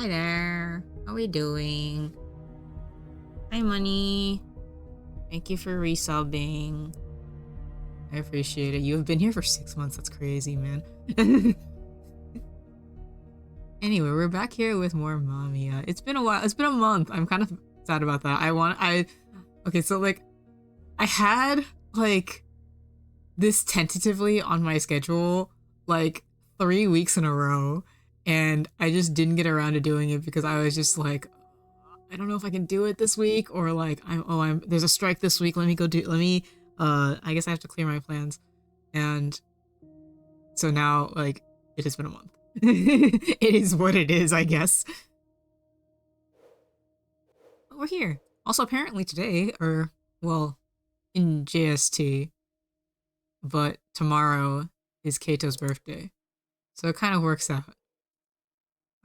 Hi there. How we doing? Hi, Money. Thank you for resubbing. I appreciate it. You have been here for 6 months. That's crazy, man. Anyway, we're back here with more MAMIYA. It's been a while. It's been a month. I'm kind of sad about that. Okay, so like, I had like this tentatively on my schedule like 3 weeks in a row, and I just didn't get around to doing it because I was just like, I don't know if I can do it this week, or like I'm there's a strike this week. I guess I have to clear my plans. And so now like it has been a month. It is what it is, I guess. But we're here. Also apparently today, or well, in JST, but tomorrow is Keito's birthday. So it kind of works out.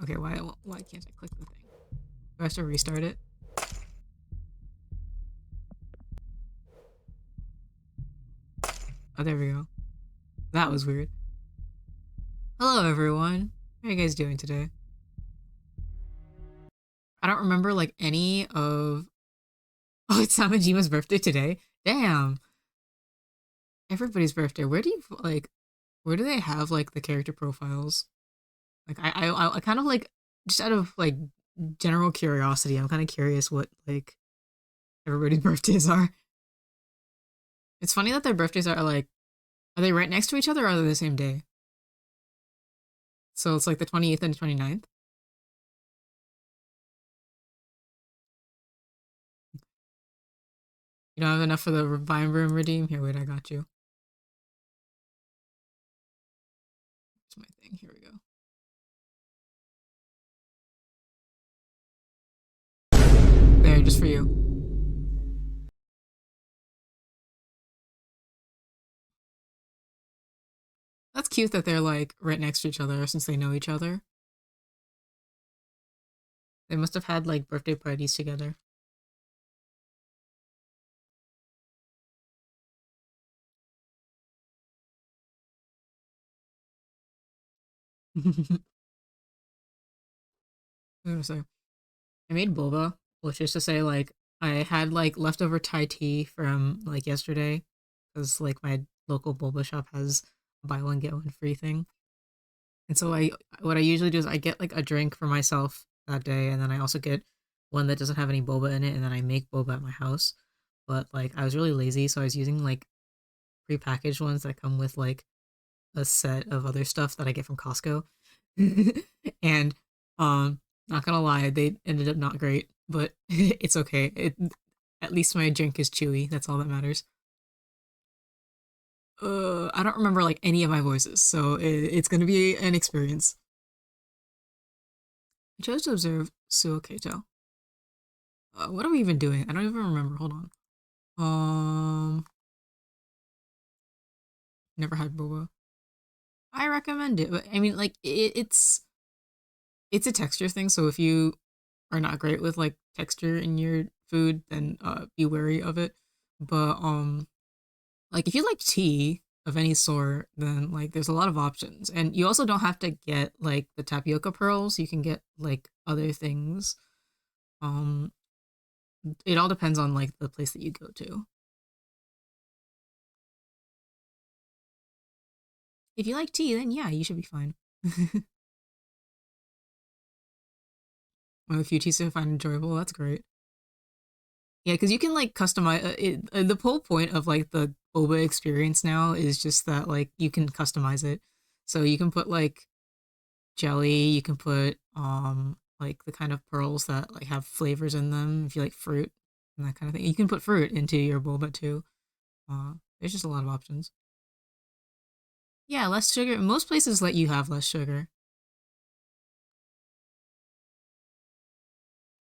Okay, why can't I click the thing? Do I have to restart it? Oh, there we go. That was weird. Hello, everyone. How are you guys doing today? I don't remember like any of. Oh, it's Samejima's birthday today. Damn, everybody's birthday. Where do they have like the character profiles? Like I kind of like, just out of like general curiosity, I'm kind of curious what like everybody's birthdays are. It's funny that their birthdays are like, are they right next to each other, or are they the same day? So it's like the 28th and 29th. You don't have enough for the Vine Room redeem? Here, wait, I got you. Here's my thing. Here we go. There, just for you. That's cute that they're like right next to each other since they know each other. They must have had like birthday parties together. I was gonna say, I made boba, which is to say, like, I had like leftover Thai tea from like yesterday, because like my local boba shop has a buy one get one free thing. And so what I usually do is I get like a drink for myself that day, and then I also get one that doesn't have any boba in it, and then I make boba at my house. But like I was really lazy, so I was using like prepackaged ones that come with like a set of other stuff that I get from Costco. And not gonna lie, they ended up not great, but it's okay. At least my drink is chewy. That's all that matters. I don't remember like any of my voices, so it's gonna be an experience. I chose to observe Suoketo. What are we even doing? I don't even remember. Hold on. Um, Never had boba. I recommend it, but I mean, like it's a texture thing. So if you are not great with like texture in your food, then be wary of it. But like if you like tea of any sort, then like there's a lot of options. And you also don't have to get like the tapioca pearls. You can get like other things. Um it all depends on like the place that you go to. If you like tea, then yeah, you should be fine. Well, if you teas to find enjoyable, that's great. Yeah, because you can like customize it. The whole point of like the boba experience now is just that like you can customize it. So you can put like jelly, you can put like the kind of pearls that like have flavors in them if you like fruit and that kind of thing. You can put fruit into your boba too. There's just a lot of options. Yeah, less sugar. Most places let you have less sugar.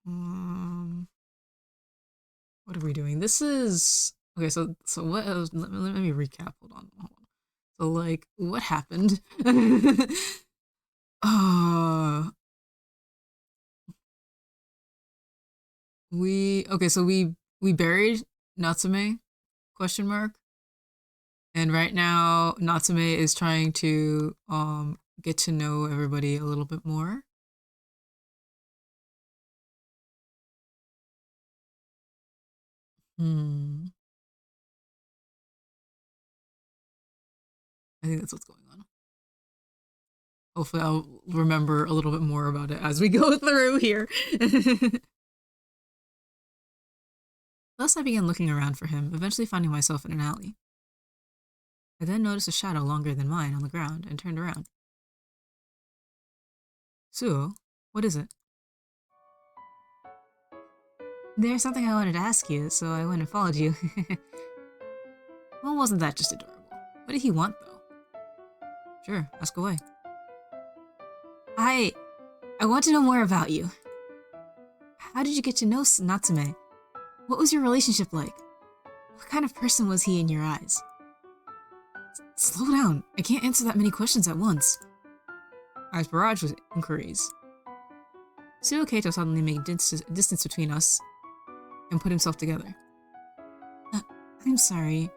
Um, what are we doing? This is okay. So what else? Let me recap. Hold on, hold on. So like, what happened? uh, we okay. So we buried Natsume? Question mark. And right now, Natsume is trying to get to know everybody a little bit more. Hmm. I think that's what's going on. Hopefully, I'll remember a little bit more about it as we go through here. Thus, I began looking around for him, eventually finding myself in an alley. I then noticed a shadow longer than mine on the ground and turned around. Suo, what is it? There's something I wanted to ask you, so I went and followed you. Well, wasn't that just adorable? What did he want, though? Sure, ask away. I want to know more about you. How did you get to know Natsume? What was your relationship like? What kind of person was he in your eyes? Slow down. I can't answer that many questions at once. I was barraged with inquiries. Suo Keito suddenly made distance between us and put himself together. I'm sorry.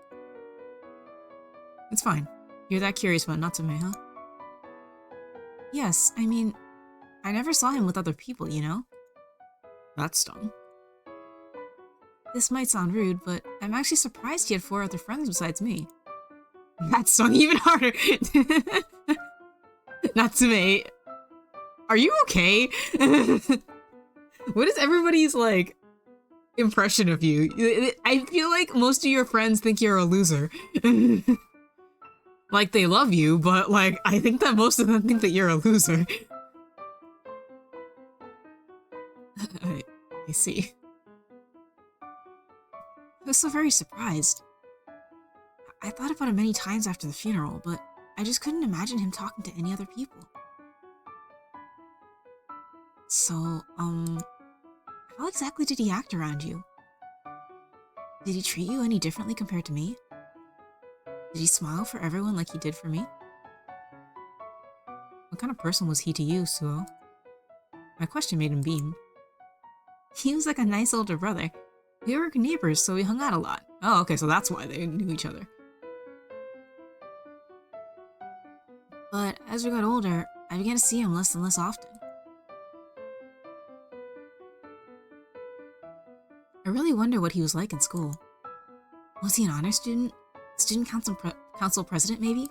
It's fine. You're that curious about Natsume, huh? Yes, I mean, I never saw him with other people, you know? That stung. This might sound rude, but I'm actually surprised he had 4 other friends besides me. That stung even harder! Natsume, are you okay? What is everybody's, like, impression of you? I feel like most of your friends think you're a loser. Like, they love you, but, like, I think that most of them think that you're a loser. I see. I was so very surprised. I thought about it many times after the funeral, but I just couldn't imagine him talking to any other people. So, how exactly did he act around you? Did he treat you any differently compared to me? Did he smile for everyone like he did for me? What kind of person was he to you, Suo? My question made him beam. He was like a nice older brother. We were neighbors, so we hung out a lot. Oh, okay, so that's why they knew each other. But as we got older, I began to see him less and less often. I really wonder what he was like in school. Was he an honor student? Student council president, maybe?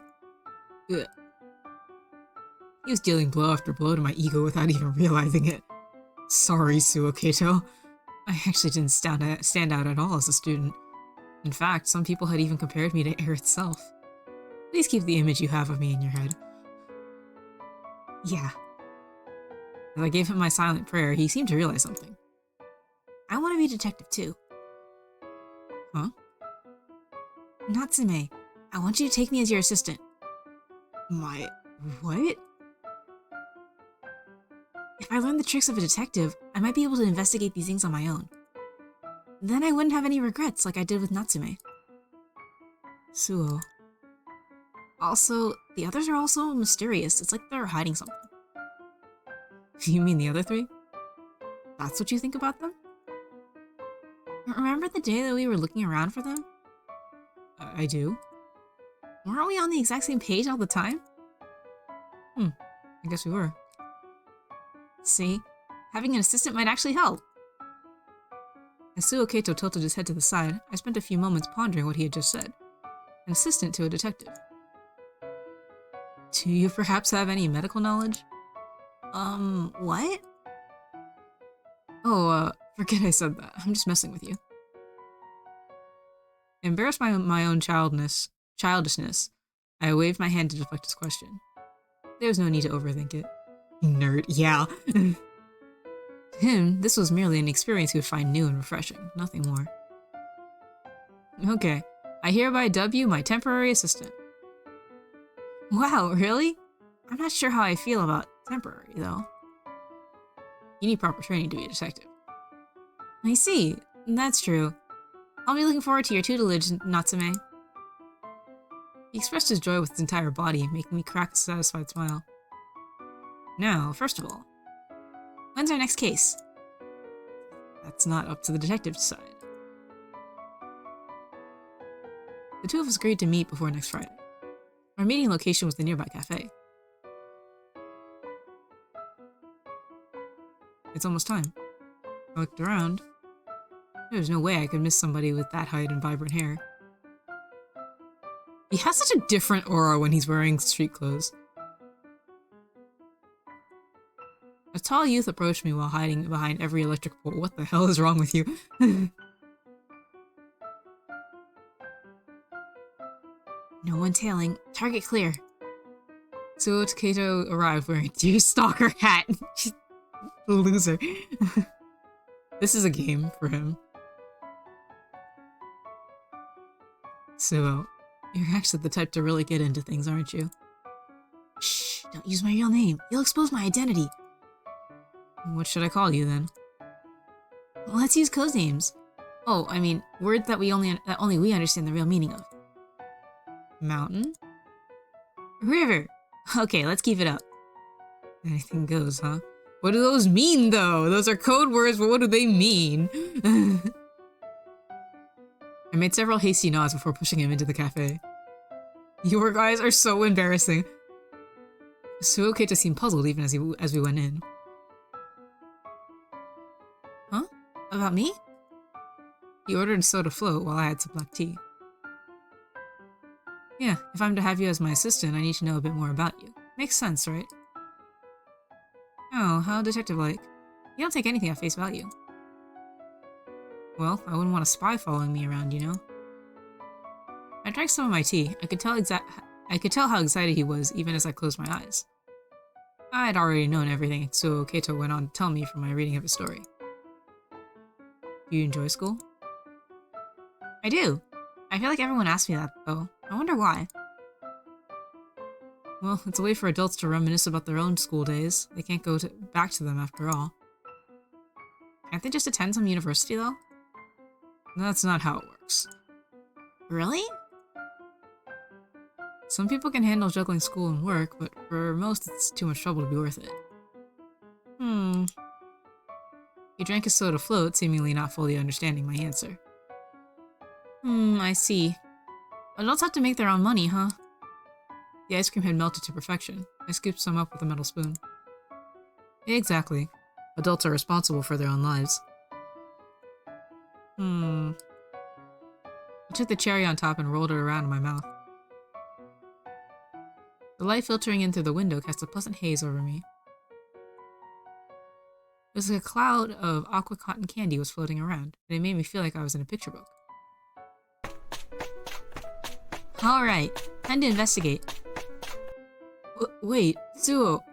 Ugh. He was dealing blow after blow to my ego without even realizing it. Sorry, Suo Keito. I actually didn't stand out at all as a student. In fact, some people had even compared me to air itself. Please keep the image you have of me in your head. Yeah. As I gave him my silent prayer, he seemed to realize something. I want to be a detective too. Huh? Natsume, I want you to take me as your assistant. My... what? If I learn the tricks of a detective, I might be able to investigate these things on my own. Then I wouldn't have any regrets like I did with Natsume. Suo. Also, the others are also mysterious. It's like they're hiding something. You mean the other 3? That's what you think about them? Remember the day that we were looking around for them? I do. Weren't we on the exact same page all the time? I guess we were. See? Having an assistant might actually help. As Suo Keito tilted his head to the side, I spent a few moments pondering what he had just said. An assistant to a detective. Do you perhaps have any medical knowledge? What? Oh, forget I said that. I'm just messing with you. Embarrassed by my own childishness, I waved my hand to deflect his question. There was no need to overthink it. Nerd, yeah. To him, this was merely an experience he would find new and refreshing, nothing more. Okay, I hereby dub you my temporary assistant. Wow, really? I'm not sure how I feel about temporary, though. You need proper training to be a detective. I see, that's true. I'll be looking forward to your tutelage, Natsume. He expressed his joy with his entire body, making me crack a satisfied smile. Now, first of all, when's our next case? That's not up to the detective to decide. The 2 of us agreed to meet before next Friday. Our meeting location was the nearby cafe. It's almost time. I looked around. There's no way I could miss somebody with that height and vibrant hair. He has such a different aura when he's wearing street clothes. A tall youth approached me while hiding behind every electric pole. What the hell is wrong with you? No one tailing. Target clear. So Keito arrived wearing a deer stalker hat. Loser. This is a game for him. So, you're actually the type to really get into things, aren't you? Shh, don't use my real name. You'll expose my identity. What should I call you then? Let's use codenames. Oh, I mean, words that only we understand the real meaning of. Mountain? River. Okay, let's keep it up. Anything goes, huh? What do those mean, though? Those are code words, but what do they mean? I made several hasty nods before pushing him into the cafe. Your guys are so embarrassing. Keito seemed puzzled even as we went in. Huh? About me? He ordered a soda float while I had some black tea. Yeah, if I'm to have you as my assistant, I need to know a bit more about you. Makes sense, right? Oh, how detective-like. You don't take anything at face value. Well, I wouldn't want a spy following me around, you know? I drank some of my tea. I could tell how excited he was, even as I closed my eyes. I had already known everything, so Keito went on to tell me from my reading of his story. Do you enjoy school? I do. I feel like everyone asks me that, though. I wonder why. Well, it's a way for adults to reminisce about their own school days. They can't go back to them after all. Can't they just attend some university, though? That's not how it works. Really? Some people can handle juggling school and work, but for most it's too much trouble to be worth it. He drank his soda float, seemingly not fully understanding my answer. I see. Adults have to make their own money, huh? The ice cream had melted to perfection. I scooped some up with a metal spoon. Exactly. Adults are responsible for their own lives. I took the cherry on top and rolled it around in my mouth. The light filtering in through the window cast a pleasant haze over me. It was like a cloud of aqua cotton candy was floating around, and it made me feel like I was in a picture book. Alright, time to investigate. Wait, Suo.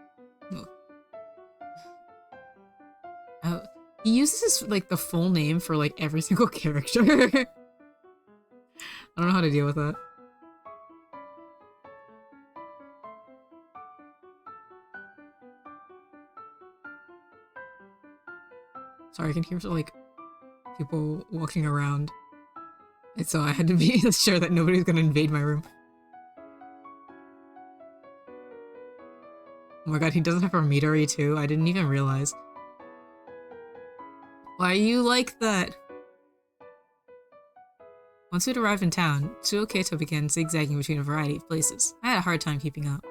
He uses like the full name for like every single character. I don't know how to deal with that. Sorry, I can hear like people walking around. And so I had to be sure that nobody's gonna invade my room. Oh my god, he doesn't have a Midori too? I didn't even realize. Why you like that? Once we'd arrived in town, Keito began zigzagging between a variety of places. I had a hard time keeping up.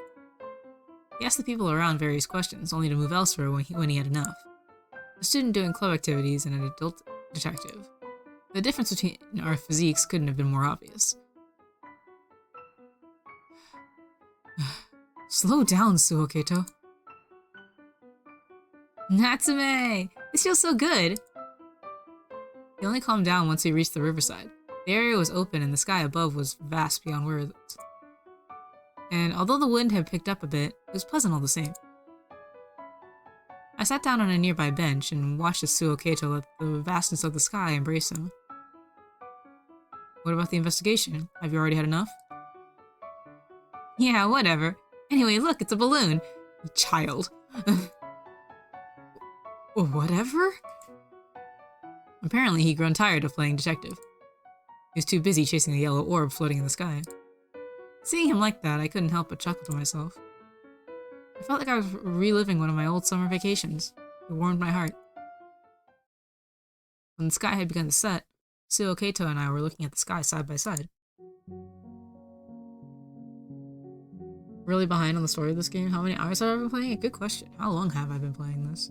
He asked the people around various questions, only to move elsewhere when he had enough. A student doing club activities and an adult detective. The difference between our physiques couldn't have been more obvious. Slow down, Keito. Natsume! This feels so good! He only calmed down once we reached the riverside. The area was open and the sky above was vast beyond words. And although the wind had picked up a bit, it was pleasant all the same. I sat down on a nearby bench and watched as Keito let the vastness of the sky embrace him. What about the investigation? Have you already had enough? Yeah, whatever. Anyway, look, it's a balloon. Child. Whatever? Apparently, he'd grown tired of playing detective. He was too busy chasing a yellow orb floating in the sky. Seeing him like that, I couldn't help but chuckle to myself. I felt like I was reliving one of my old summer vacations. It warmed my heart. When the sky had begun to set, Keito and I were looking at the sky side by side. Really behind on the story of this game? How many hours have I been playing it? Good question. How long have I been playing this?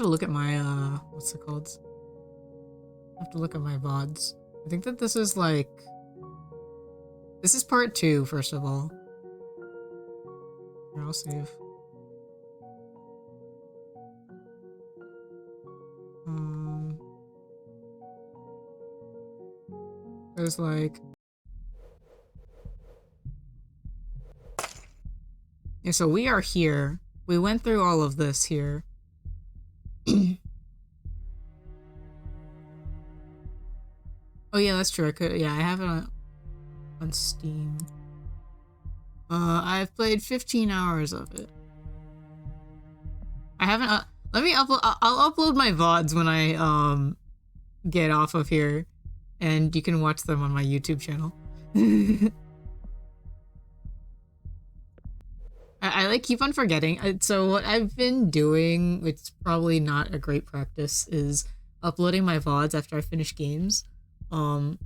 have to look at my, what's it called? I have to look at my VODs. I think that this is like... This is part 2, first of all. Here, I'll save. There's like... Yeah, so we are here. We went through all of this here. Oh yeah, that's true. I could, yeah, I have it on Steam. I've played 15 hours of it. I haven't, let me upload, I'll upload my VODs when I, get off of here, and you can watch them on my YouTube channel. I like keep on forgetting. So what I've been doing, which is probably not a great practice, is uploading my VODs after I finish games. Or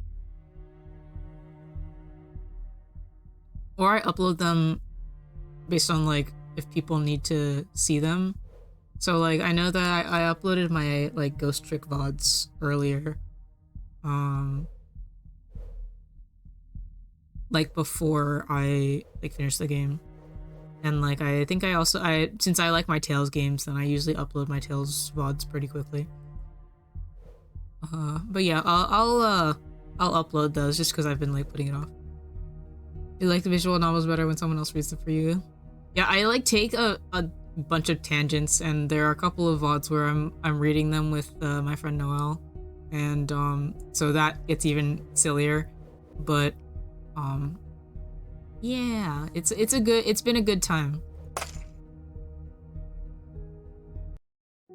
I upload them based on like if people need to see them. So like I know that I uploaded my like Ghost Trick VODs earlier. Like before I like finished the game. And like I think I also since I like my Tales games, then I usually upload my Tales VODs pretty quickly. But yeah, I'll upload those just because I've been like putting it off. You like the visual novels better when someone else reads them for you? Yeah, I like take a bunch of tangents, and there are a couple of VODs where I'm reading them with my friend Noelle, and so that gets even sillier. But yeah, it's been a good time.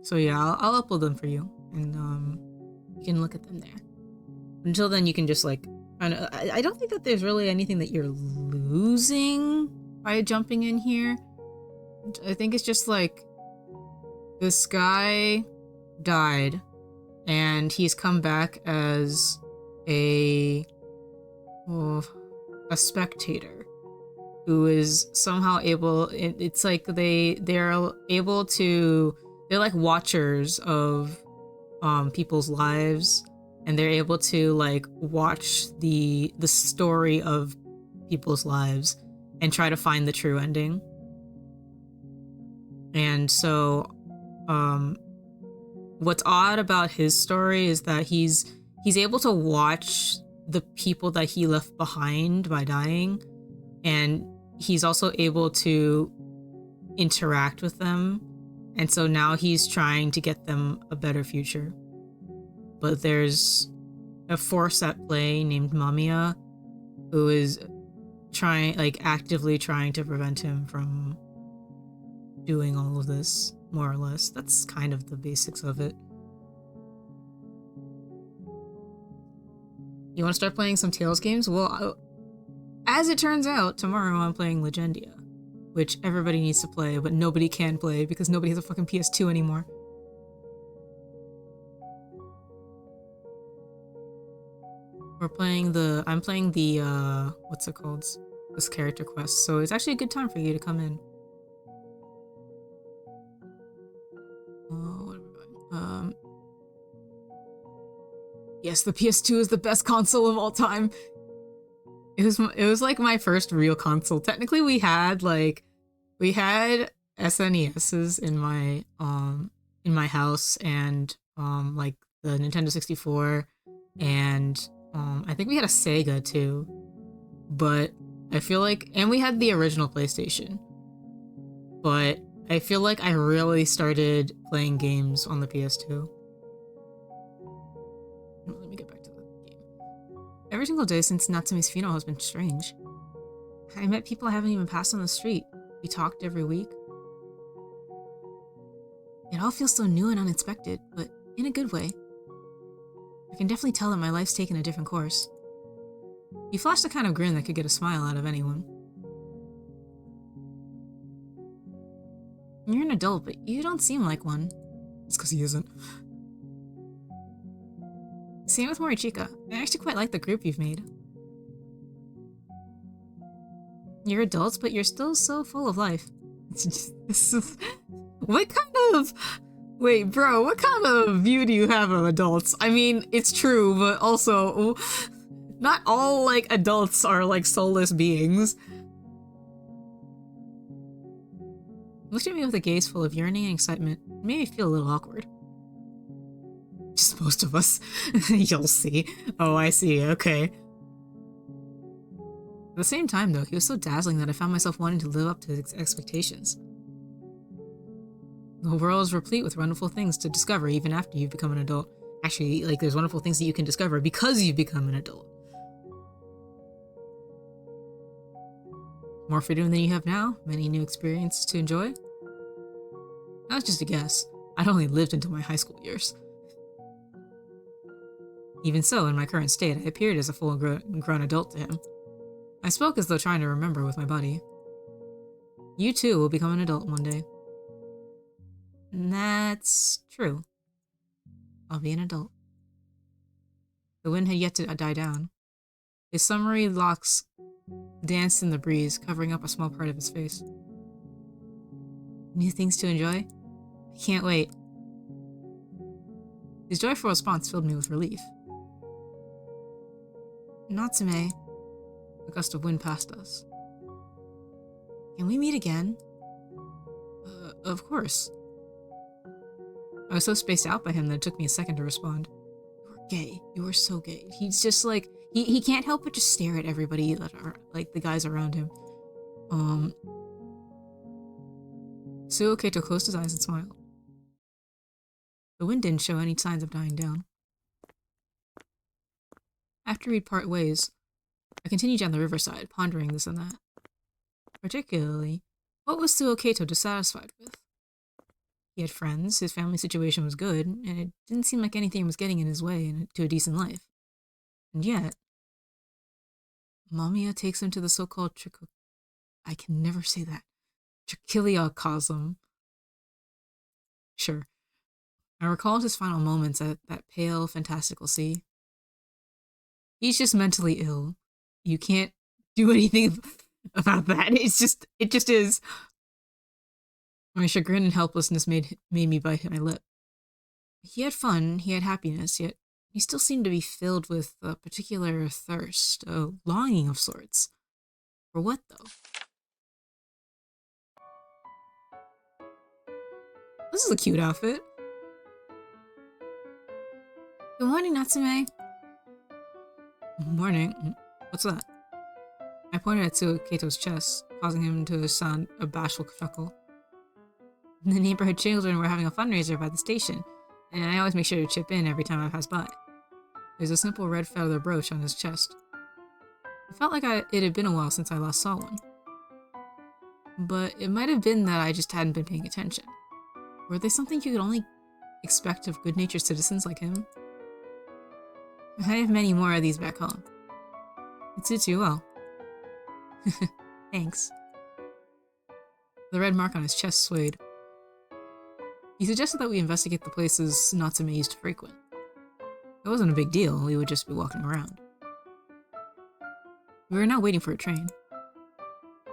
So yeah, I'll upload them for you, and you can look at them there. Until then, you can just like, I don't think that there's really anything that you're losing by jumping in here. I think it's just like this guy died, and he's come back as a spectator who is somehow able. It's like they're able to. They're like watchers of people's lives, and they're able to like watch the story of people's lives and try to find the true ending. And so what's odd about his story is that he's able to watch the people that he left behind by dying, and he's also able to interact with them, and so now he's trying to get them a better future. But there's a force at play named MAMIYA who is actively trying to prevent him from doing all of this, more or less. That's kind of the basics of it. You want to start playing some Tales games? Well, as it turns out, tomorrow I'm playing Legendia, which everybody needs to play, but nobody can play because nobody has a fucking PS2 anymore. I'm playing the, what's it called? This character quest, so it's actually a good time for you to come in. What are we doing? Yes, the PS2 is the best console of all time. It was like my first real console. Technically, we had SNESs in my house, and like the Nintendo 64, and I think we had a Sega too. But I feel like, and we had the original PlayStation. But I feel like I really started playing games on the PS2. Let me get back to the game. Every single day since Natsumi's funeral has been strange. I met people I haven't even passed on the street. We talked every week. It all feels so new and unexpected, but in a good way. I can definitely tell that my life's taken a different course. He flashed the kind of grin that could get a smile out of anyone. You're an adult, but you don't seem like one. It's because he isn't. Same with Morichika. I actually quite like the group you've made. You're adults, but you're still so full of life. What kind of Wait, bro, what kind of view do you have of adults? I mean, it's true, but also, not all, like, adults are, like, soulless beings. He looked at me with a gaze full of yearning and excitement. It made me feel a little awkward. Just most of us. You'll see. Oh, I see. Okay. At the same time, though, he was so dazzling that I found myself wanting to live up to his expectations. The world is replete with wonderful things to discover even after you've become an adult. Actually, like, there's wonderful things that you can discover because you've become an adult. More freedom than you have now, many new experiences to enjoy. That was just a guess. I'd only lived until my high school years. Even so, in my current state, I appeared as a full-grown adult to him. I spoke as though trying to remember with my body. You too will become an adult one day. And that's true. I'll be an adult. The wind had yet to die down. His summery locks danced in the breeze, covering up a small part of his face. New things to enjoy? I can't wait. His joyful response filled me with relief. Natsume. A gust of wind passed us. Can we meet again? Of course. I was so spaced out by him that it took me a second to respond. You were gay. You were so gay. He's just like, he can't help but just stare at everybody that are, like, the guys around him. Suo Keito closed his eyes and smiled. The wind didn't show any signs of dying down. After we'd part ways, I continued down the riverside, pondering this and that. Particularly, what was Suo Keito dissatisfied with? He had friends, his family situation was good, and it didn't seem like anything was getting in his way to a decent life. And yet, MAMIYA takes him to the so-called I can never say that. Trichiliocosm. Sure. I recalled his final moments at that pale, fantastical sea. He's just mentally ill. You can't do anything about that. It just is. My chagrin and helplessness made me bite my lip. He had fun, he had happiness, yet he still seemed to be filled with a particular thirst, a longing of sorts. For what, though? This is a cute outfit. Good morning, Natsume. Morning. What's that? I pointed at Suo Keito's chest, causing him to sound a bashful chuckle. The neighborhood children were having a fundraiser by the station, and I always make sure to chip in every time I pass by. There's a simple red feather brooch on his chest. I felt like it had been a while since I last saw one. But it might have been that I just hadn't been paying attention. Were they something you could only expect of good-natured citizens like him? I have many more of these back home. It suits you well. Thanks. The red mark on his chest swayed. He suggested that we investigate the places Natsume used to frequent. It wasn't a big deal, we would just be walking around. We were now waiting for a train.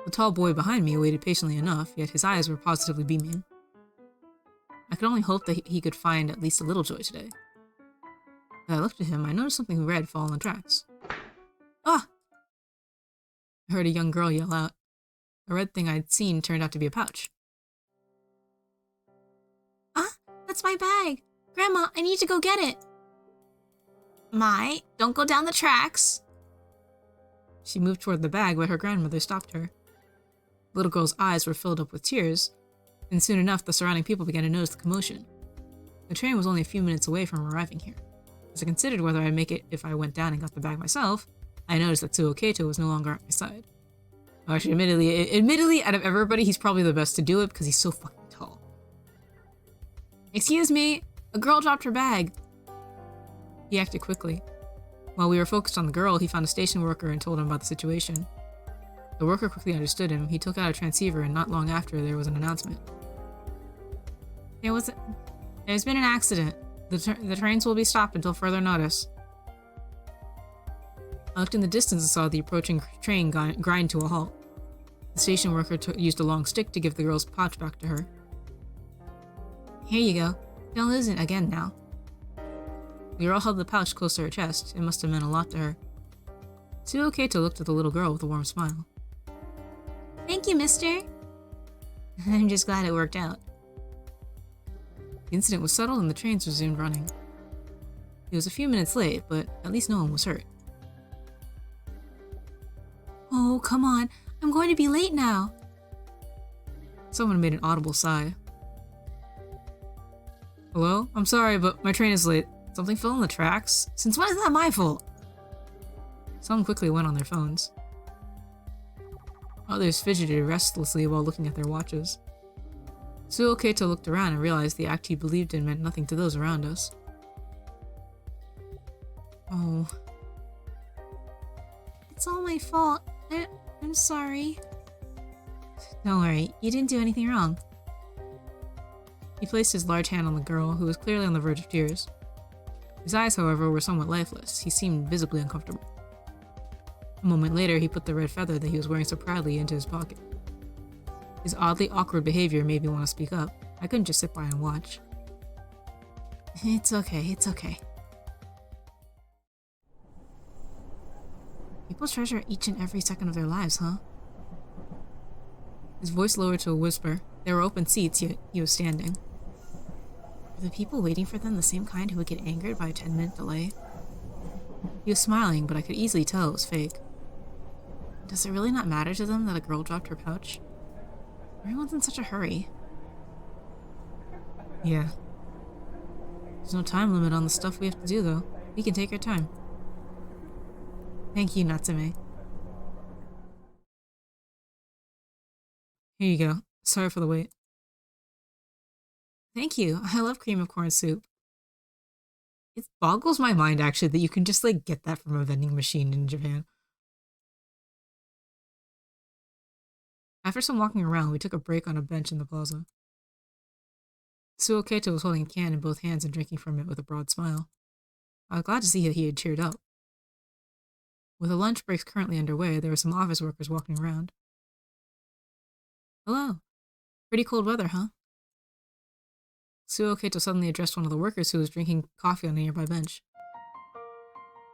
The tall boy behind me waited patiently enough, yet his eyes were positively beaming. I could only hope that he could find at least a little joy today. As I looked at him, I noticed something red fall on the tracks. Ah! I heard a young girl yell out. The red thing I'd seen turned out to be a pouch. Ah! That's my bag! Grandma, I need to go get it! Mai, don't go down the tracks! She moved toward the bag, but her grandmother stopped her. The little girl's eyes were filled up with tears, and soon enough the surrounding people began to notice the commotion. The train was only a few minutes away from arriving here. As I considered whether I'd make it if I went down and got the bag myself, I noticed that Suo Keito was no longer at my side. Actually, admittedly, out of everybody, he's probably the best to do it because he's so fucking tall. Excuse me, a girl dropped her bag. He acted quickly. While we were focused on the girl, he found a station worker and told him about the situation. The worker quickly understood him. He took out a transceiver, and not long after, there was an announcement. There's been an accident. The trains will be stopped until further notice. I looked in the distance and saw the approaching train grind to a halt. The station worker used a long stick to give the girl's pouch back to her. Here you go. Don't lose it again now. The girl held the pouch close to her chest. It must have meant a lot to her. Tsuo Keito looked at the little girl with a warm smile. Thank you, mister. I'm just glad it worked out. The incident was settled and the trains resumed running. It was a few minutes late, but at least no one was hurt. Oh, come on. I'm going to be late now. Someone made an audible sigh. Hello? I'm sorry, but my train is late. Something fell on the tracks? Since when is that my fault? Some quickly went on their phones. Others fidgeted restlessly while looking at their watches. Tsuo Keito looked around and realized the act he believed in meant nothing to those around us. Oh. It's all my fault. I'm sorry. Don't worry, you didn't do anything wrong. He placed his large hand on the girl, who was clearly on the verge of tears. His eyes, however, were somewhat lifeless. He seemed visibly uncomfortable. A moment later, he put the red feather that he was wearing so proudly into his pocket. His oddly awkward behavior made me want to speak up. I couldn't just sit by and watch. It's okay, it's okay. People treasure each and every second of their lives, huh? His voice lowered to a whisper. There were open seats, yet he was standing. Were the people waiting for them the same kind who would get angered by a 10-minute delay? He was smiling, but I could easily tell it was fake. Does it really not matter to them that a girl dropped her pouch? Everyone's in such a hurry. Yeah. There's no time limit on the stuff we have to do, though. We can take our time. Thank you, Natsume. Here you go. Sorry for the wait. Thank you. I love cream of corn soup. It boggles my mind, actually, that you can just, like, get that from a vending machine in Japan. After some walking around, we took a break on a bench in the plaza. Tsuo Keito was holding a can in both hands and drinking from it with a broad smile. I was glad to see that he had cheered up. With the lunch breaks currently underway, there were some office workers walking around. Hello. Pretty cold weather, huh? Tsuo Keito suddenly addressed one of the workers who was drinking coffee on a nearby bench.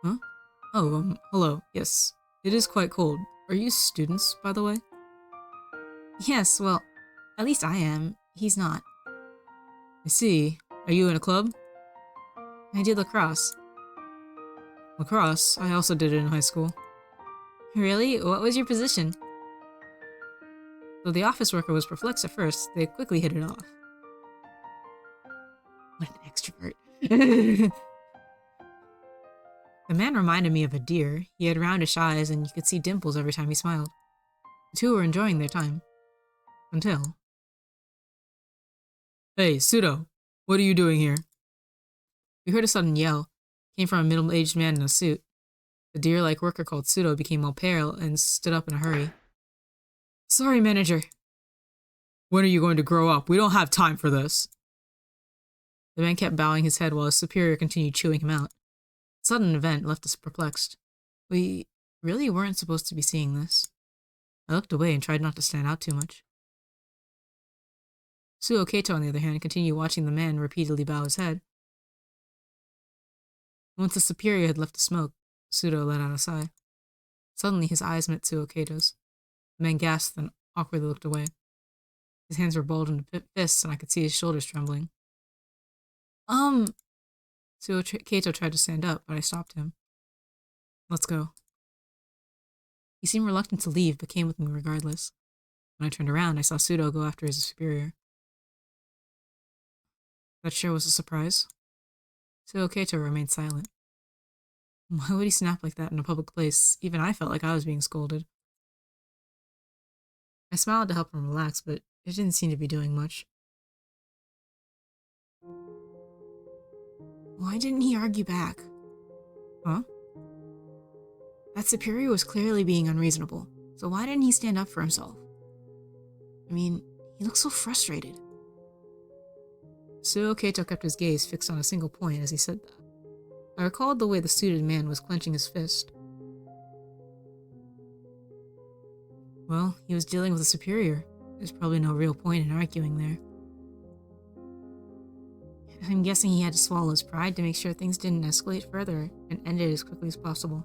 Huh? Oh, hello. Yes. It is quite cold. Are you students, by the way? Yes, well, at least I am. He's not. I see. Are you in a club? I did lacrosse. Lacrosse? I also did it in high school. Really? What was your position? Though the office worker was perplexed at first, they quickly hit it off. What an extrovert. The man reminded me of a deer. He had roundish eyes and you could see dimples every time he smiled. The two were enjoying their time. Until... Hey, Pseudo! What are you doing here? We heard a sudden yell. It came from a middle-aged man in a suit. The deer-like worker called Pseudo became all pale and stood up in a hurry. Sorry, manager. When are you going to grow up? We don't have time for this. The man kept bowing his head while his superior continued chewing him out. The sudden event left us perplexed. We really weren't supposed to be seeing this. I looked away and tried not to stand out too much. Tsuo Keito, on the other hand, continued watching the man repeatedly bow his head. Once the superior had left to smoke, Pseudo let out a sigh. Suddenly, his eyes met Tsuo Keito's. The man gasped and awkwardly looked away. His hands were balled into fists, and I could see his shoulders trembling. Tsuo Keito tried to stand up, but I stopped him. Let's go. He seemed reluctant to leave, but came with me regardless. When I turned around, I saw Pseudo go after his superior. That sure was a surprise. Tsuo Keito remained silent. Why would he snap like that in a public place? Even I felt like I was being scolded. I smiled to help him relax, but it didn't seem to be doing much. Why didn't he argue back? Huh? That superior was clearly being unreasonable, so why didn't he stand up for himself? I mean, he looked so frustrated. Tsuo Keito kept his gaze fixed on a single point as he said that. I recalled the way the suited man was clenching his fist. Well, he was dealing with a superior. There's probably no real point in arguing there. I'm guessing he had to swallow his pride to make sure things didn't escalate further and end it as quickly as possible.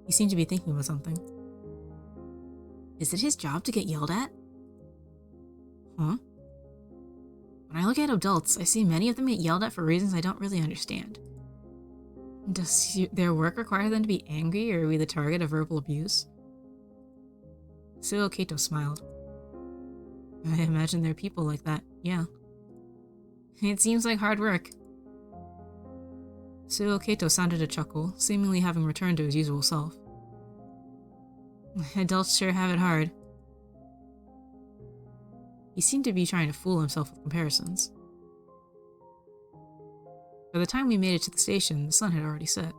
He seemed to be thinking about something. Is it his job to get yelled at? Huh? When I look at adults, I see many of them get yelled at for reasons I don't really understand. Does their work require them to be angry or be the target of verbal abuse? Keito smiled. I imagine there are people like that, yeah. It seems like hard work. Keito sounded a chuckle, seemingly having returned to his usual self. Adults sure have it hard. He seemed to be trying to fool himself with comparisons. By the time we made it to the station, the sun had already set,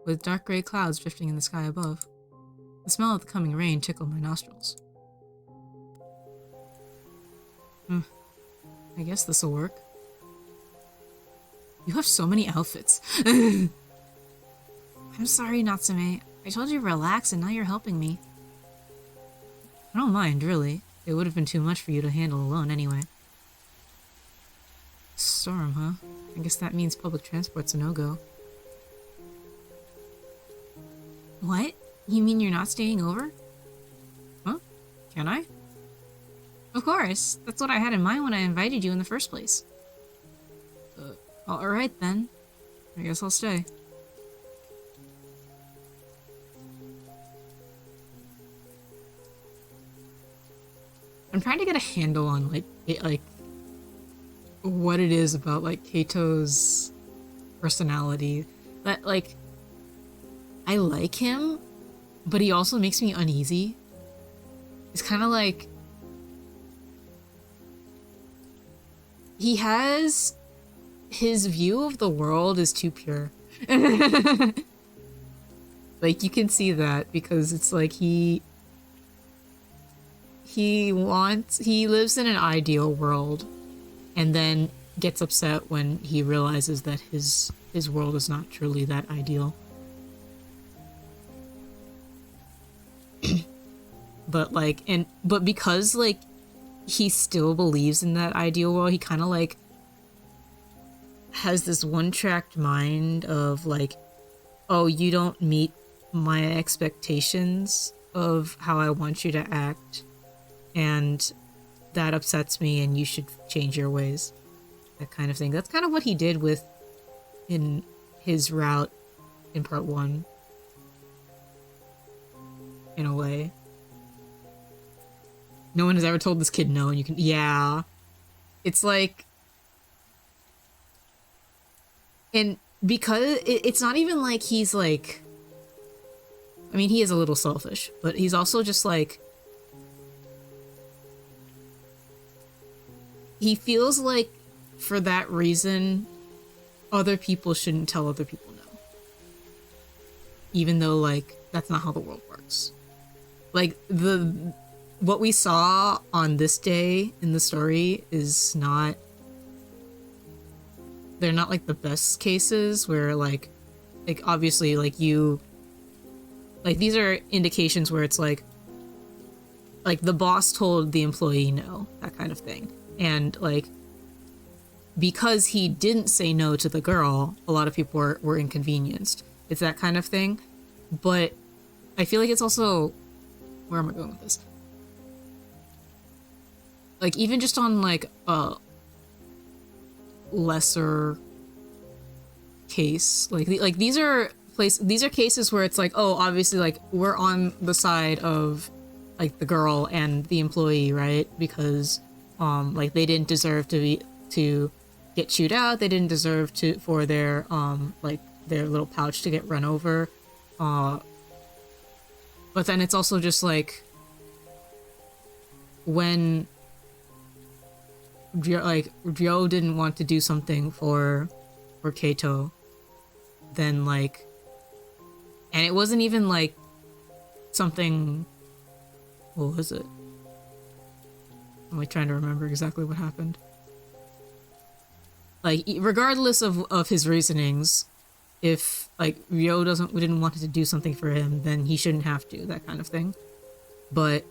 with dark gray clouds drifting in the sky above. The smell of the coming rain tickled my nostrils. I guess this'll work. You have so many outfits. I'm sorry, Natsume. I told you to relax and now you're helping me. I don't mind, really. It would have been too much for you to handle alone anyway. Storm, huh? I guess that means public transport's a no-go. What? You mean you're not staying over? Huh? Can I? Of course. That's what I had in mind when I invited you in the first place. Alright then. I guess I'll stay. I'm trying to get a handle on, like, what it is about, like, Keito's personality. That, like, I like him, but he also makes me uneasy. It's kind of like... he has... his view of the world is too pure. Like, you can see that, because it's like he lives in an ideal world, and then gets upset when he realizes that his world is not truly that ideal. But because, like, he still believes in that ideal world, he kind of, like, has this one-tracked mind of, like, oh, you don't meet my expectations of how I want you to act, and that upsets me and you should change your ways. That kind of thing. That's kind of what he did in his route in part 1. In a way. No one has ever told this kid no, and you can... yeah. It's like... and because it's not even like he's like... I mean, he is a little selfish, but he's also just like... he feels like, for that reason, other people shouldn't tell other people no. Even though, like, that's not how the world works. Like, what we saw on this day in the story is not... they're not, like, the best cases where, like, obviously, like, you... like, these are indications where it's, like, the boss told the employee no, that kind of thing. And, like, because he didn't say no to the girl, a lot of people were inconvenienced. It's that kind of thing. But I feel like it's also... where am I going with this? Like, even just on, like, a lesser case, like these are cases where it's like, oh, obviously, like, we're on the side of, like, the girl and the employee, right? Because like, they didn't deserve to get chewed out, they didn't deserve for their like, their little pouch to get run over, but then it's also just like, when Ryo didn't want to do something for Keito, then, like, and it wasn't even like something... what was it? I'm, like, trying to remember exactly what happened. Like, regardless of his reasonings, if, like, Ryo didn't want to do something for him, then he shouldn't have to, that kind of thing. But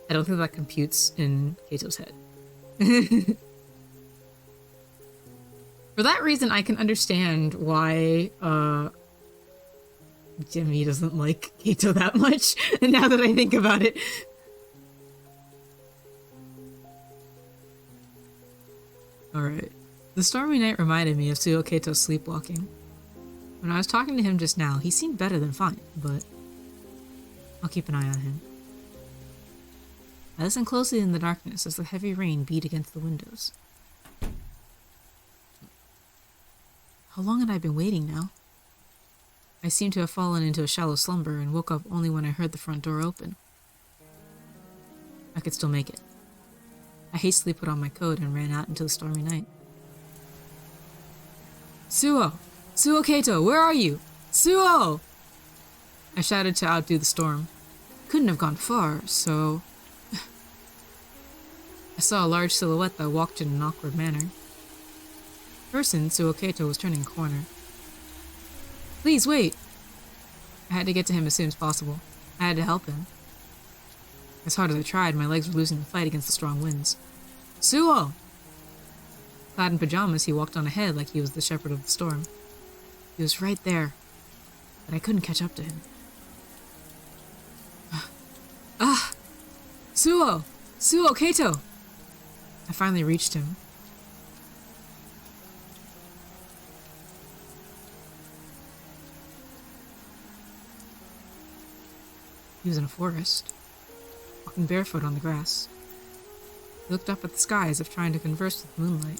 I don't think that computes in Keito's head. For that reason, I can understand why Jimmy doesn't like Keito that much. And now that I think about it. Alright. The stormy night reminded me of Suo Keito's sleepwalking. When I was talking to him just now, he seemed better than fine, but I'll keep an eye on him. I listened closely in the darkness as the heavy rain beat against the windows. How long had I been waiting now? I seemed to have fallen into a shallow slumber and woke up only when I heard the front door open. I could still make it. I hastily put on my coat and ran out into the stormy night. Suo! Suo Keito, where are you? Suo! I shouted to outdo the storm. Couldn't have gone far, so... I saw a large silhouette that walked in an awkward manner. Person, Suo Keito was turning a corner. Please wait! I had to get to him as soon as possible. I had to help him. As hard as I tried, my legs were losing the fight against the strong winds. Suo! Clad in pajamas, he walked on ahead like he was the shepherd of the storm. He was right there, but I couldn't catch up to him. Ah! Suo! Suo Keito! I finally reached him. He was in a forest, walking barefoot on the grass. He looked up at the sky as if trying to converse with the moonlight.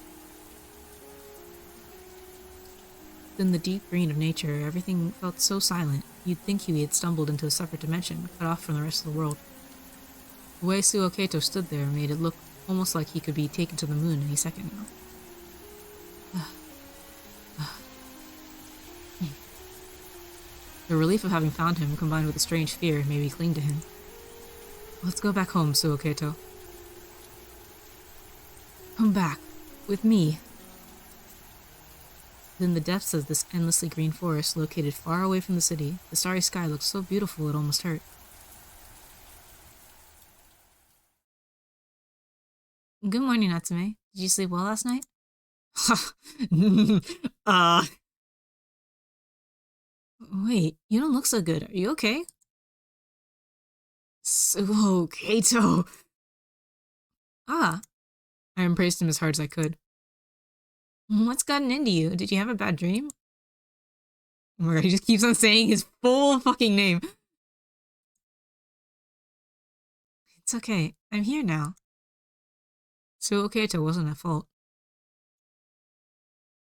In the deep green of nature, everything felt so silent, you'd think he had stumbled into a separate dimension, cut off from the rest of the world. The way Suo Keito stood there made it look almost like he could be taken to the moon any second now. The relief of having found him, combined with a strange fear, made me cling to him. Let's go back home, Suo Keito. Come back. With me. In the depths of this endlessly green forest, located far away from the city, the starry sky looked so beautiful it almost hurt. Good morning, Natsume. Did you sleep well last night? Wait, you don't look so good. Are you okay? Suo Keito. Ah. I embraced him as hard as I could. What's gotten into you? Did you have a bad dream? Oh my god, he just keeps on saying his full fucking name. It's okay. I'm here now. Suo Keito wasn't at fault.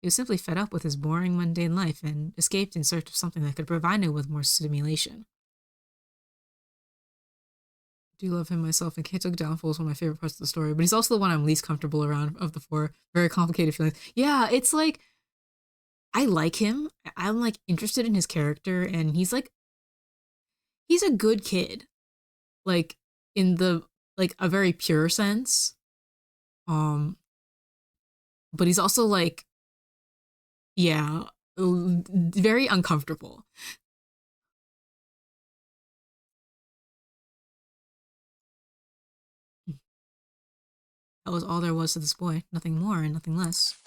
He was simply fed up with his boring, mundane life and escaped in search of something that could provide him with more stimulation. I do love him myself, and Keito's downfall is one of my favorite parts of the story, but he's also the one I'm least comfortable around of the four. Very complicated feelings. Yeah, it's like, I like him. I'm like interested in his character, and he's a good kid. Like, in the, like, a very pure sense. But he's also like, yeah, very uncomfortable. That was all there was to this boy. Nothing more and nothing less.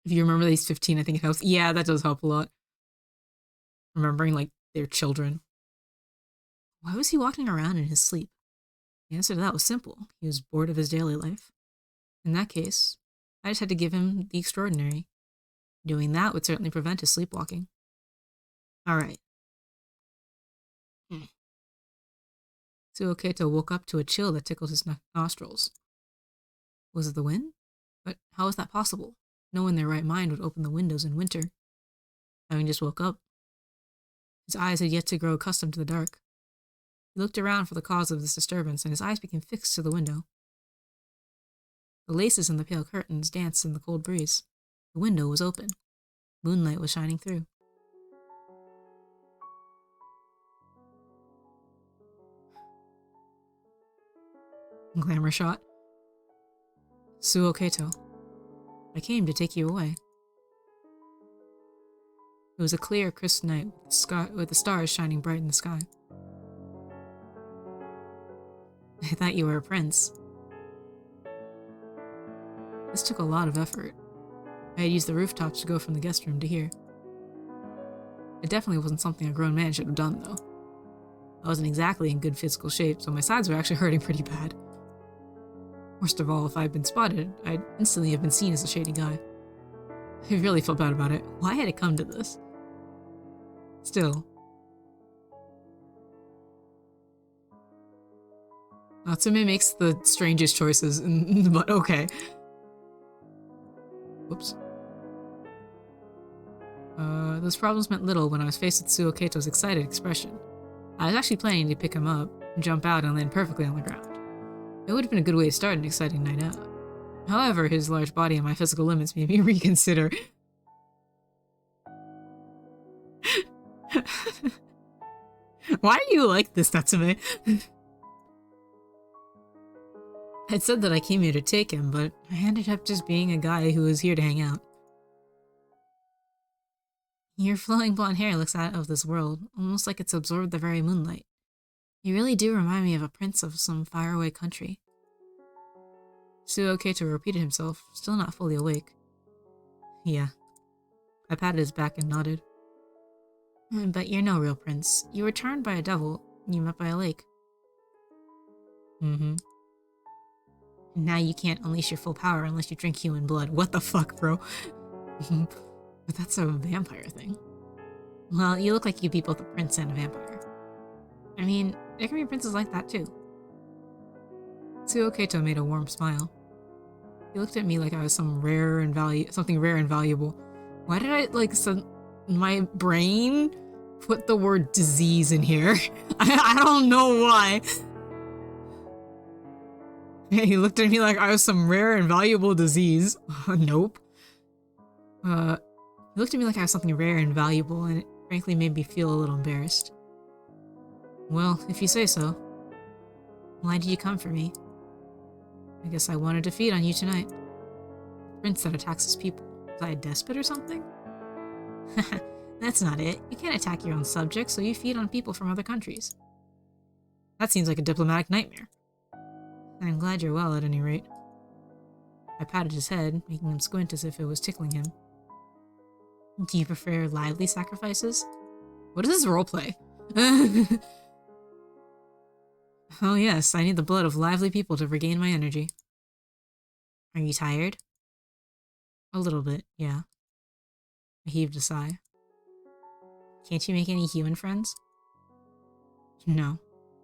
If you remember that he's 15, I think it helps. Yeah, that does help a lot. Remembering, like, their children. Why was he walking around in his sleep? The answer to that was simple. He was bored of his daily life. In that case, I just had to give him the extraordinary. Doing that would certainly prevent his sleepwalking. Alright. Suo Keito woke up to a chill that tickled his nostrils. Was it the wind? But how was that possible? No one in their right mind would open the windows in winter. Having just woke up, his eyes had yet to grow accustomed to the dark. He looked around for the cause of this disturbance, and his eyes became fixed to the window. The laces in the pale curtains danced in the cold breeze. The window was open. Moonlight was shining through. Glamour shot. Suo Keito. I came to take you away. It was a clear, crisp night with the stars shining bright in the sky. I thought you were a prince. This took a lot of effort. I had used the rooftops to go from the guest room to here. It definitely wasn't something a grown man should have done, though. I wasn't exactly in good physical shape, so my sides were actually hurting pretty bad. Worst of all, if I had been spotted, I'd instantly have been seen as a shady guy. I really felt bad about it. Why had it come to this? Still. Natsume makes the strangest choices, but okay. Whoops. Those problems meant little when I was faced with Suo Keito's excited expression. I was actually planning to pick him up, jump out, and land perfectly on the ground. It would have been a good way to start an exciting night out. However, his large body and my physical limits made me reconsider. Why are you like this, Natsume? I'd said that I came here to take him, but I ended up just being a guy who was here to hang out. Your flowing blonde hair looks out of this world, almost like it's absorbed the very moonlight. You really do remind me of a prince of some faraway country. Suo Keito repeated himself, still not fully awake. Yeah. I patted his back and nodded. But you're no real prince. You were charmed by a devil, you met by a lake. Mm-hmm. Now you can't unleash your full power unless you drink human blood. What the fuck, bro? But that's a vampire thing. Well, you look like you'd be both a prince and a vampire. I mean, there can be princes like that too. Suo Keito made a warm smile. He looked at me like I was something rare and valuable. Why did I, my brain put the word disease in here? I don't know why. He looked at me like I was some rare and valuable disease. Nope. He looked at me like I was something rare and valuable, and it frankly made me feel a little embarrassed. Well, if you say so. Why did you come for me? I guess I wanted to feed on you tonight. Prince that attacks his people. Was I a despot or something? That's not it. You can't attack your own subjects, so you feed on people from other countries. That seems like a diplomatic nightmare. I'm glad you're well, at any rate. I patted his head, making him squint as if it was tickling him. Do you prefer lively sacrifices? What is this roleplay? Oh yes, I need the blood of lively people to regain my energy. Are you tired? A little bit, yeah. I heaved a sigh. Can't you make any human friends? No.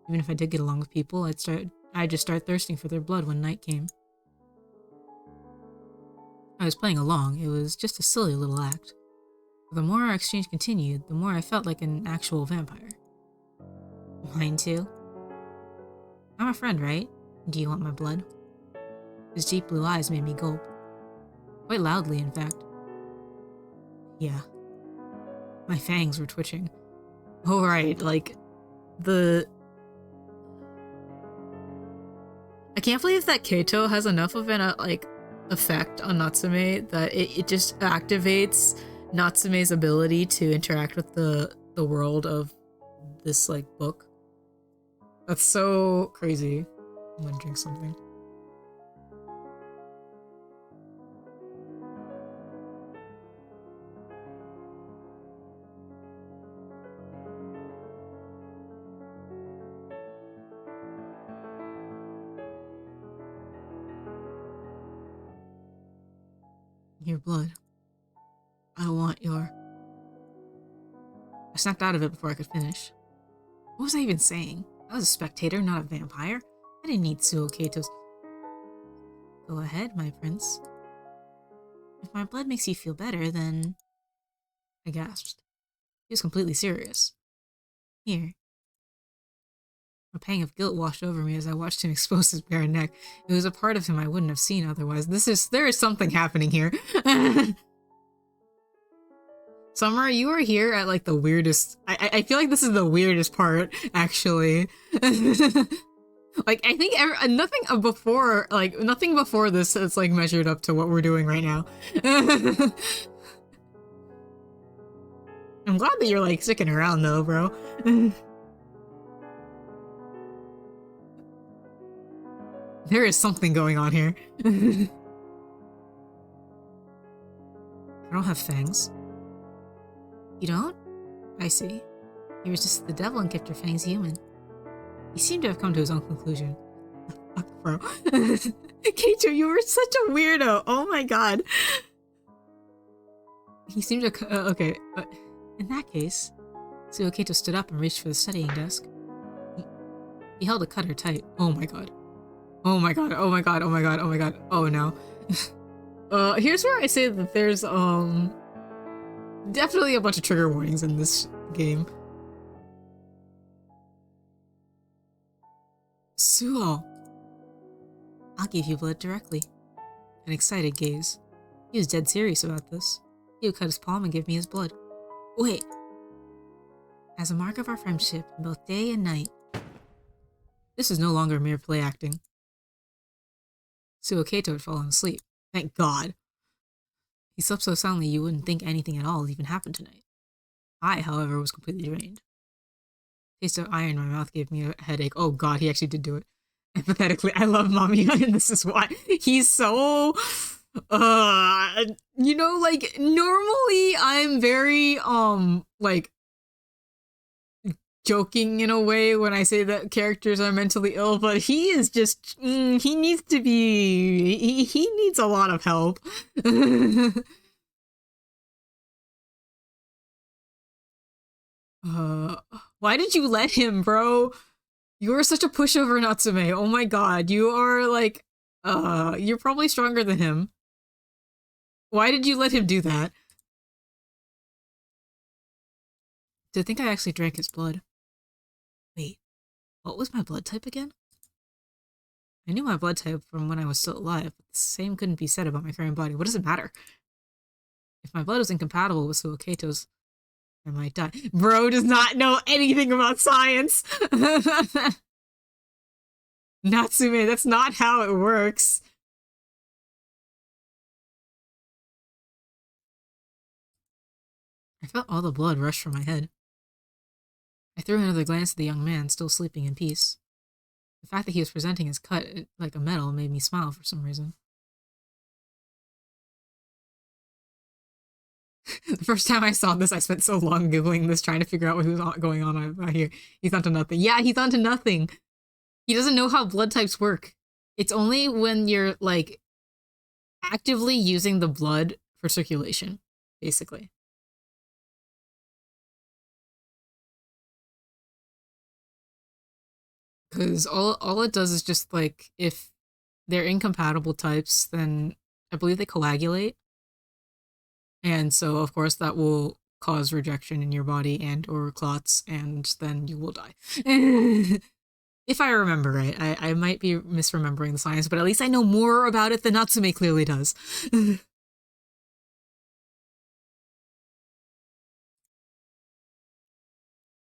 Even if I did get along with people, I'd just start thirsting for their blood when night came. I was playing along. It was just a silly little act. But the more our exchange continued, the more I felt like an actual vampire. Mine too? I'm a friend, right? Do you want my blood? His deep blue eyes made me gulp. Quite loudly, in fact. Yeah. My fangs were twitching. Oh, right, I can't believe that Keito has enough of an, effect on Natsume that it just activates Natsume's ability to interact with the world of this, book. That's so crazy. I'm gonna drink something. Your blood. I want your... I snapped out of it before I could finish. What was I even saying? I was a spectator, not a vampire. I didn't need Suo Keito's... Go ahead, my prince. If my blood makes you feel better, then... I gasped. He was completely serious. Here. A pang of guilt washed over me as I watched him expose his bare neck. It was a part of him I wouldn't have seen otherwise. There is something happening here. Summer, you are here at the weirdest. I feel like this is the weirdest part, actually. I think nothing before this is measured up to what we're doing right now. I'm glad that you're sticking around though, bro. There is something going on here. don't have fangs. You don't? I see. You resisted the devil and kept your fangs human. He seemed to have come to his own conclusion. Fuck, bro. Keito, you were such a weirdo. Oh my god. He seemed to... okay, but in that case... So Keito stood up and reached for the studying desk. He held a cutter tight. Oh my god. Oh my god, oh my god, oh my god, oh my god. Oh no. Here's where I say that there's, definitely a bunch of trigger warnings in this game. Suo. I'll give you blood directly. An excited gaze. He was dead serious about this. He would cut his palm and give me his blood. Wait. As a mark of our friendship, both day and night. This is no longer mere play acting. Suo Keito had fallen asleep. Thank God. He slept so soundly you wouldn't think anything at all even happened tonight. I, however, was completely drained. Taste of iron in my mouth gave me a headache. Oh God, he actually did do it. Empathetically, I love MAMIYA, and this is why. He's so... you know, like, normally I'm very, like, joking in a way when I say that characters are mentally ill, but he is just, he needs to be, he needs a lot of help. Why did you let him, bro? You are such a pushover, Natsume. Oh my god, you are like, you're probably stronger than him. Why did you let him do that? To think I actually drank his blood. Wait, what was my blood type again? I knew my blood type from when I was still alive, but the same couldn't be said about my current body. What does it matter? If my blood was incompatible with Suo Keito's, I might die. Bro does not know anything about science! Natsume, that's not how it works. I felt all the blood rush from my head. I threw another glance at the young man, still sleeping in peace. The fact that he was presenting his cut like a medal made me smile for some reason. The first time I saw this, I spent so long Googling this, trying to figure out what was going on out here. He's onto nothing. Yeah, he's onto nothing. He doesn't know how blood types work. It's only when you're, like, actively using the blood for circulation, basically. Because all it does is just, like, if they're incompatible types, then I believe they coagulate. And so, of course, that will cause rejection in your body and or clots, and then you will die. If I remember right. I might be misremembering the science, but at least I know more about it than Natsume clearly does. The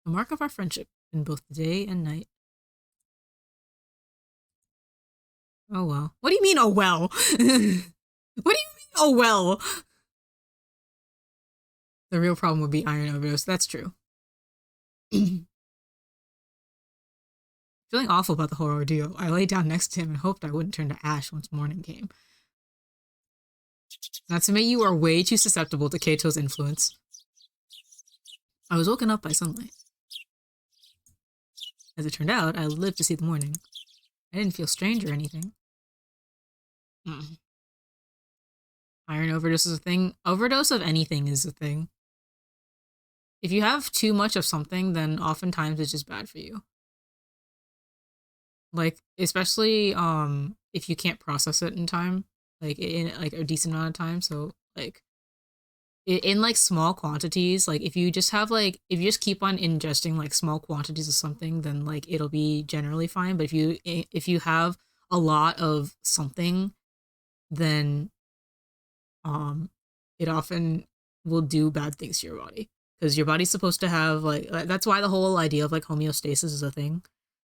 mark of our friendship in both the day and night. Oh well. What do you mean, oh well? What do you mean, oh well? The real problem would be iron overdose. That's true. Feeling awful about the whole ordeal, I lay down next to him and hoped I wouldn't turn to ash once morning came. Natsume, you are way too susceptible to Keito's influence. I was woken up by sunlight. As it turned out, I lived to see the morning. I didn't feel strange or anything. Iron overdose is a thing. Overdose of anything is a thing. If you have too much of something, then oftentimes it's just bad for you. Like, especially if you can't process it in time, like in like a decent amount of time. So like in like small quantities, like if you just have like if you just keep on ingesting like small quantities of something, then like it'll be generally fine. But if you have a lot of something, then it often will do bad things to your body, because your body's supposed to have like that's why the whole idea of like homeostasis is a thing.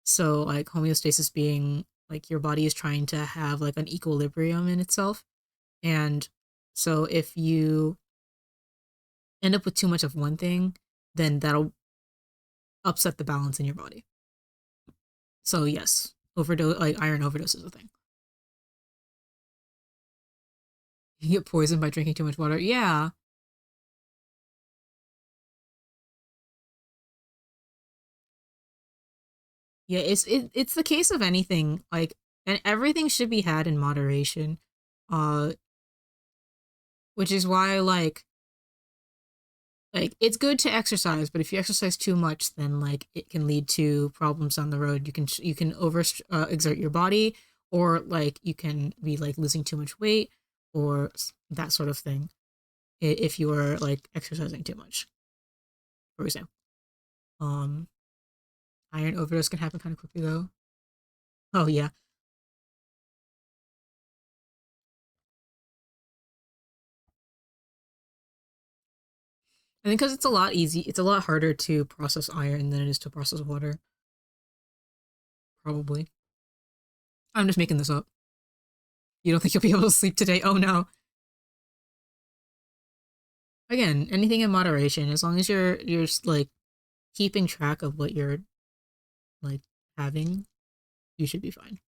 So like homeostasis being like your body is trying to have like an equilibrium in itself. And so if you end up with too much of one thing, then that'll upset the balance in your body. So yes, overdose, like iron overdose is a thing. You get poisoned by drinking too much water. Yeah. Yeah, it's the case of anything, like, and everything should be had in moderation. Uh which is why like it's good to exercise, but if you exercise too much, then like it can lead to problems down the road. You can over exert your body, or like you can be like losing too much weight, or that sort of thing. If you are like exercising too much, for example, um, iron overdose can happen kind of quickly though. Oh yeah, I think because it's a lot harder to process iron than it is to process water. Probably. I'm just making this up. You don't think you'll be able to sleep today? Oh no. Again, anything in moderation. As long as you're like keeping track of what you're like having, you should be fine.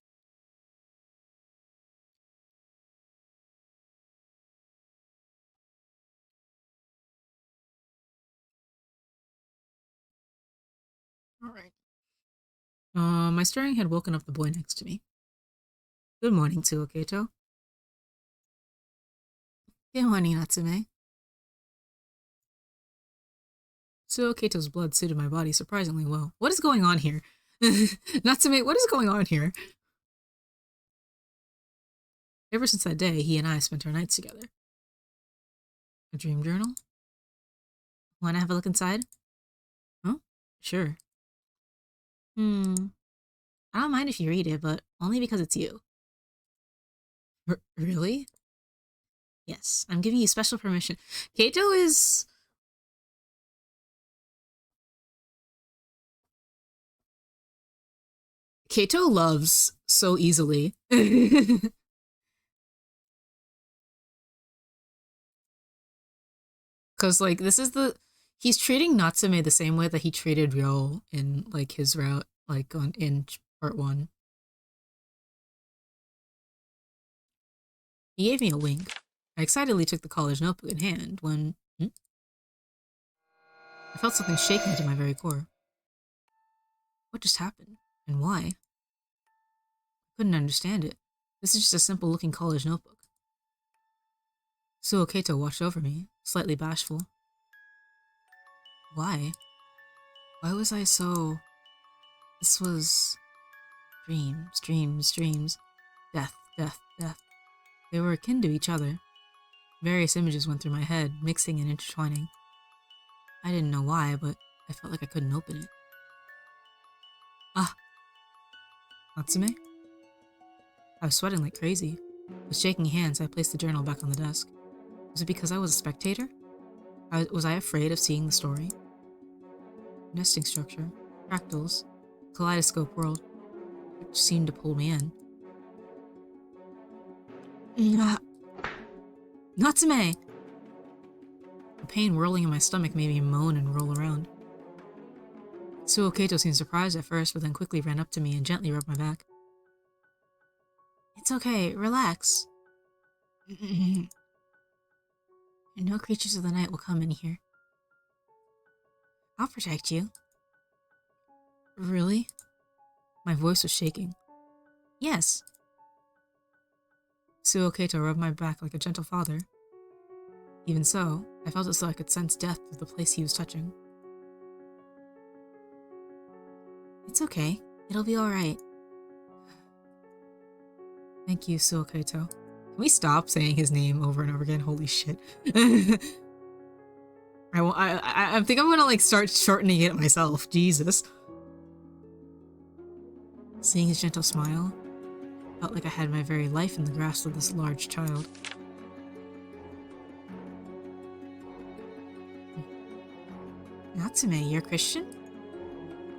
All right. My stirring had woken up the boy next to me. Good morning, Tsuokeito. Good morning, Natsume. Tsuokeito's blood suited my body surprisingly well. What is going on here? Natsume, what is going on here? Ever since that day, he and I spent our nights together. A dream journal? Want to have a look inside? Huh? Sure. Hmm. I don't mind if you read it, but only because it's you. Really? Yes, I'm giving you special permission. Keito is. Keito loves so easily. Because, like, this is the. He's treating Natsume the same way that he treated Ryo in, like, his route, like, in part one. He gave me a wink. I excitedly took the college notebook in hand when. I felt something shaking to my very core. What just happened? And why? I couldn't understand it. This is just a simple looking college notebook. Suo Keito watched over me, slightly bashful. Why? Why was I so... This was... Dreams, dreams, dreams. Death, death, death. They were akin to each other. Various images went through my head, mixing and intertwining. I didn't know why, but I felt like I couldn't open it. Ah! Natsume? I was sweating like crazy. With shaking hands, I placed the journal back on the desk. Was it because I was a spectator? Was I afraid of seeing the story? Nesting structure, fractals, kaleidoscope world, which seemed to pull me in. Natsume! The pain whirling in my stomach made me moan and roll around. Suo Keito seemed surprised at first, but then quickly ran up to me and gently rubbed my back. It's okay, relax. No creatures of the night will come in here. I'll protect you. Really? My voice was shaking. Yes. Suo Keito rubbed my back like a gentle father. Even so, I felt as though I could sense death through the place he was touching. It's okay. It'll be alright. Thank you, Suo Keito. Can we stop saying his name over and over again? Holy shit. I think I'm gonna like start shortening it myself. Jesus. Seeing his gentle smile, felt like I had my very life in the grasp of this large child. Natsume, you're a Christian?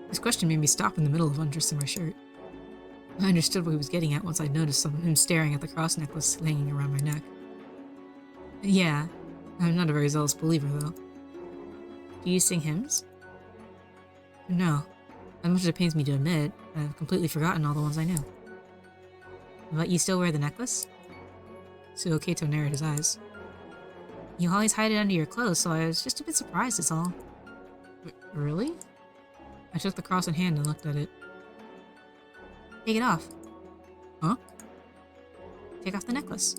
His question made me stop in the middle of undressing my shirt. I understood what he was getting at once I noticed him staring at the cross necklace hanging around my neck. Yeah, I'm not a very zealous believer though. Do you sing hymns? No. As much as it pains me to admit, I've completely forgotten all the ones I knew. But you still wear the necklace? Suo Keito narrowed his eyes. You always hide it under your clothes, so I was just a bit surprised is all. Really? I took the cross in hand and looked at it. Take it off. Huh? Take off the necklace.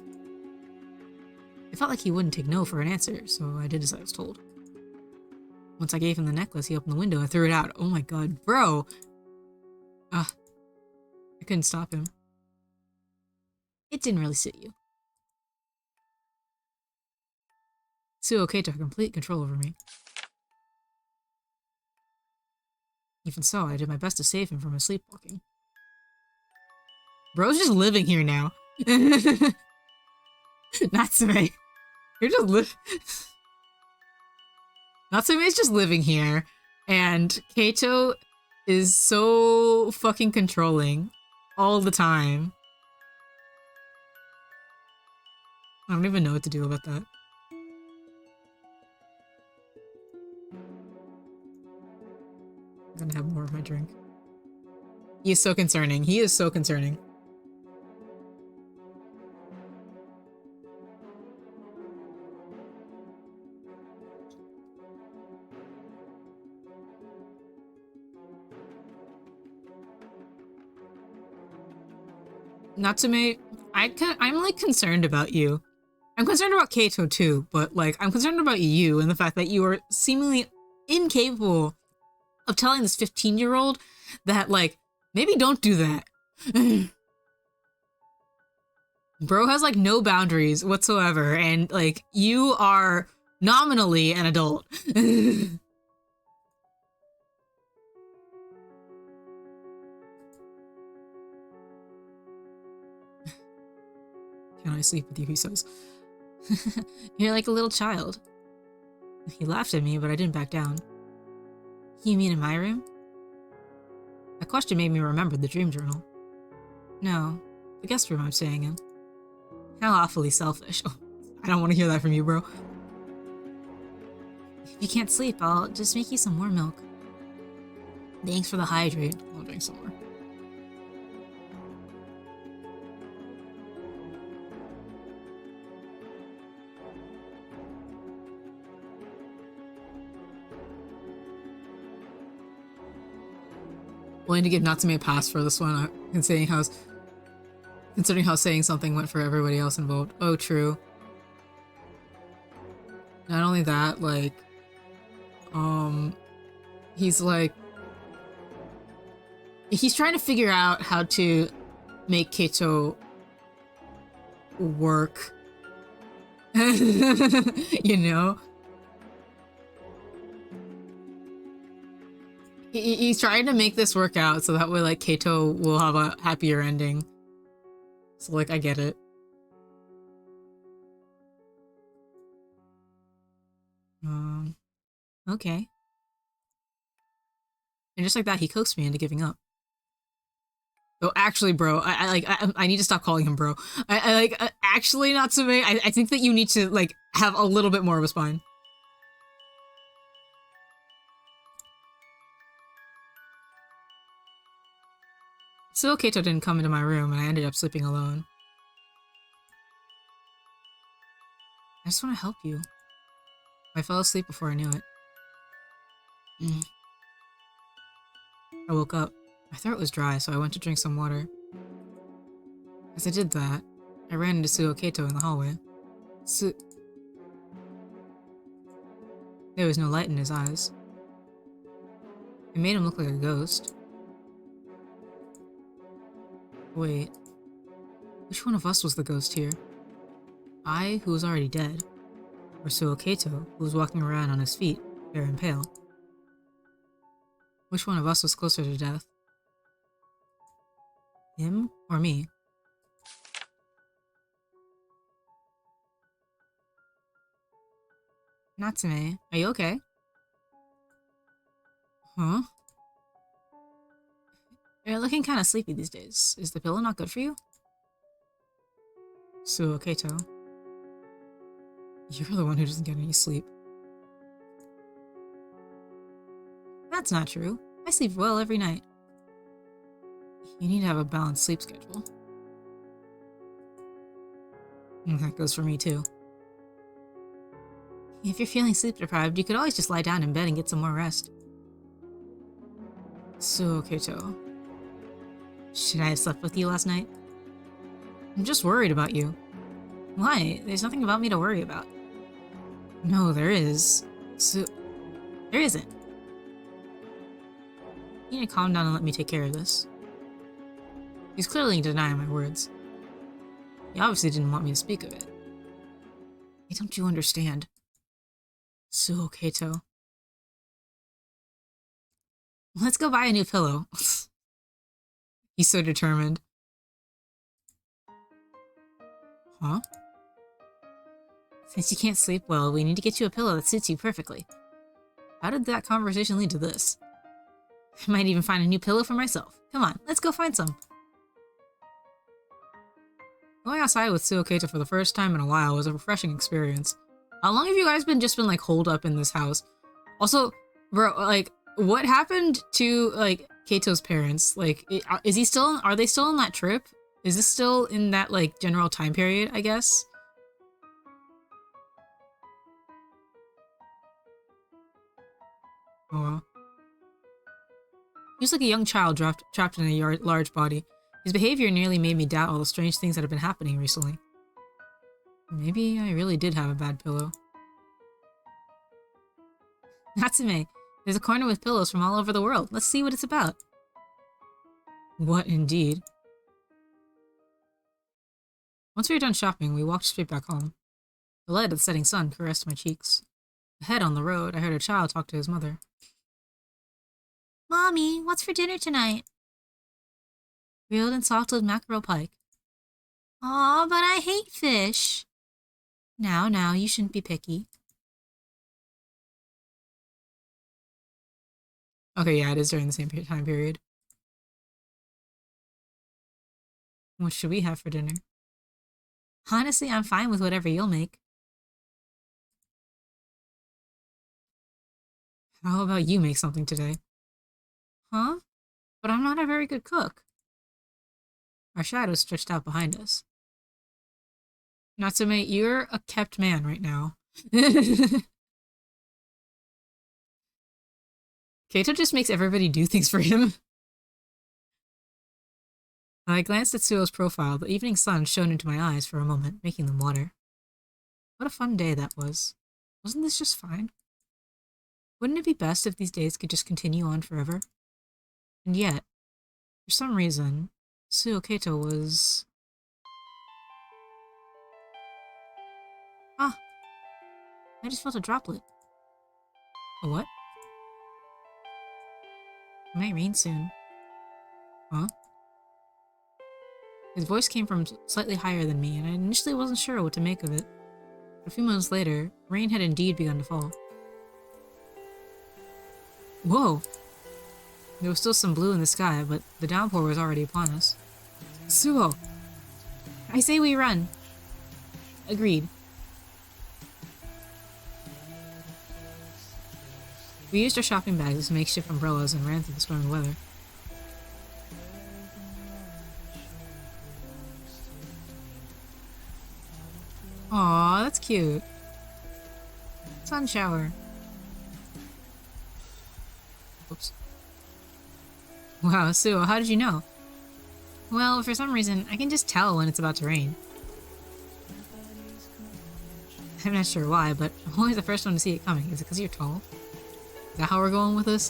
I felt like he wouldn't take no for an answer, so I did as I was told. Once I gave him the necklace, he opened the window and threw it out. Oh my god, bro! I couldn't stop him. It didn't really suit you. Suo Keito had complete control over me. Even so, I did my best to save him from his sleepwalking. Bro's just living here now. Natsume. You're just Natsume's just living here, and Keito is so fucking controlling all the time. I don't even know what to do about that. I'm gonna have more of my drink. He is so concerning. He is so concerning. Natsume, I'm like concerned about you. I'm concerned about Keito too, but like I'm concerned about you and the fact that you are seemingly incapable of telling this 15-year-old that like maybe don't do that. Bro has like no boundaries whatsoever, and like you are nominally an adult. Can I sleep with you, he says. You're like a little child. He laughed at me, but I didn't back down. You mean in my room? A question made me remember the dream journal. No, the guest room I'm staying in. How awfully selfish. Oh, I don't want to hear that from you, bro. If you can't sleep, I'll just make you some more milk. Thanks for the hydrate. I'll drink some more. Willing to give Natsume a pass for this one, considering how saying something went for everybody else involved. Oh, true. Not only that, like, he's like, he's trying to figure out how to make Keito work. You know? He's trying to make this work out so that way, like, Keito will have a happier ending. So, like, I get it. Okay. And just like that, he coaxed me into giving up. Oh, actually, bro, I need to stop calling him bro. Actually, Natsume, I think that you need to, like, have a little bit more of a spine. So Keito didn't come into my room, and I ended up sleeping alone. I just want to help you. I fell asleep before I knew it. I woke up. My throat was dry, so I went to drink some water. As I did that, I ran into Suo Keito in the hallway. There was no light in his eyes. It made him look like a ghost. Wait. Which one of us was the ghost here? I, who was already dead? Or Suo Keito, who was walking around on his feet, bare and pale? Which one of us was closer to death? Him or me? Natsume, are you okay? Huh? You're looking kind of sleepy these days. Is the pillow not good for you? Suo Keito. You're the one who doesn't get any sleep. That's not true. I sleep well every night. You need to have a balanced sleep schedule. And that goes for me too. If you're feeling sleep deprived, you could always just lie down in bed and get some more rest. Suo Keito. Should I have slept with you last night? I'm just worried about you. Why? There's nothing about me to worry about. No, there is. So... there isn't. You need to calm down and let me take care of this. He's clearly denying my words. He obviously didn't want me to speak of it. Why don't you understand? Suo Keito. Let's go buy a new pillow. He's so determined. Huh? Since you can't sleep well, we need to get you a pillow that suits you perfectly. How did that conversation lead to this? I might even find a new pillow for myself. Come on, let's go find some. Going outside with Suo Keito for the first time in a while was a refreshing experience. How long have you guys been like holed up in this house? Also, bro, like, what happened to like Keito's parents? Like, is he still? Are they still on that trip? Is this still in that like general time period? I guess. Oh well. He was like a young child trapped in a large body. His behavior nearly made me doubt all the strange things that have been happening recently. Maybe I really did have a bad pillow. Natsume, there's a corner with pillows from all over the world. Let's see what it's about. What indeed? Once we were done shopping, we walked straight back home. The light of the setting sun caressed my cheeks. Ahead on the road, I heard a child talk to his mother. Mommy, what's for dinner tonight? Grilled and salted mackerel pike. Aw, but I hate fish. Now, you shouldn't be picky. Okay, yeah, it is during the same time period. What should we have for dinner? Honestly, I'm fine with whatever you'll make. How about you make something today? Huh? But I'm not a very good cook. Our shadows stretched out behind us. Natsume, you're a kept man right now. Keito just makes everybody do things for him. I glanced at Suo's profile. The evening sun shone into my eyes for a moment, making them water. What a fun day that was. Wasn't this just fine? Wouldn't it be best if these days could just continue on forever? And yet, for some reason, Suo Keito was... Ah! I just felt a droplet. A what? It might rain soon. Huh? His voice came from slightly higher than me, and I initially wasn't sure what to make of it. But a few moments later, rain had indeed begun to fall. Whoa! There was still some blue in the sky, but the downpour was already upon us. Suo! I say we run. Agreed. We used our shopping bags as makeshift umbrellas and ran through the stormy weather. Aw, that's cute. Sun shower. Oops. Wow, Suo, how did you know? Well, for some reason, I can just tell when it's about to rain. I'm not sure why, but I'm always the first one to see it coming. Is it because you're tall? Is that how we're going with this?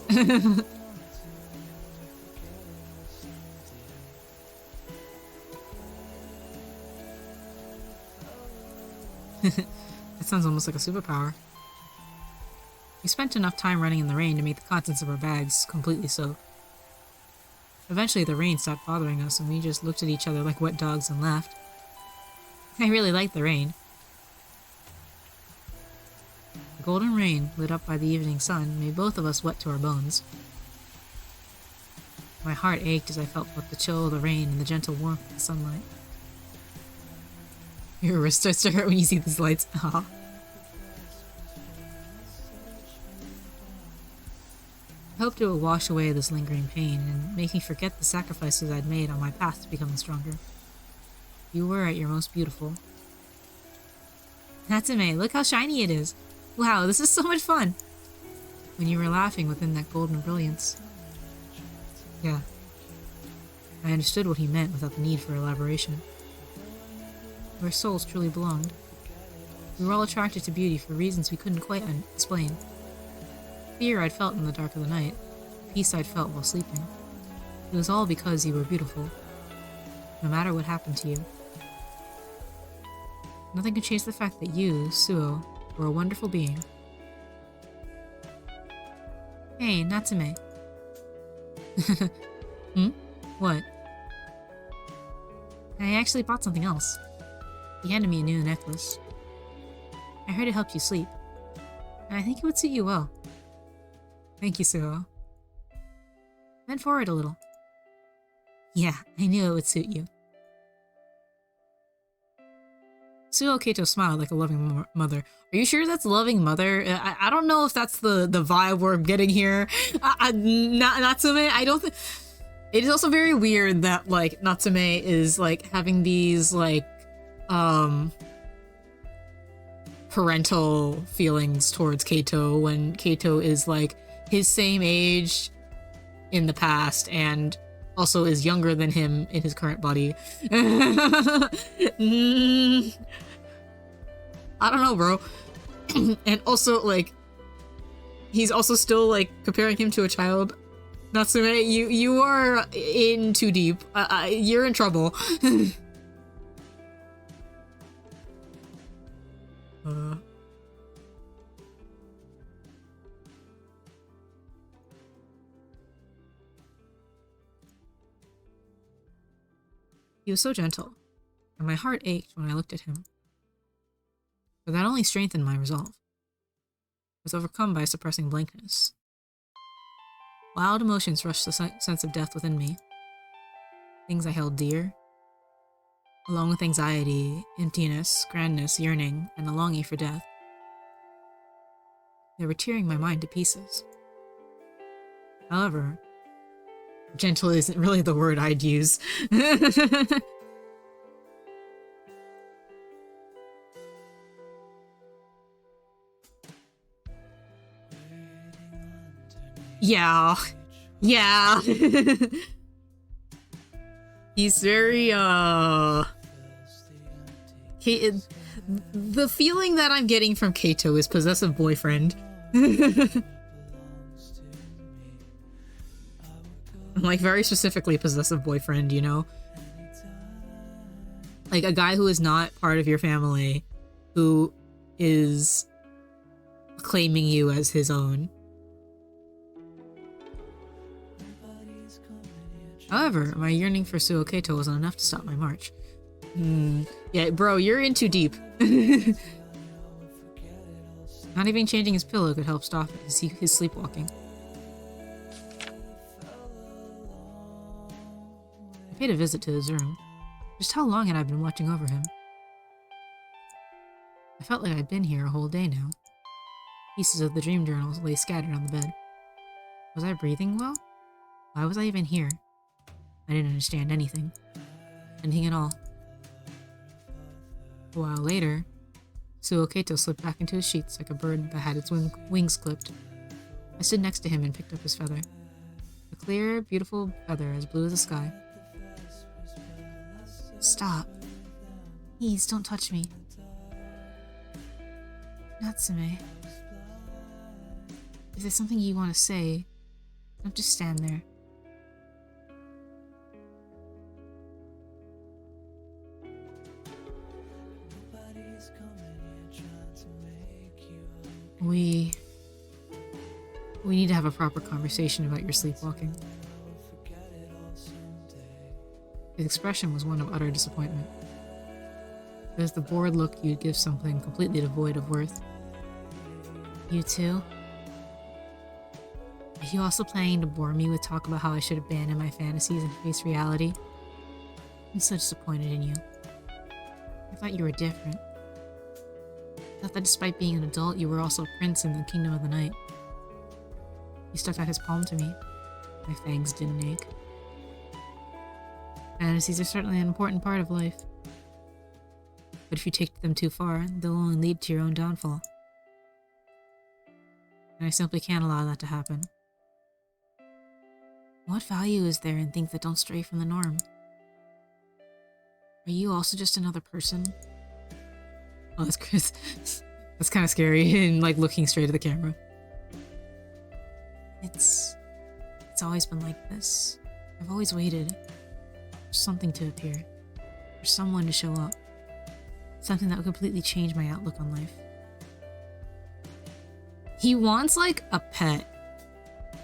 That sounds almost like a superpower. We spent enough time running in the rain to make the contents of our bags completely soaked. Eventually the rain stopped bothering us and we just looked at each other like wet dogs and laughed. I really liked the rain. The golden rain, lit up by the evening sun, made both of us wet to our bones. My heart ached as I felt both the chill of the rain and the gentle warmth of the sunlight. Your wrist starts to hurt when you see these lights. Aw. I hoped it would wash away this lingering pain and make me forget the sacrifices I'd made on my path to becoming stronger. You were at your most beautiful. Natsume, look how shiny it is! Wow, this is so much fun! When you were laughing within that golden brilliance. Yeah. I understood what he meant without the need for elaboration. Where souls truly belonged. We were all attracted to beauty for reasons we couldn't quite explain. Fear I'd felt in the dark of the night, peace I'd felt while sleeping. It was all because you were beautiful. No matter what happened to you. Nothing could change the fact that you, Suo, were a wonderful being. Hey, Natsume. What? I actually bought something else. He handed me a new necklace. I heard it helped you sleep. And I think it would suit you well. Thank you, Suo. Bend forward a little. Yeah, I knew it would suit you. Suo Keito smiled like a loving mother. Are you sure that's loving mother? I don't know if that's the vibe we're getting here. Natsume, I don't think... It is also very weird that, like, Natsume is, like, having these, like, parental feelings towards Keito when Keito is, like, his same age in the past and also is younger than him in his current body. I don't know, bro. And also, like, he's also still, like, comparing him to a child. Natsume, you are in too deep. You're in trouble. He was so gentle, and my heart ached when I looked at him. But that only strengthened my resolve. I was overcome by a suppressing blankness. Wild emotions rushed the sense of death within me. Things I held dear, along with anxiety, emptiness, grandness, yearning, and a longing for death. They were tearing my mind to pieces. However, gentle isn't really the word I'd use. Yeah. He's very, the feeling that I'm getting from Keito is possessive boyfriend. Like, very specifically possessive boyfriend, you know? Like, a guy who is not part of your family, who is claiming you as his own. However, my yearning for Suo Keito wasn't enough to stop my march. Yeah, bro, you're in too deep. Not even changing his pillow could help stop his sleepwalking. I paid a visit to his room. Just how long had I been watching over him? I felt like I'd been here a whole day now. Pieces of the dream journals lay scattered on the bed. Was I breathing well? Why was I even here? I didn't understand anything. Anything at all. A while later, Suo Keito slipped back into his sheets like a bird that had its wings clipped. I stood next to him and picked up his feather. A clear, beautiful feather as blue as the sky. Stop. Please, don't touch me. Natsume. If there's something you want to say, don't just stand there. We need to have a proper conversation about your sleepwalking. His expression was one of utter disappointment. There's the bored look you'd give something completely devoid of worth. You too? Are you also planning to bore me with talk about how I should abandon my fantasies and face reality? I'm so disappointed in you. I thought you were different. I thought that despite being an adult, you were also a prince in the kingdom of the night. He stuck out his palm to me. My fangs didn't ache. Fantasies are certainly an important part of life. But if you take them too far, they'll only lead to your own downfall. And I simply can't allow that to happen. What value is there in things that don't stray from the norm? Are you also just another person? Oh, that's Chris. That's kind of scary and like looking straight at the camera. It's always been like this. I've always waited for something to appear, for someone to show up, something that would completely change my outlook on life. He wants like a pet,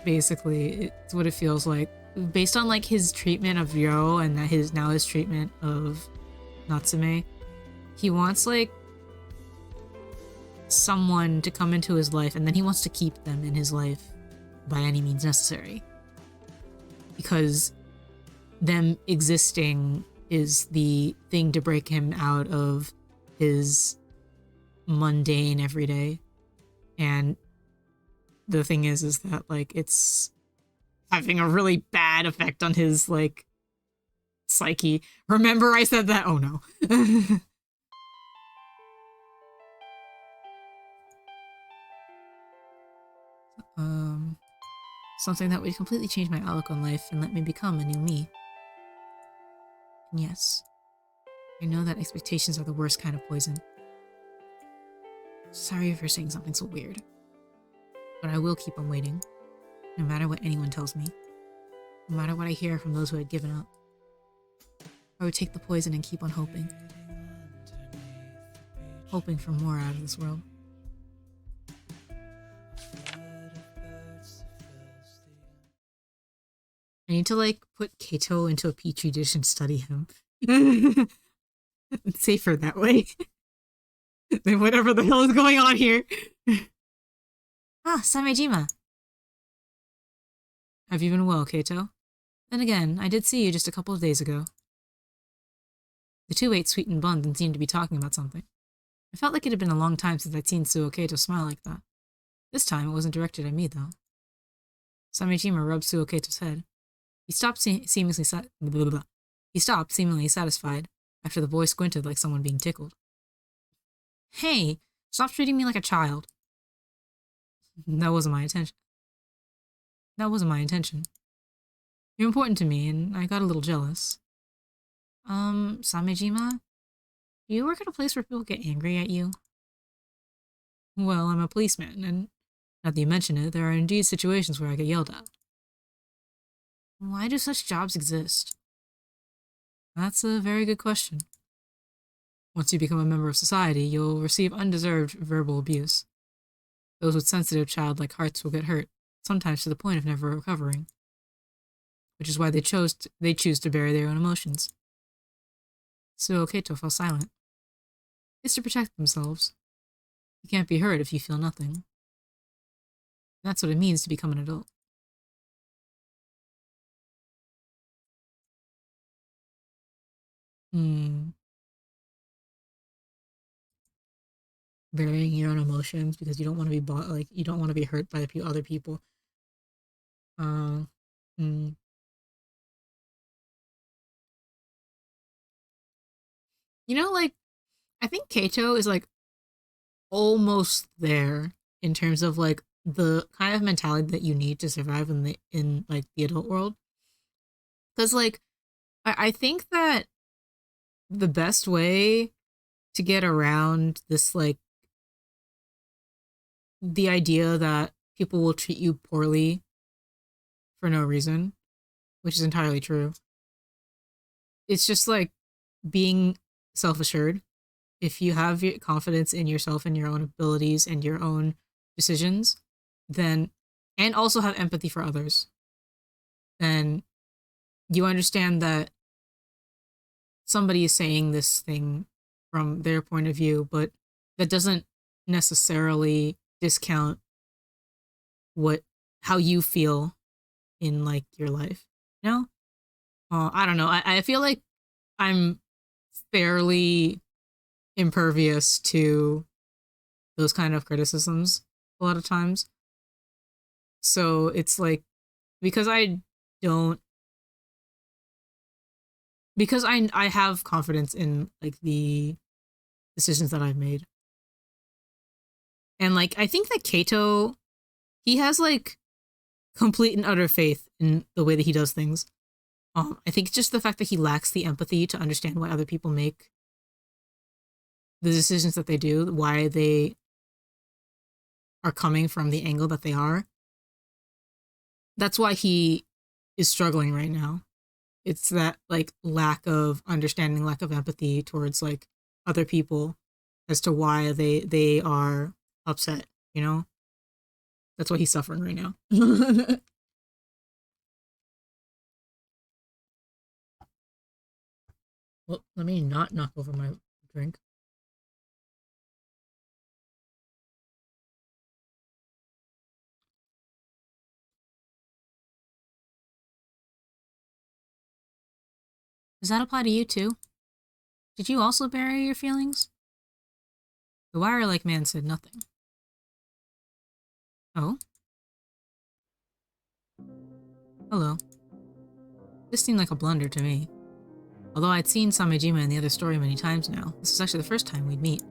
basically. It's what it feels like, based on like his treatment of Ryo and that his treatment of Natsume. He wants like someone to come into his life, and then he wants to keep them in his life by any means necessary, because them existing is the thing to break him out of his mundane everyday. And the thing is that like it's having a really bad effect on his like psyche. Remember I said that? Oh no. Something that would completely change my outlook on life and let me become a new me. And yes, I know that expectations are the worst kind of poison. Sorry for saying something so weird, but I will keep on waiting, no matter what anyone tells me, no matter what I hear from those who had given up. I would take the poison and keep on hoping. Hoping for more out of this world. I need to like put Keito into a petri dish and study him. It's safer that way than whatever the hell is going on here. Ah, Samejima. Have you been well, Keito? Then again, I did see you just a couple of days ago. The two ate sweetened buns and seemed to be talking about something. I felt like it had been a long time since I'd seen Suo Keito smile like that. This time it wasn't directed at me, though. Samejima rubbed Suo Keito's head. He stopped seemingly satisfied after the boy squinted like someone being tickled. Hey, stop treating me like a child. That wasn't my intention. You're important to me, and I got a little jealous. Samejima? Do you work at a place where people get angry at you? Well, I'm a policeman, and now that you mention it, there are indeed situations where I get yelled at. Why do such jobs exist? That's a very good question. Once you become a member of society, you'll receive undeserved verbal abuse. Those with sensitive childlike hearts will get hurt, sometimes to the point of never recovering. Which is why they choose to bury their own emotions. So Keito fell silent. It's to protect themselves. You can't be hurt if you feel nothing. That's what it means to become an adult. Burying your own emotions because you don't want to be you don't want to be hurt by other people. You know, like I think Keito is like almost there in terms of like the kind of mentality that you need to survive in like the adult world. Because like I think that the best way to get around this like the idea that people will treat you poorly for no reason, which is entirely true. It's just like being self-assured. If you have your confidence in yourself and your own abilities and your own decisions, then and also have empathy for others, then you understand that somebody is saying this thing from their point of view, but that doesn't necessarily discount how you feel in like your life. You know? I don't know. I feel like I'm fairly impervious to those kind of criticisms a lot of times. So it's like because don't because I have confidence in like the decisions that I've made. And like I think that Keito, he has like complete and utter faith in the way that he does things. I think it's just the fact that he lacks the empathy to understand why other people make the decisions that they do, why they are coming from the angle that they are. That's why he is struggling right now. It's that like lack of understanding, lack of empathy towards like other people as to why they are upset, you know? That's why he's suffering right now. Well, let me not knock over my drink. Does that apply to you too? Did you also bury your feelings? The wire-like man said nothing. Oh? Hello. This seemed like a blunder to me. Although I'd seen Samejima in the other story many times now, this was actually the first time we'd meet.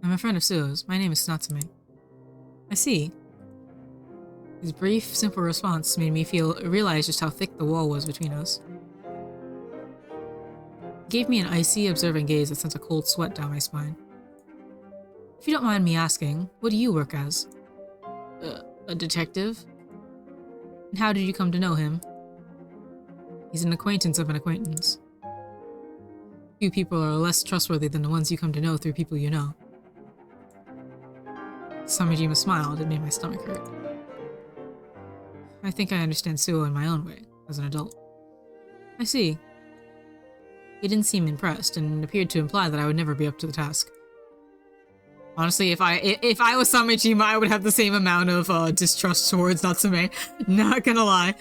I'm a friend of Suo's. My name is Natsume. I see. His brief, simple response made me realize just how thick the wall was between us. He gave me an icy, observant gaze that sent a cold sweat down my spine. If you don't mind me asking, what do you work as? A detective? And how did you come to know him? He's an acquaintance of an acquaintance. Few people are less trustworthy than the ones you come to know through people you know. Samejima smiled. It made my stomach hurt. I think I understand Suo in my own way, as an adult. I see. He didn't seem impressed, and appeared to imply that I would never be up to the task. Honestly, if I was Samejima, I would have the same amount of distrust towards Natsume. Not gonna lie.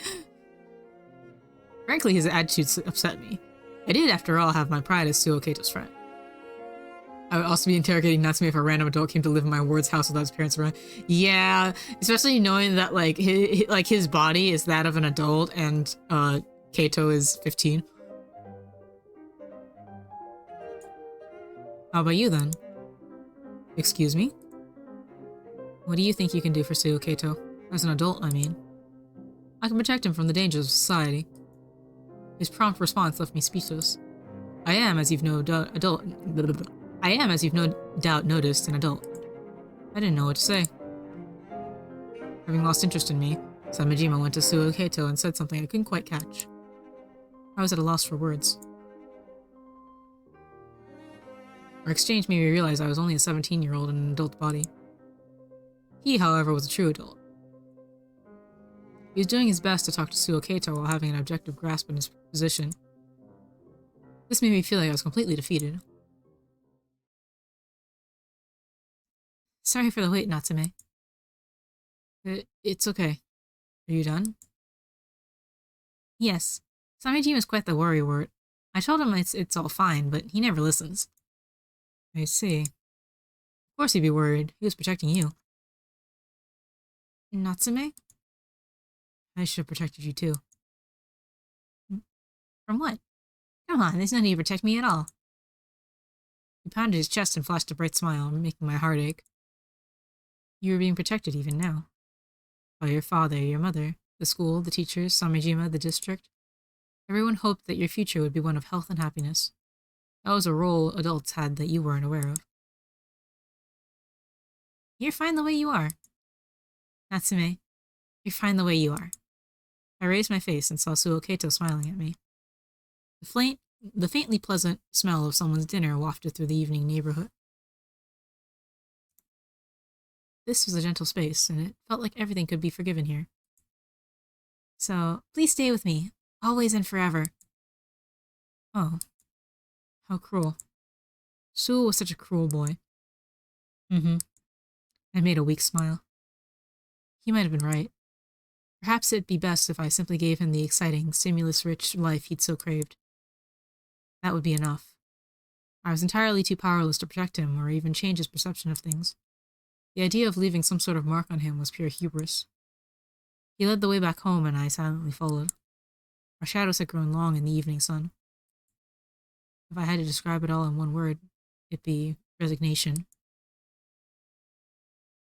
Frankly, his attitude upset me. I did, after all, have my pride as Suo Keito's friend. I would also be interrogating Natsume if a random adult came to live in my ward's house without his parents around. Yeah, especially knowing that like his body is that of an adult and Keito is 15. How about you then? Excuse me? What do you think you can do for Suo Keito? As an adult, I mean. I can protect him from the dangers of society. His prompt response left me speechless. I am, as you've no doubt noticed, an adult. I didn't know what to say. Having lost interest in me, Samejima went to Suo Keito and said something I couldn't quite catch. I was at a loss for words. Our exchange made me realize I was only a 17-year-old in an adult body. He, however, was a true adult. He was doing his best to talk to Suo Keito while having an objective grasp on his position. This made me feel like I was completely defeated. Sorry for the wait, Natsume. It's okay. Are you done? Yes. Samejima is quite the worrywart. I told him it's all fine, but he never listens. I see. Of course he'd be worried. He was protecting you. Natsume? I should have protected you too. From what? Come on, there's no need to protect me at all. He pounded his chest and flashed a bright smile, making my heart ache. You were being protected even now. By your father, your mother, the school, the teachers, Samejima, the district. Everyone hoped that your future would be one of health and happiness. That was a role adults had that you weren't aware of. You're fine the way you are. Natsume, you're fine the way you are. I raised my face and saw Suo Keito smiling at me. The faintly pleasant smell of someone's dinner wafted through the evening neighborhood. This was a gentle space, and it felt like everything could be forgiven here. So, please stay with me, always and forever. Oh. How cruel. Suo was such a cruel boy. I made a weak smile. He might have been right. Perhaps it'd be best if I simply gave him the exciting, stimulus-rich life he'd so craved. That would be enough. I was entirely too powerless to protect him or even change his perception of things. The idea of leaving some sort of mark on him was pure hubris. He led the way back home and I silently followed. Our shadows had grown long in the evening sun. If I had to describe it all in one word, it'd be resignation.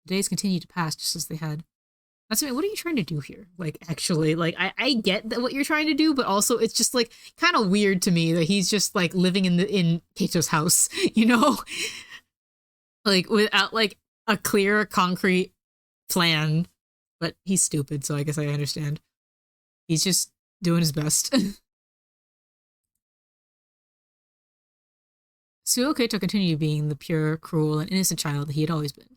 The days continued to pass just as they had. Natsumi, what are you trying to do here? Like, actually, like, I get that what you're trying to do, but also it's just like kind of weird to me that he's just like living in Keito's house, you know, like without like a clear, concrete plan. But he's stupid, so I guess I understand. He's just doing his best. Suo Keito continued being the pure, cruel, and innocent child that he had always been.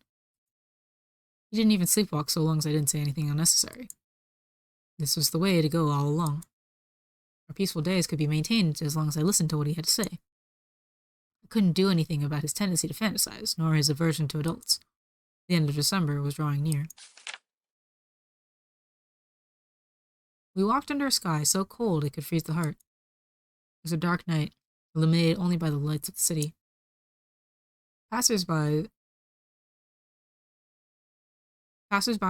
He didn't even sleepwalk so long as I didn't say anything unnecessary. This was the way to go all along. Our peaceful days could be maintained as long as I listened to what he had to say. I couldn't do anything about his tendency to fantasize, nor his aversion to adults. The end of December was drawing near. We walked under a sky so cold it could freeze the heart. It was a dark night, illuminated only by the lights of the city. Passers-by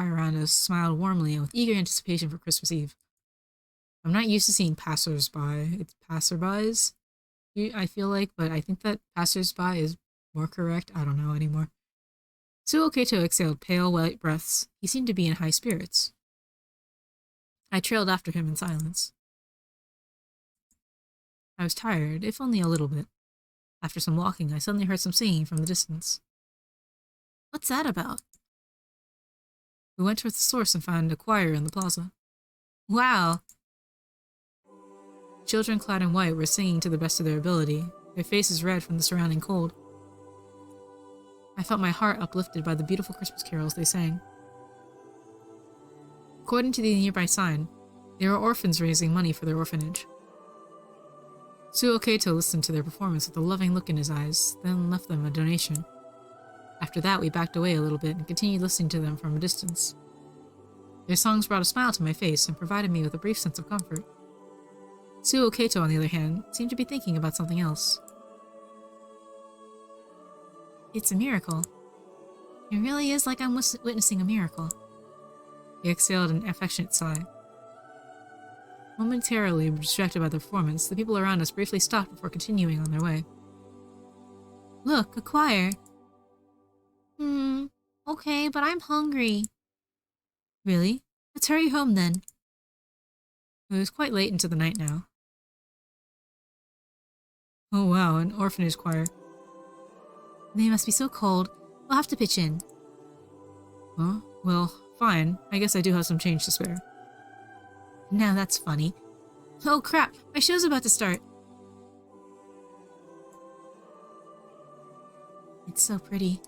around us smiled warmly and with eager anticipation for Christmas Eve. I'm not used to seeing passers-by. It's passerbys, I feel like, but I think that passers-by is more correct. I don't know anymore. Suo Keito exhaled pale, white breaths. He seemed to be in high spirits. I trailed after him in silence. I was tired, if only a little bit. After some walking, I suddenly heard some singing from the distance. What's that about? We went towards the source and found a choir in the plaza. Wow! Children clad in white were singing to the best of their ability, their faces red from the surrounding cold. I felt my heart uplifted by the beautiful Christmas carols they sang. According to the nearby sign, they were orphans raising money for their orphanage. Suo Keito listened to their performance with a loving look in his eyes, then left them a donation. After that, we backed away a little bit and continued listening to them from a distance. Their songs brought a smile to my face and provided me with a brief sense of comfort. Suo Keito, on the other hand, seemed to be thinking about something else. It's a miracle. It really is like I'm witnessing a miracle. He exhaled an affectionate sigh. Momentarily distracted by the performance, the people around us briefly stopped before continuing on their way. Look, a choir. Okay, but I'm hungry. Really? Let's hurry home then. It was quite late into the night now. Oh wow, an orphanage choir. They must be so cold. We'll have to pitch in. Huh? Well, fine. I guess I do have some change to spare. Now that's funny. Oh crap, my show's about to start. It's so pretty.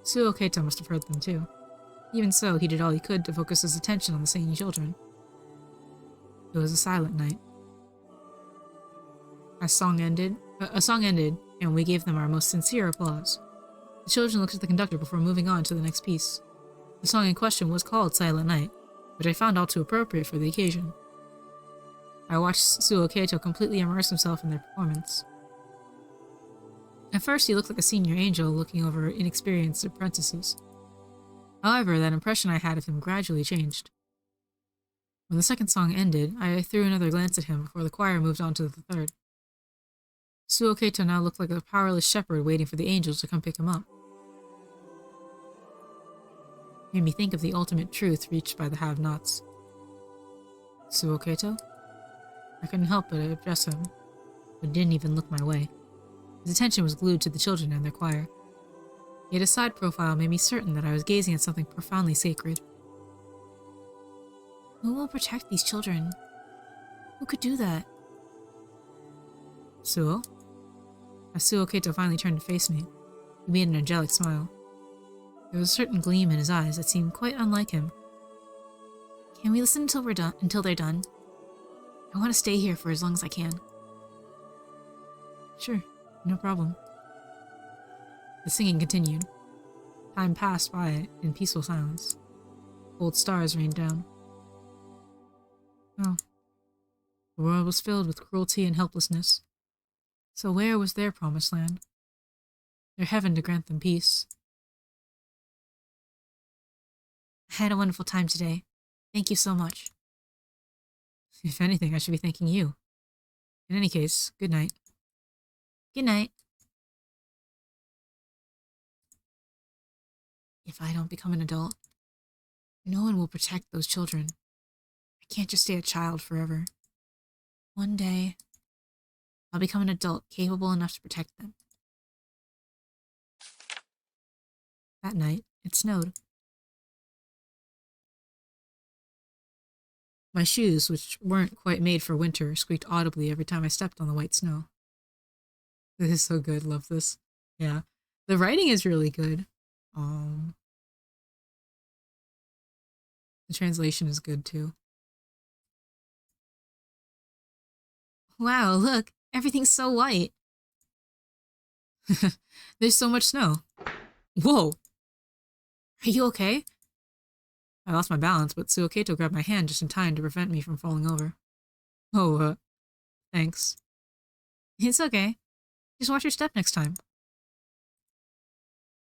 Suo Keito must have heard them too. Even so, he did all he could to focus his attention on the singing children. It was a silent night. A song ended, and we gave them our most sincere applause. The children looked at the conductor before moving on to the next piece. The song in question was called Silent Night, which I found all too appropriate for the occasion. I watched Suo Keito completely immerse himself in their performance. At first, he looked like a senior angel looking over inexperienced apprentices. However, that impression I had of him gradually changed. When the second song ended, I threw another glance at him before the choir moved on to the third. Suo Keito now looked like a powerless shepherd waiting for the angels to come pick him up. It made me think of the ultimate truth reached by the have-nots. Suo Keito? I couldn't help but address him, but didn't even look my way. His attention was glued to the children and their choir. Yet his side profile made me certain that I was gazing at something profoundly sacred. Who will protect these children? Who could do that? Suo? As Suo Keito finally turned to face me, he made an angelic smile. There was a certain gleam in his eyes that seemed quite unlike him. Can we listen until they're done? I want to stay here for as long as I can. Sure, no problem. The singing continued. Time passed by in peaceful silence. Cold stars rained down. Oh. The world was filled with cruelty and helplessness. So where was their promised land? Their heaven to grant them peace. I had a wonderful time today. Thank you so much. If anything, I should be thanking you. In any case, good night. Good night. If I don't become an adult, No one will protect those children. I can't just stay a child forever. One day, I'll become an adult capable enough to protect them. That night, it snowed. My shoes, which weren't quite made for winter, squeaked audibly every time I stepped on the white snow. This is so good. Love this. Yeah. The writing is really good. Um, the translation is good too. Wow, look. Everything's so white. There's so much snow. Whoa. Are you okay? I lost my balance, but Keito grabbed my hand just in time to prevent me from falling over. Oh, thanks. It's okay. Just watch your step next time.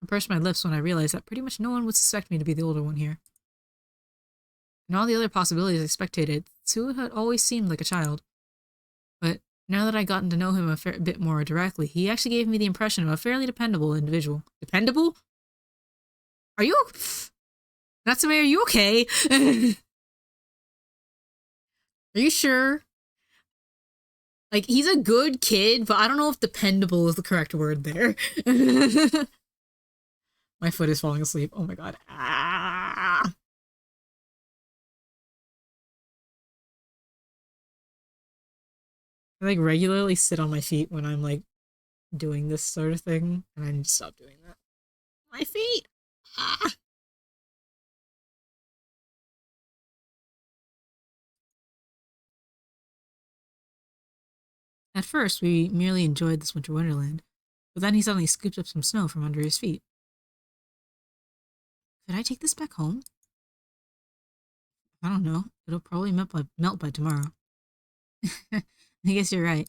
I pursed my lips when I realized that pretty much no one would suspect me to be the older one here. In all the other possibilities I spectated, Tsuo had always seemed like a child. But now that I'd gotten to know him a bit more directly, he actually gave me the impression of a fairly dependable individual. Dependable? Are you... Natsume, are you okay? Are you sure? Like, he's a good kid, but I don't know if dependable is the correct word there. My foot is falling asleep. Oh my god. Ah! I like regularly sit on my feet when I'm like doing this sort of thing, and I need to stop doing that. My feet! Ah! At first, we merely enjoyed this winter wonderland, but then he suddenly scooped up some snow from under his feet. Could I take this back home? I don't know. It'll probably melt by tomorrow. I guess you're right.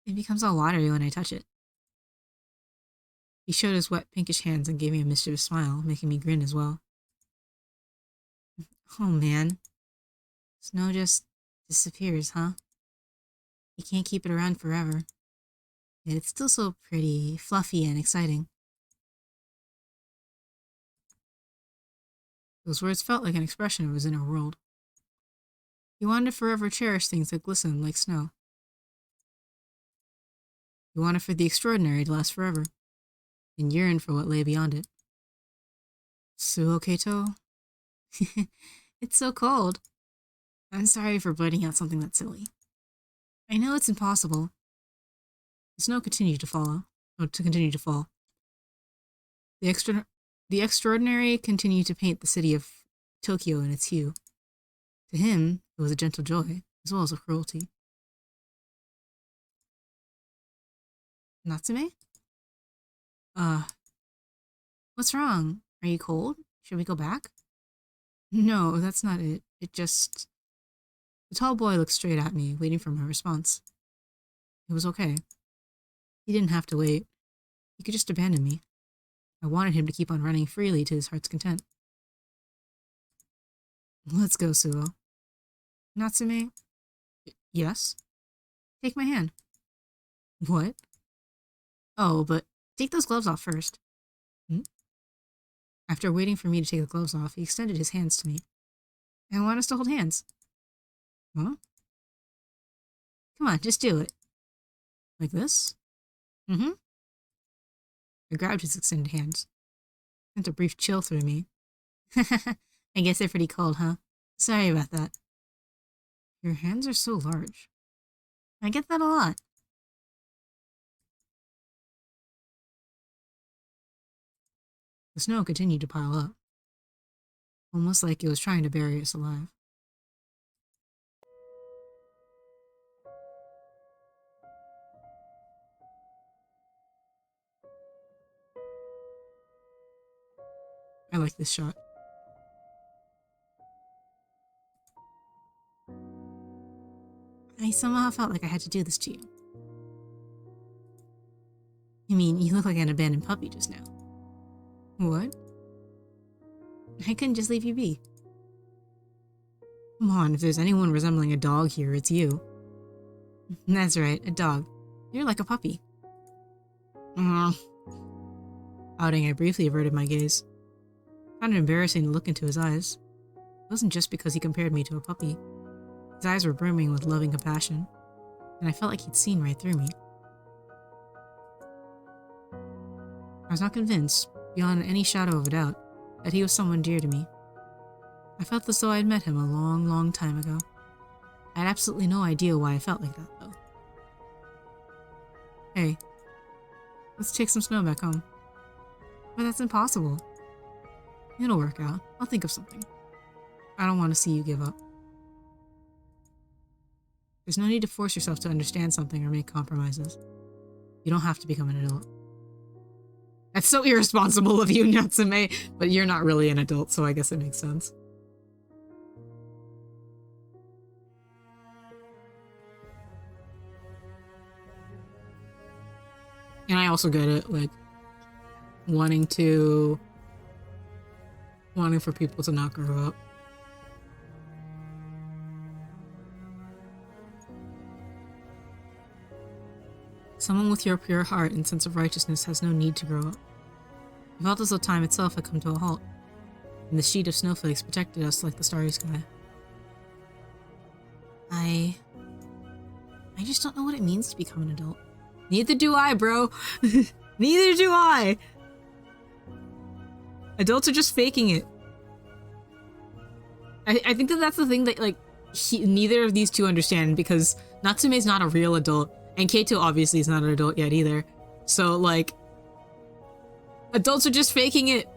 It becomes all watery when I touch it. He showed his wet, pinkish hands and gave me a mischievous smile, making me grin as well. Oh man. Snow just disappears, huh? You can't keep it around forever. Yet it's still so pretty, fluffy, and exciting. Those words felt like an expression of his inner world. He wanted to forever cherish things that glisten like snow. He wanted for the extraordinary to last forever, and yearned for what lay beyond it. Suo Keito? It's so cold. I'm sorry for blurting out something that silly. I know it's impossible. The snow continued to fall. The extraordinary continued to paint the city of Tokyo in its hue. To him, it was a gentle joy, as well as a cruelty. Natsume? What's wrong? Are you cold? Should we go back? No, that's not it. It just... The tall boy looked straight at me, waiting for my response. It was okay. He didn't have to wait. He could just abandon me. I wanted him to keep on running freely to his heart's content. Let's go, Suo. Natsume? Yes? Take my hand. What? Oh, but take those gloves off first. Hmm? After waiting for me to take the gloves off, he extended his hands to me. I want us to hold hands. Huh? Come on, just do it. Like this? Mm-hmm. I grabbed his extended hands. Sent a brief chill through me. I guess they're pretty cold, huh? Sorry about that. Your hands are so large. I get that a lot. The snow continued to pile up, almost like it was trying to bury us alive. I like this shot. I somehow felt like I had to do this to you. I mean, you look like an abandoned puppy just now. What? I couldn't just leave you be. Come on, if there's anyone resembling a dog here, it's you. That's right, a dog. You're like a puppy. Outing, I briefly averted my gaze. Kind of embarrassing to look into his eyes. It wasn't just because he compared me to a puppy. His eyes were brimming with loving compassion, and I felt like he'd seen right through me. I was not convinced, beyond any shadow of a doubt, that he was someone dear to me. I felt as though I had met him a long, long time ago. I had absolutely no idea why I felt like that, though. Hey, let's take some snow back home. But that's impossible. It'll work out. I'll think of something. I don't want to see you give up. There's no need to force yourself to understand something or make compromises. You don't have to become an adult. That's so irresponsible of you, Natsume, but you're not really an adult, so I guess it makes sense. And I also get it, like, wanting for people to not grow up. Someone with your pure heart and sense of righteousness has no need to grow up. It felt as though time itself had come to a halt, and the sheet of snowflakes protected us like the starry sky. I just don't know what it means to become an adult. Neither do I, bro. Neither do I. Adults are just faking it. I think that's the thing that, like, neither of these two understand, because Natsume's not a real adult, and Keito obviously is not an adult yet either. So, like, adults are just faking it.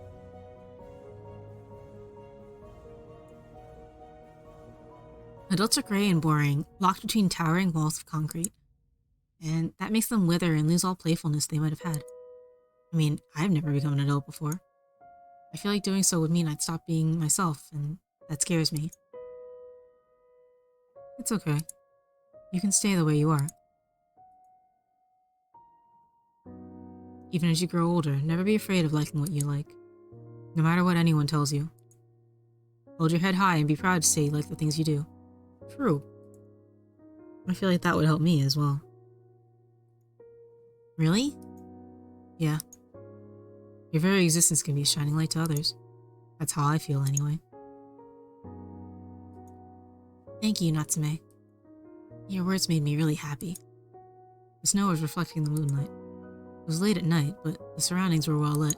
Adults are gray and boring, locked between towering walls of concrete. And that makes them wither and lose all playfulness they might have had. I mean, I've never become an adult before. I feel like doing so would mean I'd stop being myself, and that scares me. It's okay. You can stay the way you are. Even as you grow older, never be afraid of liking what you like, no matter what anyone tells you. Hold your head high and be proud to say you like the things you do. True. I feel like that would help me as well. Really? Yeah. Your very existence can be a shining light to others. That's how I feel anyway. Thank you, Natsume. Your words made me really happy. The snow was reflecting the moonlight. It was late at night, but the surroundings were well lit.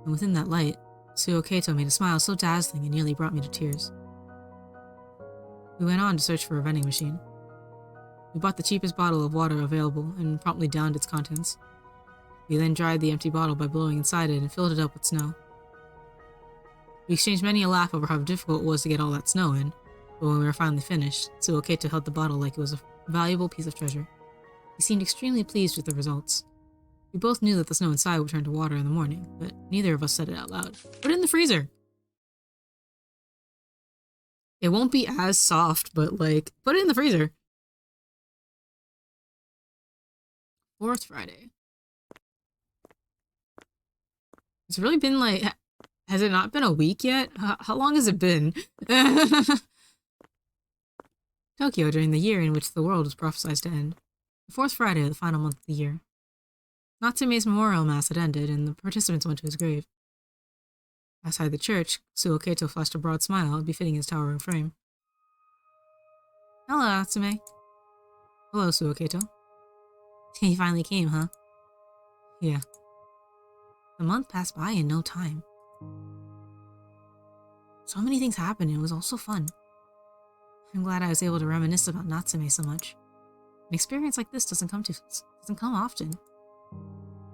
And within that light, Suo Keito made a smile so dazzling it nearly brought me to tears. We went on to search for a vending machine. We bought the cheapest bottle of water available and promptly downed its contents. We then dried the empty bottle by blowing inside it and filled it up with snow. We exchanged many a laugh over how difficult it was to get all that snow in, but when we were finally finished, Suo Keito held the bottle like it was a valuable piece of treasure. He seemed extremely pleased with the results. We both knew that the snow inside would turn to water in the morning, but neither of us said it out loud. Put it in the freezer! It won't be as soft, but, like, put it in the freezer. 4th Friday. It's really been, like, has it not been a week yet? How long has it been? Tokyo during the year in which the world was prophesied to end. The 4th Friday of the final month of the year. Natsume's memorial mass had ended, and the participants went to his grave. Outside the church, Suo Keito flashed a broad smile, befitting his towering frame. Hello, Natsume. Hello, Suo Keito. You finally came, huh? Yeah. The month passed by in no time. So many things happened, and it was all so fun. I'm glad I was able to reminisce about Natsume so much. An experience like this doesn't come often.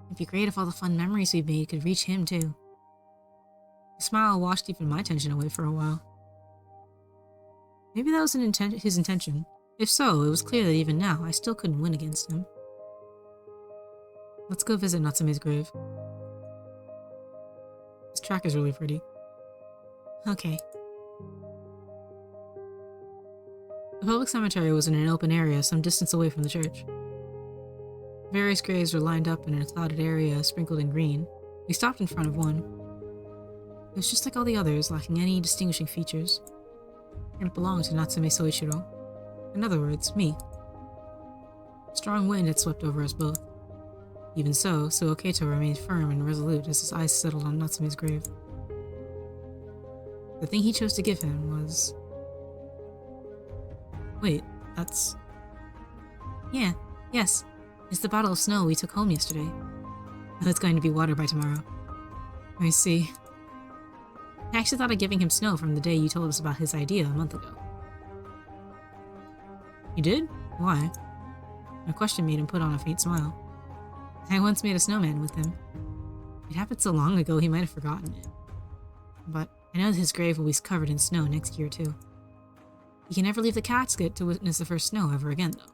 It'd be great if all the fun memories we made could reach him, too. His smile washed even my tension away for a while. Maybe that was his intention. If so, it was clear that even now, I still couldn't win against him. Let's go visit Natsume's grave. This track is really pretty. Okay. The public cemetery was in an open area some distance away from the church. Various graves were lined up in a clouded area sprinkled in green. We stopped in front of one. It was just like all the others, lacking any distinguishing features. It belonged to Natsume Soichiro. In other words, me. A strong wind had swept over us both. Even so, Suo Keito remained firm and resolute as his eyes settled on Natsume's grave. The thing he chose to give him was... Wait, that's... Yeah, yes. It's the bottle of snow we took home yesterday. Oh, it's going to be water by tomorrow. I see. I actually thought of giving him snow from the day you told us about his idea a month ago. You did? Why? My question made him put on a faint smile. I once made a snowman with him. It happened so long ago he might have forgotten it. But I know that his grave will be covered in snow next year too. He can never leave the casket to witness the first snow ever again though.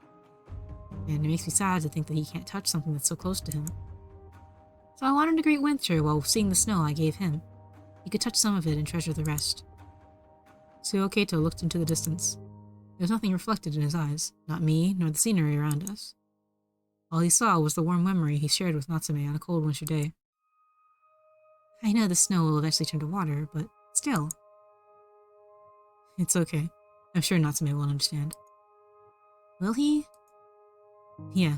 And it makes me sad to think that he can't touch something that's so close to him. So I wanted to greet Winter while seeing the snow I gave him. He could touch some of it and treasure the rest. Suo Keito looked into the distance. There was nothing reflected in his eyes, not me, nor the scenery around us. All he saw was the warm memory he shared with Natsume on a cold winter day. I know the snow will eventually turn to water, but still. It's okay. I'm sure Natsume will understand. Will he? Yeah.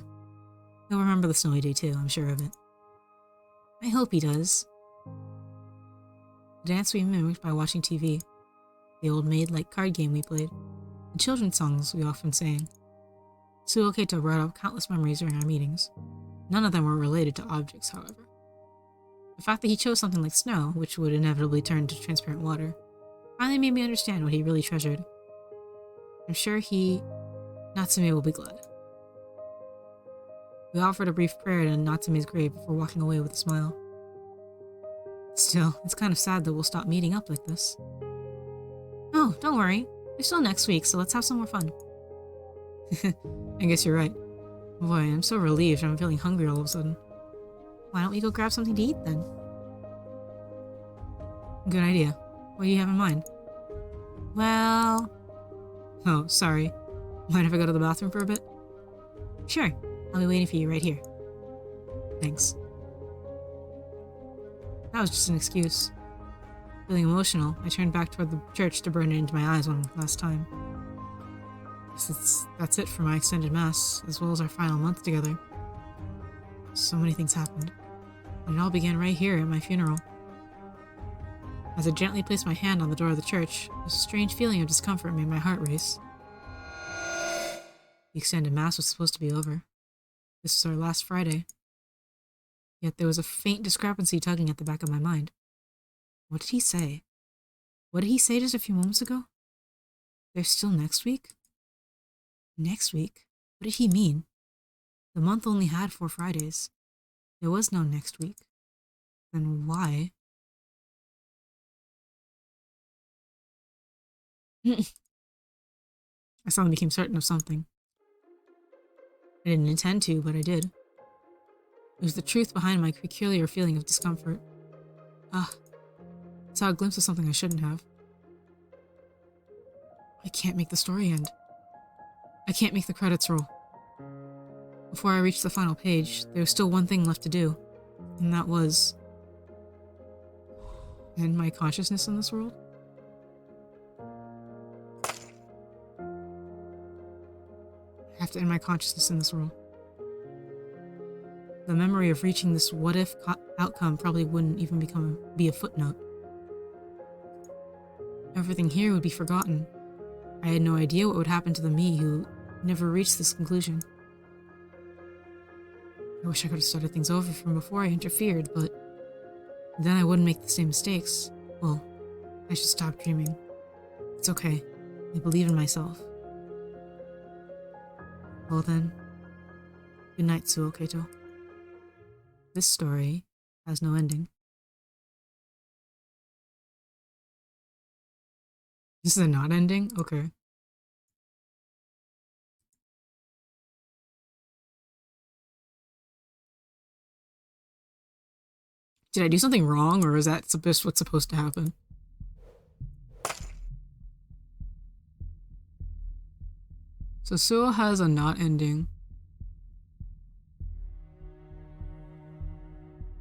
He'll remember the snowy day too, I'm sure of it. I hope he does. The dance we mimicked by watching TV. The old maid-like card game we played. The children's songs we often sang. Suo Keito brought up countless memories during our meetings. None of them were related to objects, however. The fact that he chose something like snow, which would inevitably turn to transparent water, finally made me understand what he really treasured. I'm sure Natsume will be glad. We offered a brief prayer to Natsume's grave before walking away with a smile. Still, it's kind of sad that we'll stop meeting up like this. Oh, don't worry. We're still next week, so let's have some more fun. I guess you're right. Boy, I'm so relieved I'm feeling hungry all of a sudden. Why don't we go grab something to eat then? Good idea. What do you have in mind? Well... Oh, sorry. Mind if I go to the bathroom for a bit? Sure. I'll be waiting for you right here. Thanks. That was just an excuse. Feeling emotional, I turned back toward the church to burn it into my eyes one last time. That's it for my extended mass, as well as our final month together. So many things happened, and it all began right here at my funeral. As I gently placed my hand on the door of the church, a strange feeling of discomfort made my heart race. The extended mass was supposed to be over. This was our last Friday. Yet there was a faint discrepancy tugging at the back of my mind. What did he say? What did he say just a few moments ago? There's still next week? Next week? What did he mean? The month only had 4 Fridays. There was no next week. Then why? I suddenly became certain of something. I didn't intend to, but I did. It was the truth behind my peculiar feeling of discomfort. I saw a glimpse of something I shouldn't have. I can't make the story end. I can't make the credits roll. Before I reached the final page, there was still one thing left to do, and that was... end my consciousness in this world? I have to end my consciousness in this world. The memory of reaching this what-if outcome probably wouldn't even be a footnote. Everything here would be forgotten. I had no idea what would happen to the me who never reached this conclusion. I wish I could have started things over from before I interfered, but then I wouldn't make the same mistakes. Well, I should stop dreaming. It's okay. I believe in myself. Well then, good night, Suo Keito. This story has no ending. This is a not ending? Okay. Did I do something wrong, or is that just what's supposed to happen? So Suo has a not ending.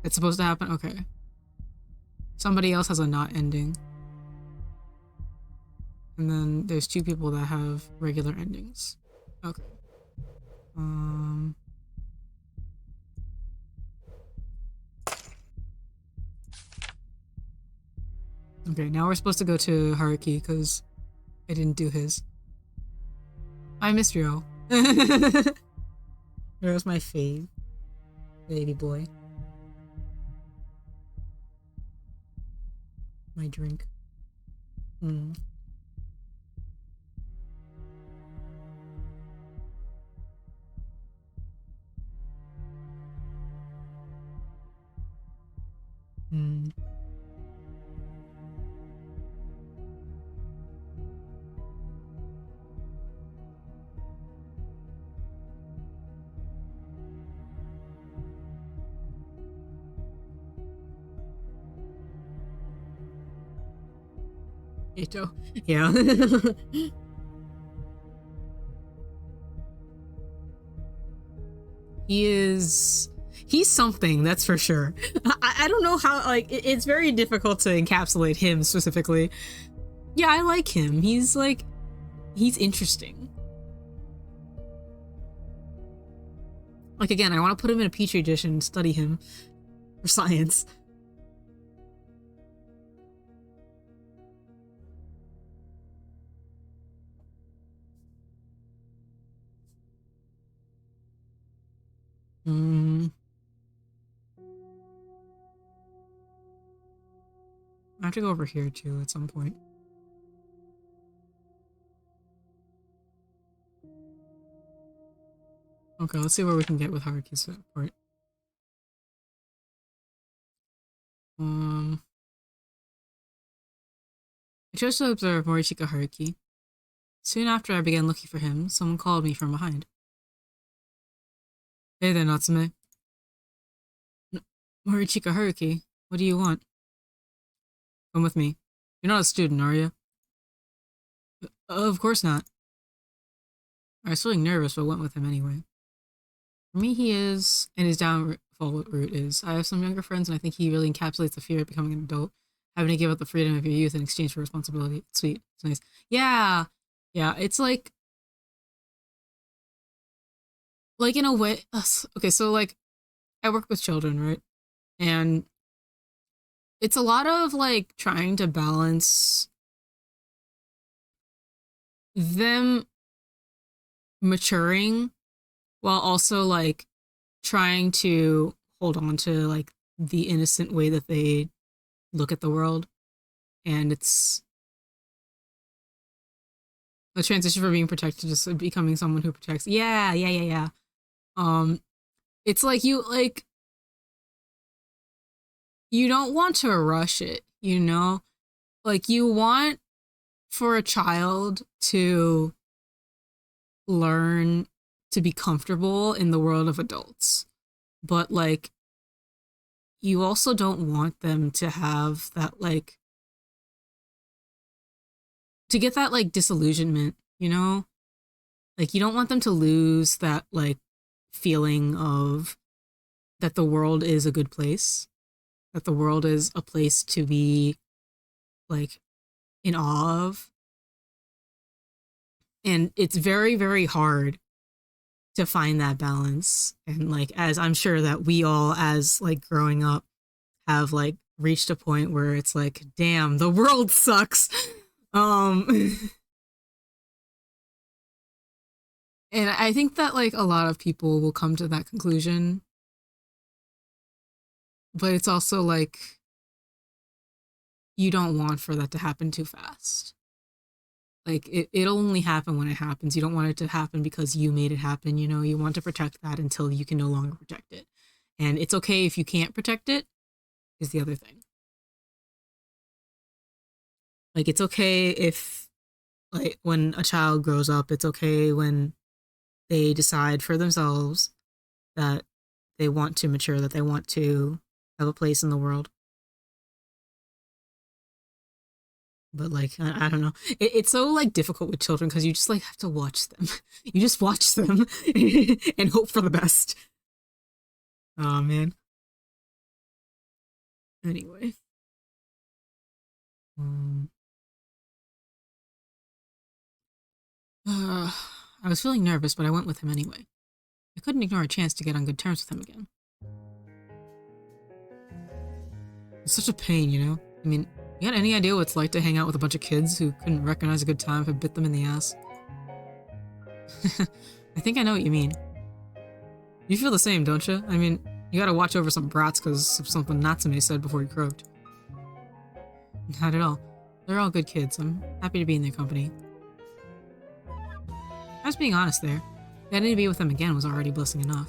It's supposed to happen? Okay. Somebody else has a not ending. And then there's 2 people that have regular endings. Okay. I'm Okay, now we're supposed to go to Haruki because I didn't do his. I miss Ryo. Ryo's my fave. Baby boy. My drink. Mm. Mm. Keito. Yeah. He's something, that's for sure. I don't know how, like, it's very difficult to encapsulate him specifically. Yeah, I like him. He's interesting. Like, again, I want to put him in a petri dish and study him for science. I have to go over here too at some point. Okay, let's see where we can get with Haruki's support. I chose to observe Morichika Haruki. Soon after I began looking for him, someone called me from behind. Hey there, Natsume. Morichika Haruki, what do you want? Come with me. You're not a student, are you? Of course not. I was feeling nervous, but went with him anyway. For me, he is, and his downfall route is, I have some younger friends, and I think he really encapsulates the fear of becoming an adult, having to give up the freedom of your youth in exchange for responsibility. It's sweet. It's nice. Yeah. Yeah, it's like in a way, okay, so like, I work with children, right? And it's a lot of like trying to balance them maturing while also like trying to hold on to like the innocent way that they look at the world. And it's a transition from being protected to just becoming someone who protects. Yeah. It's like you don't want to rush it, you know? Like you want for a child to learn to be comfortable in the world of adults. But like you also don't want them to have that like to get that like disillusionment, you know? Like you don't want them to lose that like feeling of that the world is a good place, that the world is a place to be like in awe of. And it's very, very hard to find that balance. And like, as I'm sure that we all, as like growing up, have like reached a point where it's like, damn, the world sucks. And I think that like a lot of people will come to that conclusion. But it's also like, you don't want for that to happen too fast. Like it'll only happen when it happens. You don't want it to happen because you made it happen, you know? You want to protect that until you can no longer protect it. And it's okay if you can't protect it, is the other thing. Like it's okay if like when a child grows up, it's okay when they decide for themselves that they want to mature, that they want to have a place in the world. But like I don't know, it's so like difficult with children because you just like have to watch them. You just watch them and hope for the best. Oh man. Anyway, um, I was feeling nervous, but I went with him anyway. I couldn't ignore a chance to get on good terms with him again. It's such a pain, you know. I mean, You got any idea what it's like to hang out with a bunch of kids who couldn't recognize a good time if it bit them in the ass? I think I know what you mean. You feel the same, don't you? I mean, you gotta watch over some brats because of something Natsume said before he croaked. Not at all. They're all good kids. I'm happy to be in their company. I was being honest there. Getting to be with them again was already blessing enough.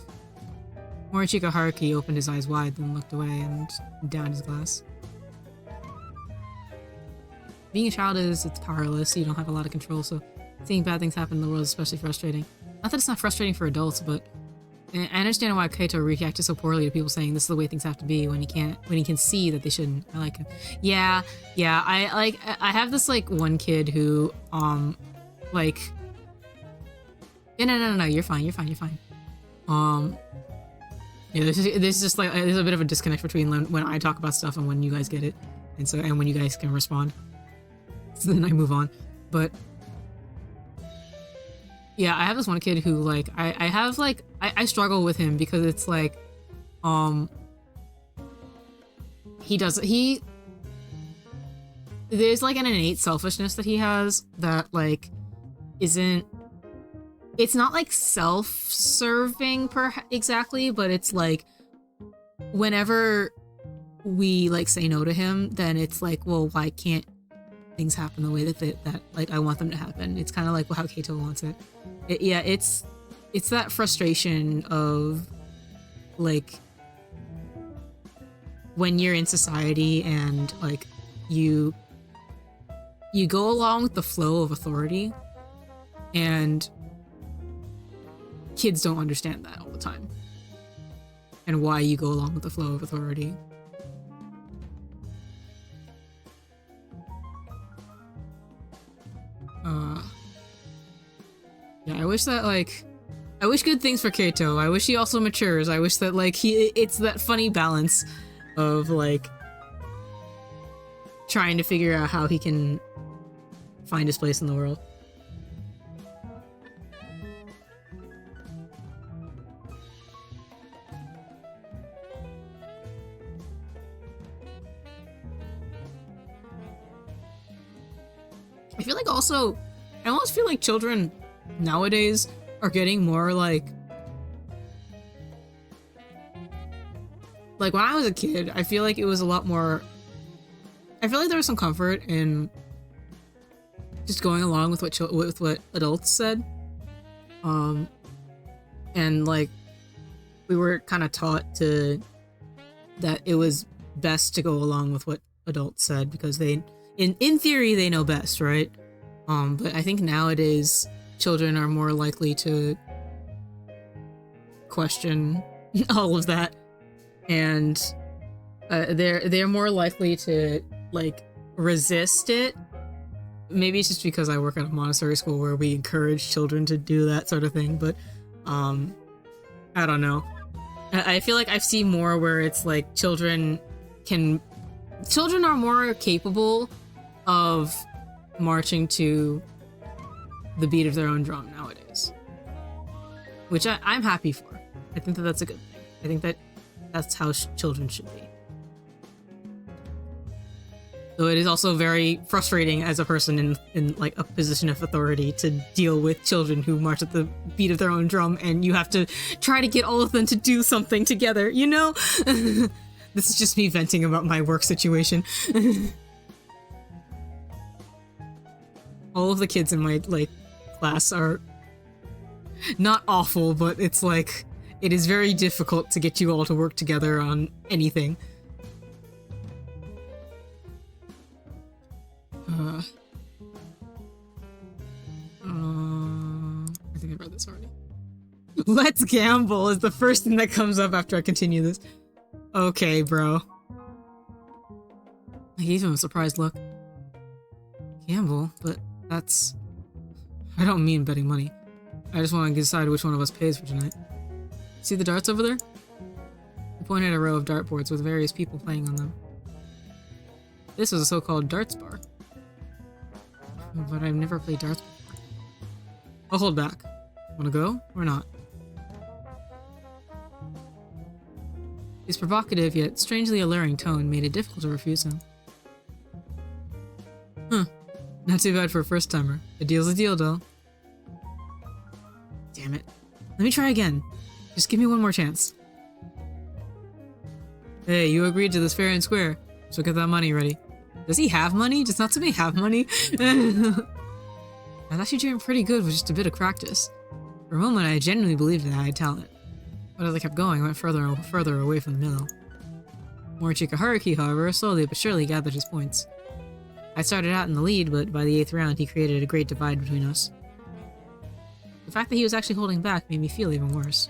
Morichika Haruki opened his eyes wide, then looked away and downed his glass. Being a child it's powerless, you don't have a lot of control, so seeing bad things happen in the world is especially frustrating. Not that it's not frustrating for adults, but I understand why Keito reacted so poorly to people saying this is the way things have to be when he can see that they shouldn't. I like him. Yeah, I have this like one kid who like no, you're fine. Yeah, this is just like there's a bit of a disconnect between when I talk about stuff and when you guys get it, and when you guys can respond. So then I move on, but yeah, I have this one kid who like I struggle with him because it's like there's like an innate selfishness that he has that like isn't. It's not like self-serving exactly, but it's like whenever we like say no to him, then it's like, well, why can't things happen the way that like I want them to happen? It's kind of like how Keito wants it. Yeah, it's that frustration of like when you're in society and like you go along with the flow of authority, and kids don't understand that all the time, and why you go along with the flow of authority. Yeah, I wish good things for Keito. I wish he also matures. I wish that like it's that funny balance of like trying to figure out how he can find his place in the world. I feel like also, I almost feel like children nowadays are getting more like when I was a kid, I feel like it was a lot more, I feel like there was some comfort in just going along with what adults said. And like we were kind of taught that it was best to go along with what adults said because they in theory they know best, right? But I think nowadays children are more likely to question all of that, and they're more likely to like resist it. Maybe it's just because I work at a Montessori school where we encourage children to do that sort of thing, but I don't know. I feel like I've seen more where it's like children are more capable of marching to the beat of their own drum nowadays, which I'm happy for. I think that that's a good thing. I think that that's how children should be. Though it is also very frustrating as a person in like a position of authority to deal with children who march at the beat of their own drum, and you have to try to get all of them to do something together, you know? This is just me venting about my work situation. All of the kids in my like class are not awful, but it's like it is very difficult to get you all to work together on anything. I think I read this already. Let's gamble is the first thing that comes up after I continue this. Okay, bro. I gave him a surprised look. Gamble? But that's... I don't mean betting money. I just want to decide which one of us pays for tonight. See the darts over there? I pointed at a row of dartboards with various people playing on them. This was a so-called darts bar. But I've never played darts before. I'll hold back. Wanna go or not? His provocative yet strangely alluring tone made it difficult to refuse him. Not too bad for a first-timer. A deal's a deal, though. Damn it. Let me try again. Just give me one more chance. Hey, you agreed to this fair and square, so get that money ready. Does he have money? Does Natsume have money? I was actually doing pretty good with just a bit of practice. For a moment, I genuinely believed that I had talent. But as I kept going, I went further and further away from the middle. Morichika Haruki, however, slowly but surely gathered his points. I started out in the lead, but by the 8th round, he created a great divide between us. The fact that he was actually holding back made me feel even worse.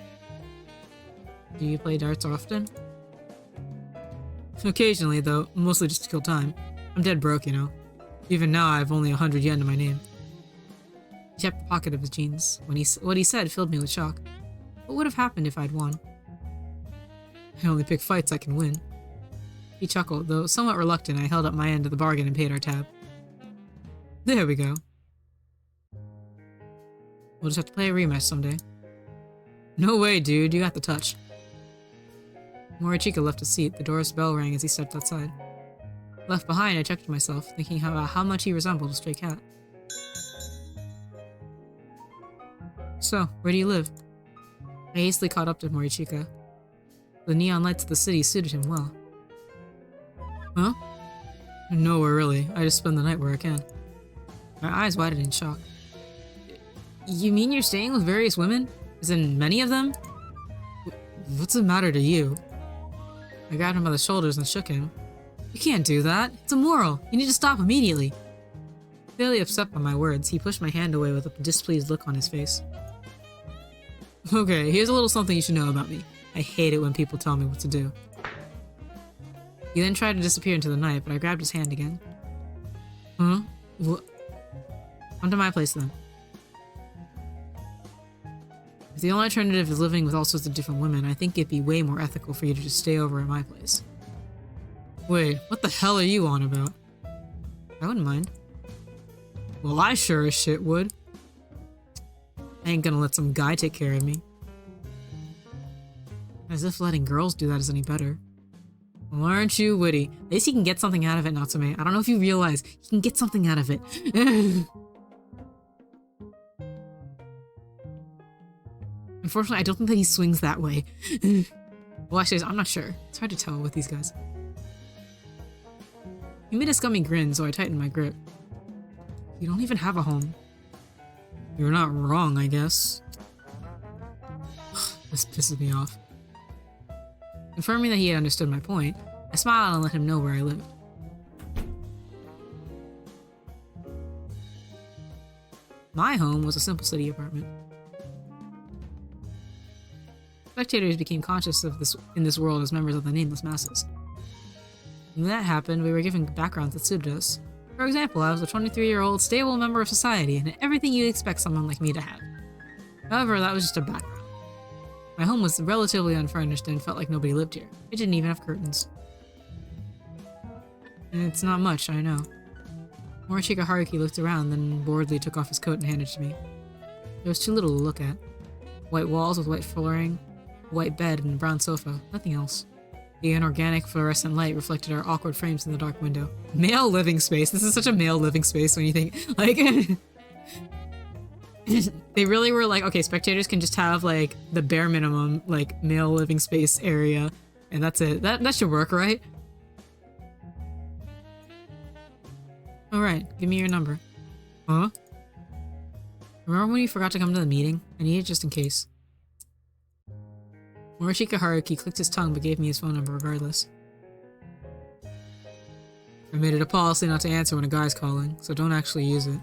Do you play darts often? Occasionally, though, mostly just to kill time. I'm dead broke, you know. Even now, I have only 100 yen to my name. He tapped the pocket of his jeans. What he said filled me with shock. What would have happened if I'd won? I only pick fights I can win. He chuckled, though somewhat reluctant. I held up my end of the bargain and paid our tab. There we go. We'll just have to play a rematch someday. No way, dude. You got the touch. Morichika left his seat. The door's bell rang as he stepped outside. Left behind, I checked myself, thinking about how much he resembled a stray cat. So, where do you live? I hastily caught up to Morichika. The neon lights of the city suited him well. Huh? Nowhere really. I just spend the night where I can. My eyes widened in shock. You mean you're staying with various women? As in many of them? What's the matter to you? I grabbed him by the shoulders and shook him. You can't do that. It's immoral. You need to stop immediately. Clearly upset by my words, he pushed my hand away with a displeased look on his face. Okay, here's a little something you should know about me. I hate it when people tell me what to do. He then tried to disappear into the night, but I grabbed his hand again. Huh? What? Come to my place then. If the only alternative is living with all sorts of different women, I think it'd be way more ethical for you to just stay over at my place. Wait, what the hell are you on about? I wouldn't mind. Well, I sure as shit would. I ain't gonna let some guy take care of me. As if letting girls do that is any better. Well, aren't you witty? At least he can get something out of it, Natsume. I don't know if you realize, he can get something out of it. Unfortunately, I don't think that he swings that way. Well, actually, I'm not sure. It's hard to tell with these guys. He made a scummy grin, so I tightened my grip. You don't even have a home. You're not wrong, I guess. This pisses me off. Confirming that he had understood my point, I smiled and let him know where I lived. My home was a simple city apartment. Spectators became conscious of this in this world as members of the nameless masses. When that happened, we were given backgrounds that suited us. For example, I was a 23-year-old stable member of society and everything you'd expect someone like me to have. However, that was just a background. My home was relatively unfurnished and felt like nobody lived here. It didn't even have curtains. And it's not much, I know. Morichika Haruki looked around, then boredly took off his coat and handed it to me. There was too little to look at. White walls with white flooring, a white bed, and a brown sofa. Nothing else. The inorganic fluorescent light reflected our awkward frames in the dark window. Male living space. This is such a male living space when you think, like... They really were like, okay, spectators can just have, like, the bare minimum, like, male living space area, and that's it. That should work, right? Alright, give me your number. Huh? Remember when you forgot to come to the meeting? I need it just in case. Morichika Haruki clicked his tongue but gave me his phone number regardless. I made it a policy not to answer when a guy's calling, so don't actually use it.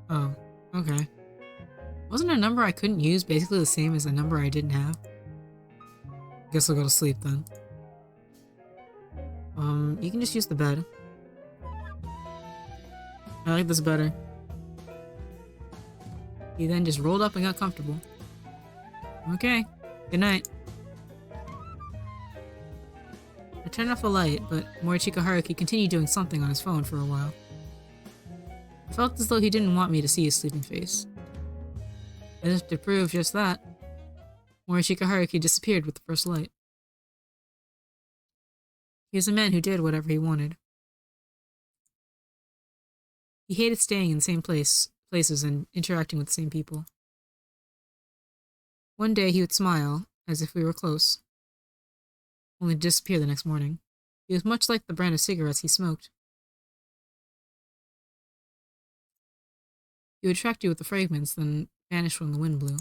Oh, okay. Wasn't a number I couldn't use basically the same as the number I didn't have? Guess I'll go to sleep then. You can just use the bed. I like this better. He then just rolled up and got comfortable. Okay, good night. I turned off the light, but Morichika Haruki continued doing something on his phone for a while. I felt as though he didn't want me to see his sleeping face. As if to prove just that, Morichika Haruki disappeared with the first light. He was a man who did whatever he wanted. He hated staying in the same places and interacting with the same people. One day he would smile, as if we were close, only to disappear the next morning. He was much like the brand of cigarettes he smoked. He would attract you with the fragrance, then vanish when the wind blew.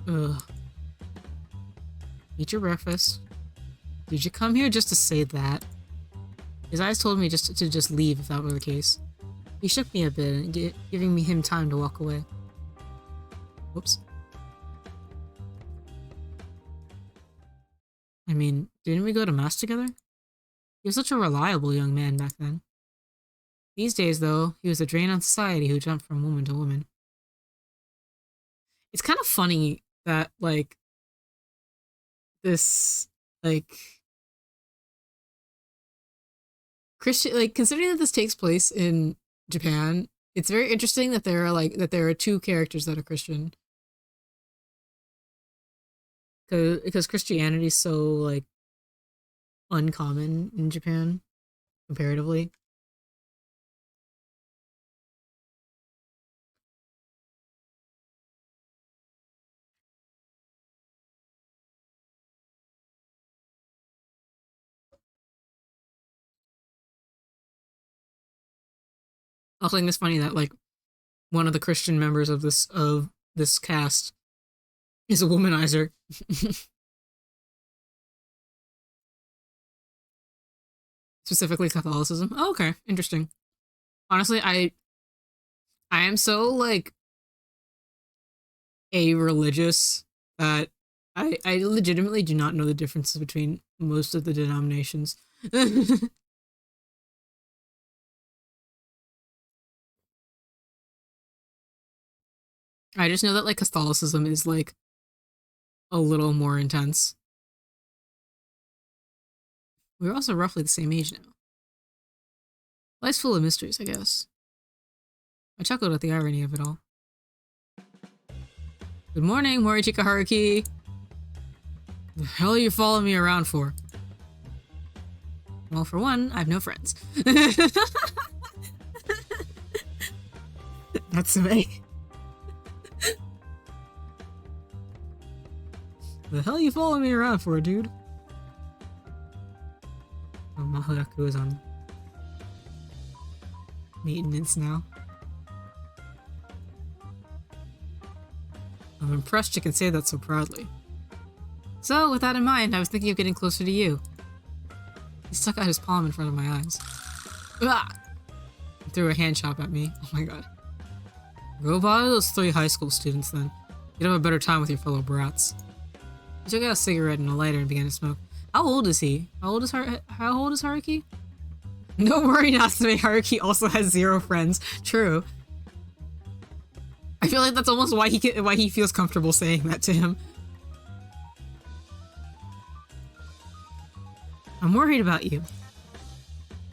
Ugh. Eat your breakfast. Did you come here just to say that? His eyes told me to just leave if that were the case. He shook me a bit, giving him time to walk away. Whoops. I mean, didn't we go to mass together? He was such a reliable young man back then. These days, though, he was a drain on society who jumped from woman to woman. It's kind of funny that, like, this, like, Christian, like, considering that this takes place in Japan, it's very interesting that there are two characters that are Christian. Because Christianity is so, like, uncommon in Japan, comparatively. I also think it's funny that, like, one of the Christian members of this cast is a womanizer. Specifically Catholicism. Oh, okay, interesting. Honestly, I am so, like, a religious that I legitimately do not know the differences between most of the denominations. I just know that, like, Catholicism is, like, a little more intense. We're also roughly the same age now. Life's full of mysteries, I guess. I chuckled at the irony of it all. Good morning, Morichika Haruki. The hell are you following me around for? Well, for one, I have no friends. That's me. The hell are you following me around for, dude? Oh, Mahoyaku is on maintenance now. I'm impressed you can say that so proudly. So, with that in mind, I was thinking of getting closer to you. He stuck out his palm in front of my eyes. Ah! He threw a hand chop at me. Oh my god. Go bother those 3 high school students then. You'd have a better time with your fellow brats. He took out a cigarette and a lighter and began to smoke. How old is he? How old is Haruki? Don't worry, Natsume. Haruki also has 0 friends. True. I feel like that's almost why he feels comfortable saying that to him. I'm worried about you.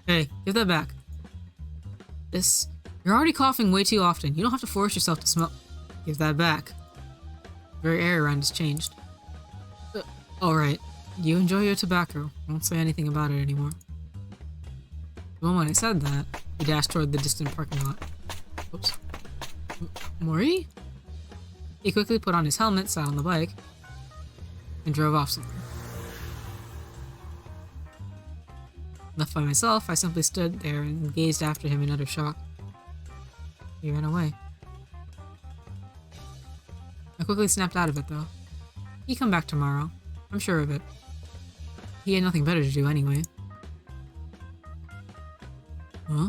Hey, give that back. You're already coughing way too often. You don't have to force yourself to smoke. Give that back. The very air around has changed. Alright. You enjoy your tobacco. I won't say anything about it anymore. The moment I said that, he dashed toward the distant parking lot. Oops. Mori? He quickly put on his helmet, sat on the bike, and drove off somewhere. Left by myself, I simply stood there and gazed after him in utter shock. He ran away. I quickly snapped out of it, though. He'd come back tomorrow. I'm sure of it. He had nothing better to do anyway. Huh?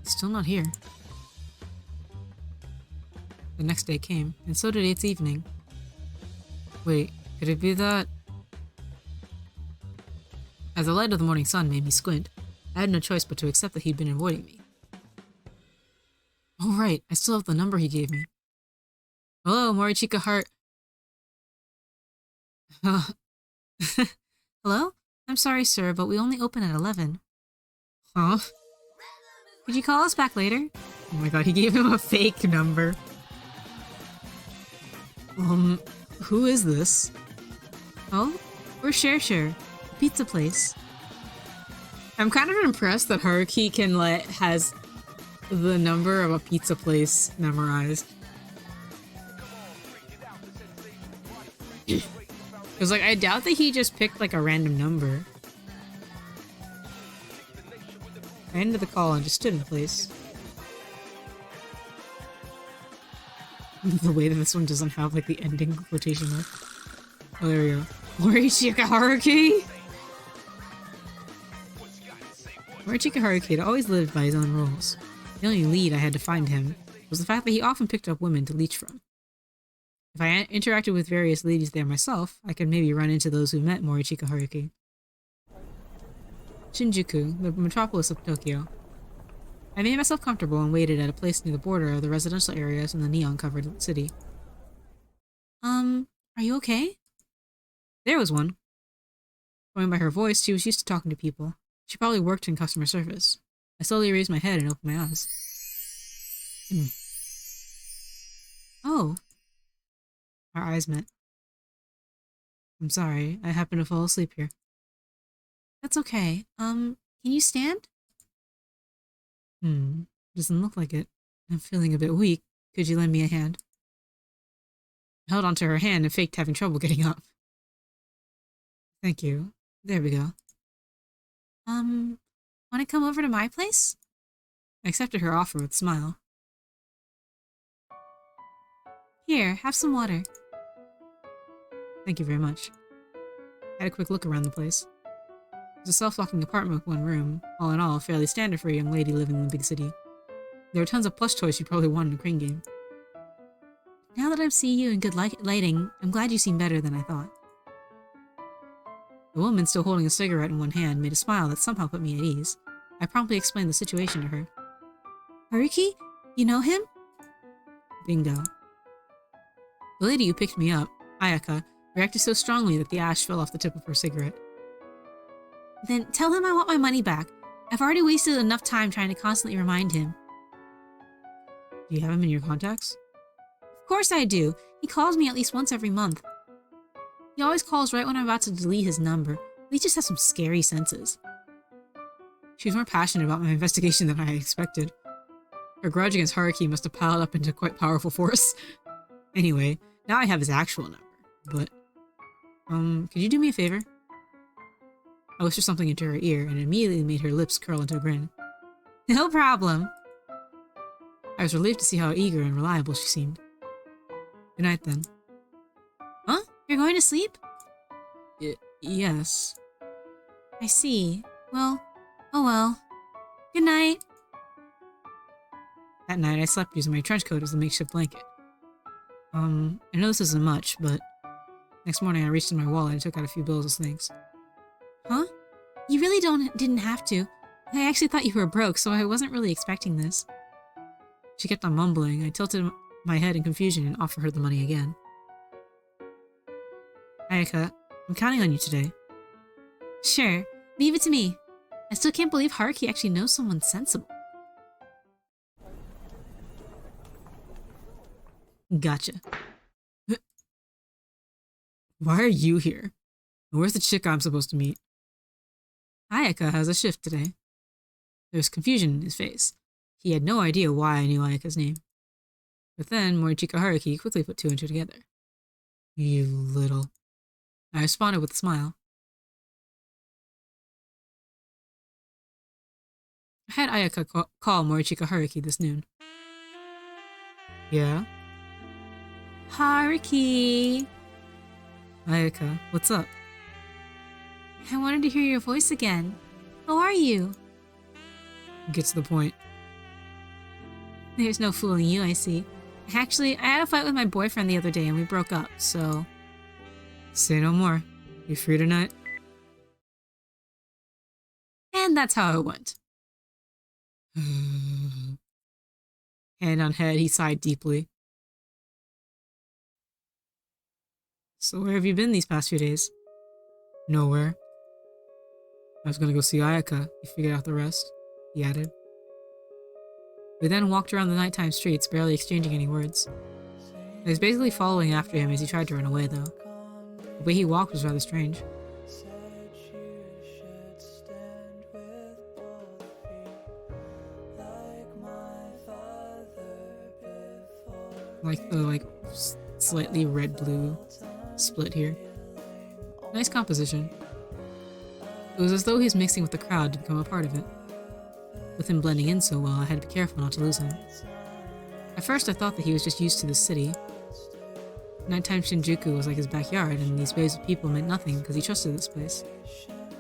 He's still not here. The next day came, and so did its evening. Wait, could it be that? As the light of the morning sun made me squint, I had no choice but to accept that he'd been avoiding me. Oh right, I still have the number he gave me. Hello, Morichika Heart. Hello? I'm sorry, sir, but we only open at 11. Huh? Could you call us back later? Oh my god, he gave him a fake number. Who is this? Oh? We're Share, a pizza place. I'm kind of impressed that Haruki can has the number of a pizza place memorized. Because like I doubt that he just picked like a random number. I ended the call and just stood in place. The way that this one doesn't have like the ending quotation mark. Oh, there we go. Morichika Haruki! Morichika Haruki had always lived by his own rules. The only lead I had to find him was the fact that he often picked up women to leech from. If I interacted with various ladies there myself, I could maybe run into those who met Morichika Haruki. Shinjuku, the metropolis of Tokyo. I made myself comfortable and waited at a place near the border of the residential areas in the neon-covered city. Are you okay? There was one. Going by her voice, she was used to talking to people. She probably worked in customer service. I slowly raised my head and opened my eyes. Oh. Our eyes met. I'm sorry, I happened to fall asleep here. That's okay. Can you stand? Doesn't look like it. I'm feeling a bit weak. Could you lend me a hand? I held onto her hand and faked having trouble getting up. Thank you. There we go. Wanna come over to my place? I accepted her offer with a smile. Here, have some water. Thank you very much. I had a quick look around the place. It was a self-locking apartment with one room. All in all, fairly standard for a young lady living in the big city. There were tons of plush toys you probably want in a crane game. Now that I'm seeing you in good lighting, I'm glad you seem better than I thought. The woman, still holding a cigarette in one hand, made a smile that somehow put me at ease. I promptly explained the situation to her. Haruki? You know him? Bingo. The lady who picked me up, Ayaka, reacted so strongly that the ash fell off the tip of her cigarette. Then tell him I want my money back. I've already wasted enough time trying to constantly remind him. Do you have him in your contacts? Of course I do. He calls me at least once every month. He always calls right when I'm about to delete his number. He just has some scary senses. She was more passionate about my investigation than I expected. Her grudge against Haruki must have piled up into quite powerful force. Anyway, now I have his actual number, but... could you do me a favor? I whispered something into her ear, and it immediately made her lips curl into a grin. No problem. I was relieved to see how eager and reliable she seemed. Good night, then. Huh? You're going to sleep? Yes. I see. Well, oh well. Good night. That night, I slept using my trench coat as a makeshift blanket. I know this isn't much, but next morning I reached in my wallet and took out a few bills as thanks. Huh? You really didn't have to. I actually thought you were broke, so I wasn't really expecting this. She kept on mumbling. I tilted my head in confusion and offered her the money again. Ayaka, I'm counting on you today. Sure. Leave it to me. I still can't believe Haruki actually knows someone sensible. Gotcha. Why are you here? Where's the chick I'm supposed to meet? Ayaka has a shift today. There was confusion in his face. He had no idea why I knew Ayaka's name. But then Morichika Haruki quickly put two and two together. You little... I responded with a smile. I had Ayaka call Morichika Haruki this noon. Yeah? Haruki! Ayaka, what's up? I wanted to hear your voice again. How are you? Get to the point. There's no fooling you, I see. Actually, I had a fight with my boyfriend the other day and we broke up, so... Say no more. You free tonight? And that's how it went. Hand on head, he sighed deeply. So where have you been these past few days? Nowhere. I was gonna go see Ayaka. You figured out the rest, he added. We then walked around the nighttime streets, barely exchanging any words. I was basically following after him as he tried to run away, though. The way he walked was rather strange. Like the slightly red-blue split here. Nice composition. It was as though he was mixing with the crowd to become a part of it. With him blending in so well, I had to be careful not to lose him. At first I thought that he was just used to this city. Nighttime Shinjuku was like his backyard, and these waves of people meant nothing because he trusted this place.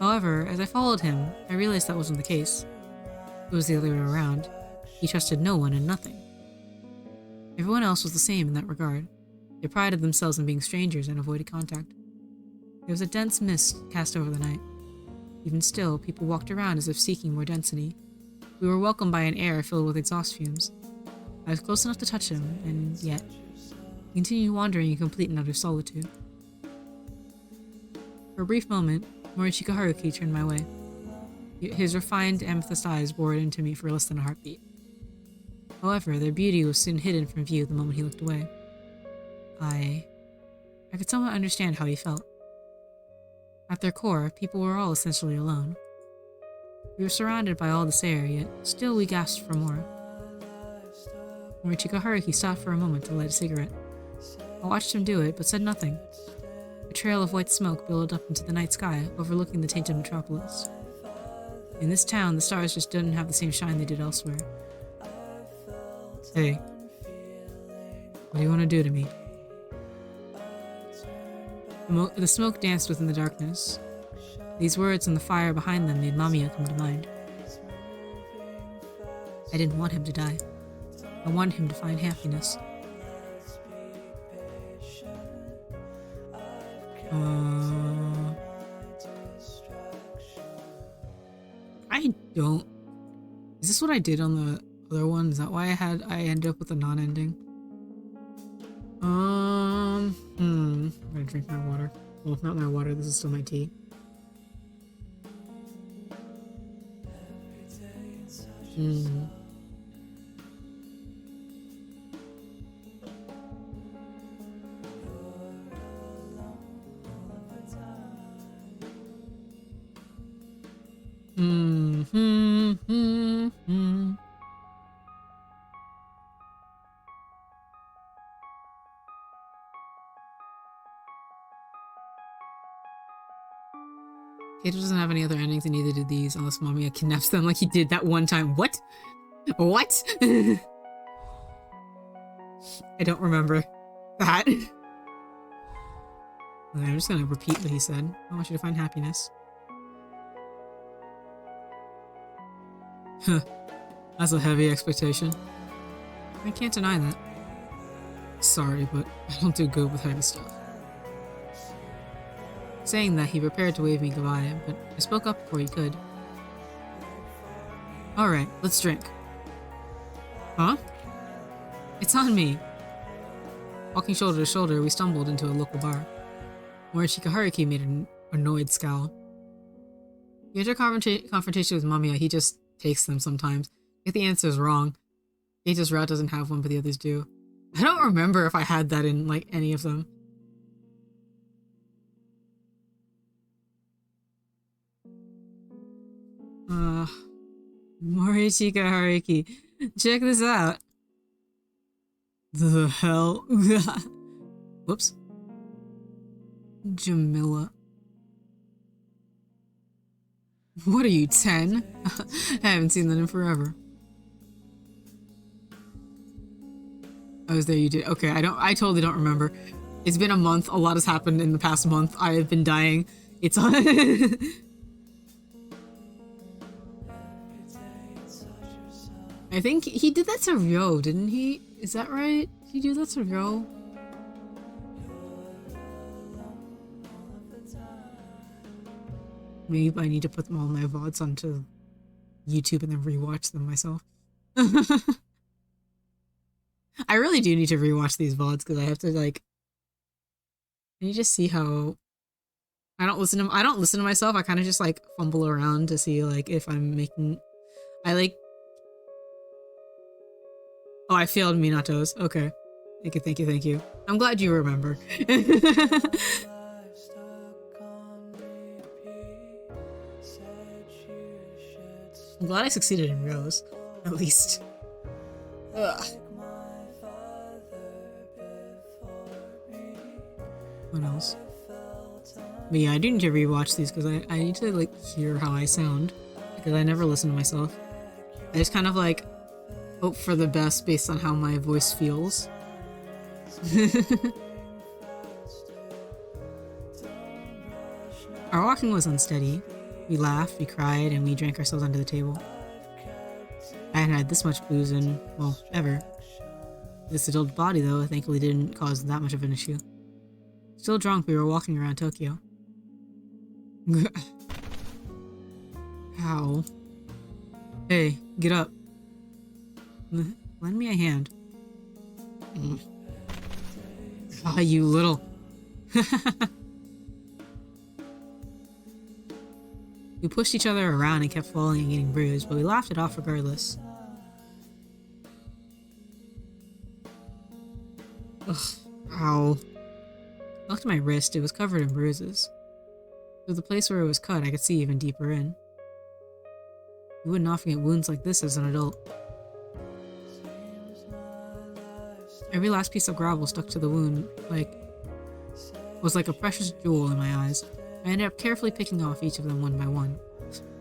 However, as I followed him, I realized that wasn't the case. It was the other way around. He trusted no one and nothing. Everyone else was the same in that regard. They prided themselves on being strangers and avoided contact. There was a dense mist cast over the night. Even still, people walked around as if seeking more density. We were welcomed by an air filled with exhaust fumes. I was close enough to touch him, and yet, he continued wandering in complete and utter solitude. For a brief moment, Morichika Haruki turned my way. His refined amethyst eyes bored into me for less than a heartbeat. However, their beauty was soon hidden from view the moment he looked away. I could somewhat understand how he felt. At their core, people were all essentially alone. We were surrounded by all this air, yet still we gasped for more. Morichika Haruki stopped for a moment to light a cigarette. I watched him do it, but said nothing. A trail of white smoke billowed up into the night sky, overlooking the tainted metropolis. In this town, the stars just didn't have the same shine they did elsewhere. Hey, what do you want to do to me? The smoke danced within the darkness. These words and the fire behind them made MAMIYA come to mind. I didn't want him to die. I wanted him to find happiness. I don't... Is this what I did on the other one? Is that why I ended up with a non-ending? I'm gonna drink my water. Well, if not my water, this is still my tea. Keito doesn't have any other endings, and neither do these, unless MAMIYA kidnaps them like he did that one time. What? What? I don't remember that. Okay, I'm just gonna repeat what he said. I want you to find happiness. Huh. That's a heavy expectation. I can't deny that. Sorry, but I don't do good with heavy stuff. Saying that, he prepared to wave me goodbye, but I spoke up before he could. Alright, let's drink. Huh? It's on me! Walking shoulder to shoulder, we stumbled into a local bar. Morichika Haruki made an annoyed scowl. You enter confrontation with MAMIYA, he just takes them sometimes. If the answer is wrong, Keito's route doesn't have one, but the others do. I don't remember if I had that in, like, any of them. Morichika Haruki, check this out. The hell? Whoops. Jamila. What are you, 10? I haven't seen that in forever. I was there, you did. Okay, I totally don't remember. It's been a month. A lot has happened in the past month. I have been dying. It's on. I think he did that to Ryo, didn't he? Is that right? Did he do that to Ryo? Maybe I need to put all my VODs onto YouTube and then rewatch them myself. I really do need to rewatch these VODs because I have to, like... Can you just see how... I don't listen to myself. I kind of just, like, fumble around to see, like, if I'm making... I, like... Oh, I failed Minato's. Okay. Thank you. I'm glad you remember. I'm glad I succeeded in Rose, at least. Ugh. What else? But yeah, I do need to rewatch these because I need to like hear how I sound because I never listen to myself. I just kind of like hope for the best based on how my voice feels. Our walking was unsteady. We laughed, we cried, and we drank ourselves under the table. I hadn't had this much booze in, well, ever. This adult body, though, thankfully didn't cause that much of an issue. Still drunk, we were walking around Tokyo. Ow. Hey, get up. Lend me a hand. Ah, you little... We pushed each other around and kept falling and getting bruised, but we laughed it off regardless. Ugh. Ow. I looked at my wrist, it was covered in bruises. Through the place where it was cut, I could see even deeper in. You wouldn't often get wounds like this as an adult. Every last piece of gravel stuck to the wound, was like a precious jewel in my eyes. I ended up carefully picking off each of them one by one.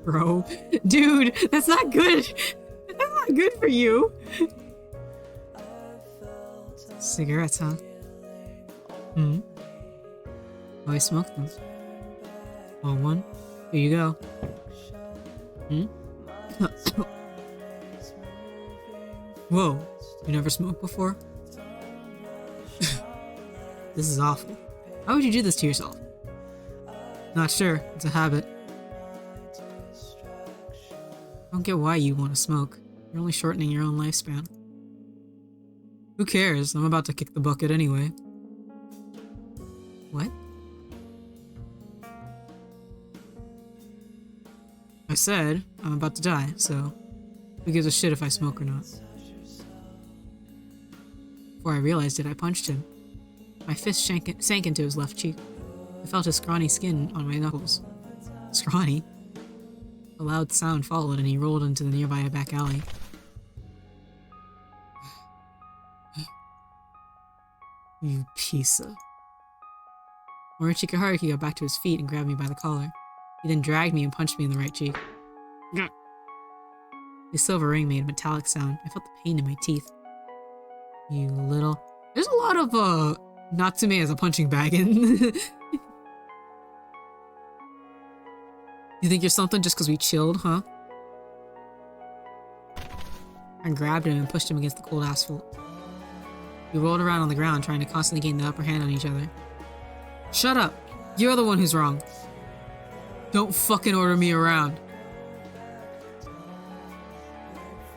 Bro, dude, that's not good! That's not good for you! Cigarettes, huh? Hmm? Oh, I smoked them. Want one? Here you go. Hmm? Whoa, you never smoked before? This is awful. How would you do this to yourself? Not sure, it's a habit. I don't get why you want to smoke. You're only shortening your own lifespan. Who cares? I'm about to kick the bucket anyway. What? I said I'm about to die, so who gives a shit if I smoke or not? Before I realized it, I punched him. My fist sank into his left cheek. I felt his scrawny skin on my knuckles. Scrawny? A loud sound followed and he rolled into the nearby back alley. You piece of... Morichika Haruki got back to his feet and grabbed me by the collar. He then dragged me and punched me in the right cheek. His silver ring made a metallic sound. I felt the pain in my teeth. You little... There's a lot of, Natsume as a punching bag in... You think you're something just because we chilled, huh? I grabbed him and pushed him against the cold asphalt. We rolled around on the ground, trying to constantly gain the upper hand on each other. Shut up! You're the one who's wrong. Don't fucking order me around.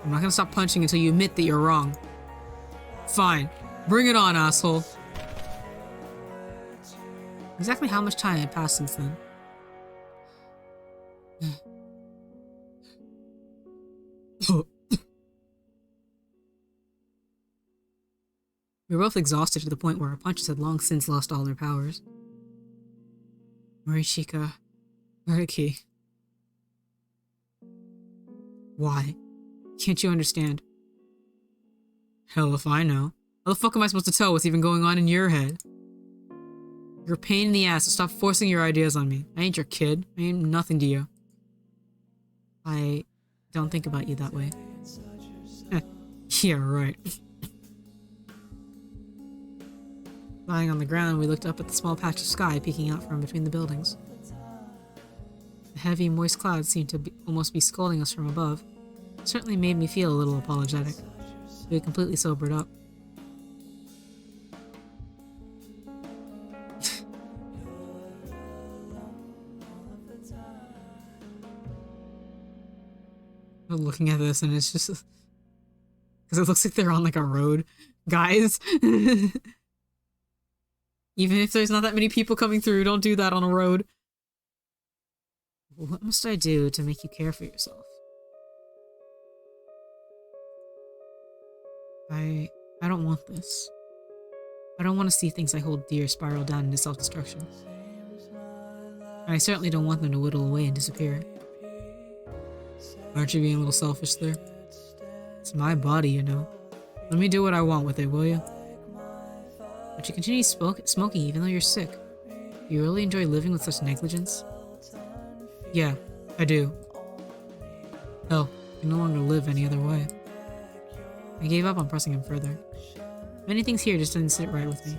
I'm not gonna stop punching until you admit that you're wrong. Fine. Bring it on, asshole. Exactly how much time had passed since then? We were both exhausted to the point where our punches had long since lost all their powers. Morichika Haruki. Why? Can't you understand? Hell if I know. How the fuck am I supposed to tell what's even going on in your head? You're a pain in the ass, so stop forcing your ideas on me. I ain't your kid. I ain't nothing to you. I don't think about you that way. Yeah, right. Lying on the ground, we looked up at the small patch of sky peeking out from between the buildings. The heavy, moist clouds seemed to almost be scolding us from above. It certainly made me feel a little apologetic. We had completely sobered up. I'm looking at this and it's just... Because it looks like they're on like a road. Guys! Even if there's not that many people coming through, don't do that on a road. What must I do to make you care for yourself? I don't want this. I don't want to see things I hold dear spiral down into self-destruction. And I certainly don't want them to whittle away and disappear. Aren't you being a little selfish there? It's my body, you know. Let me do what I want with it, will you? But you continue smoking even though you're sick. Do you really enjoy living with such negligence? Yeah, I do. Hell, I can no longer live any other way. I gave up on pressing him further. Many things here just didn't sit right with me.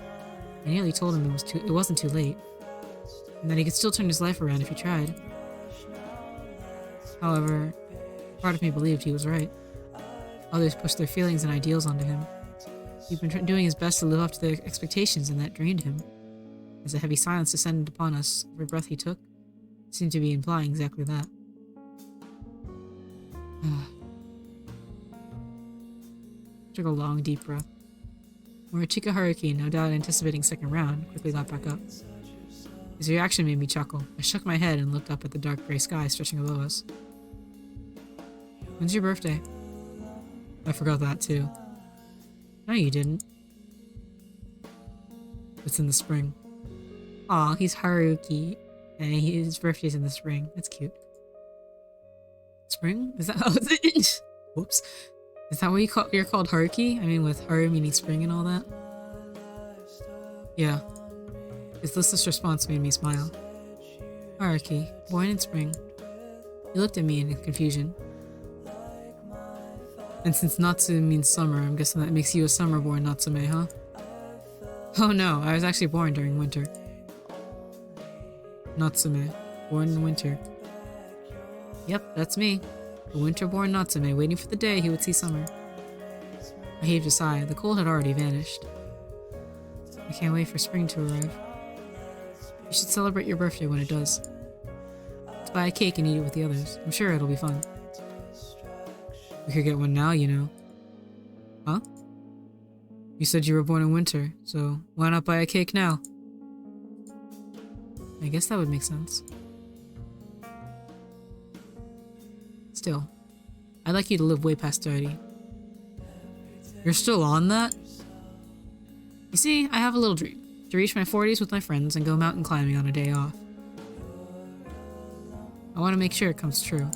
I nearly told him it wasn't too late, and that he could still turn his life around if he tried. However, part of me believed he was right. Others pushed their feelings and ideals onto him. He'd been doing his best to live up to their expectations, and that drained him. As a heavy silence descended upon us, every breath he took seemed to be implying exactly that. Took a long, deep breath. Morishika Haruki, no doubt anticipating second round, quickly got back up. His reaction made me chuckle. I shook my head and looked up at the dark gray sky stretching above us. When's your birthday? I forgot that too. No, you didn't. It's in the spring. Aw, he's Haruki, and his birthday's in the spring. That's cute. Spring? Is that how it's whoops. Is that what you're called Haruki? I mean, with Haru meaning spring and all that? Yeah. His listless response made me smile. Haruki, born in spring. He looked at me in confusion. And since Natsu means summer, I'm guessing that makes you a summer-born Natsume, huh? Oh no, I was actually born during winter. Natsume, born in winter. Yep, that's me. A winter-born Natsume, waiting for the day he would see summer. I heaved a sigh. The cold had already vanished. I can't wait for spring to arrive. You should celebrate your birthday when it does. Let's buy a cake and eat it with the others. I'm sure it'll be fun. We could get one now, you know. Huh? You said you were born in winter, so why not buy a cake now? I guess that would make sense. Still, I'd like you to live way past 30. You're still on that? You see, I have a little dream. To reach my 40s with my friends and go mountain climbing on a day off. I want to make sure it comes true.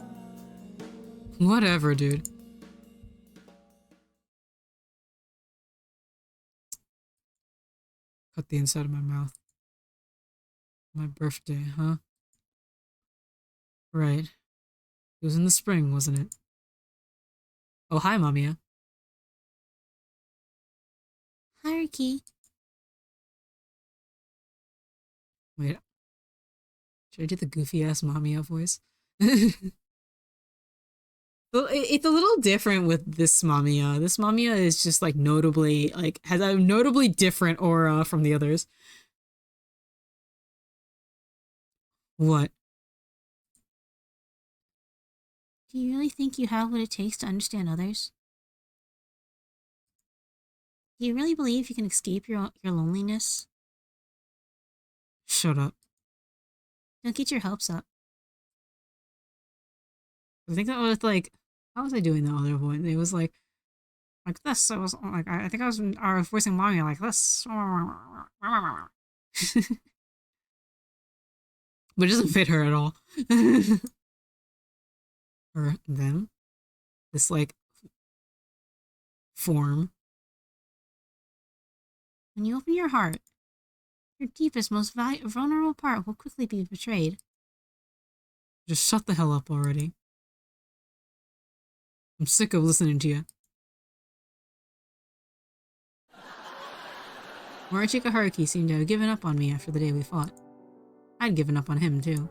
Whatever, dude. Cut the inside of my mouth. My birthday, huh? Right. It was in the spring, wasn't it? Oh, hi, Mamiya. Haruki. Wait. Should I do the goofy-ass Mamiya voice? Well, it's a little different with this Mamiya. This Mamiya is just, like, notably, like, has a notably different aura from the others. What? Do you really think you have what it takes to understand others? Do you really believe you can escape your loneliness? Shut up. Don't get your hopes up. I think that was like, how was I doing the other one? It was like this. I was like, I think I was voicing Mommy like this. But it doesn't fit her at all. Or them. This like form. When you open your heart, your deepest, most vulnerable part will quickly be betrayed. Just shut the hell up already. I'm sick of listening to you. Morishika Haruki seemed to have given up on me after the day we fought. I'd given up on him, too.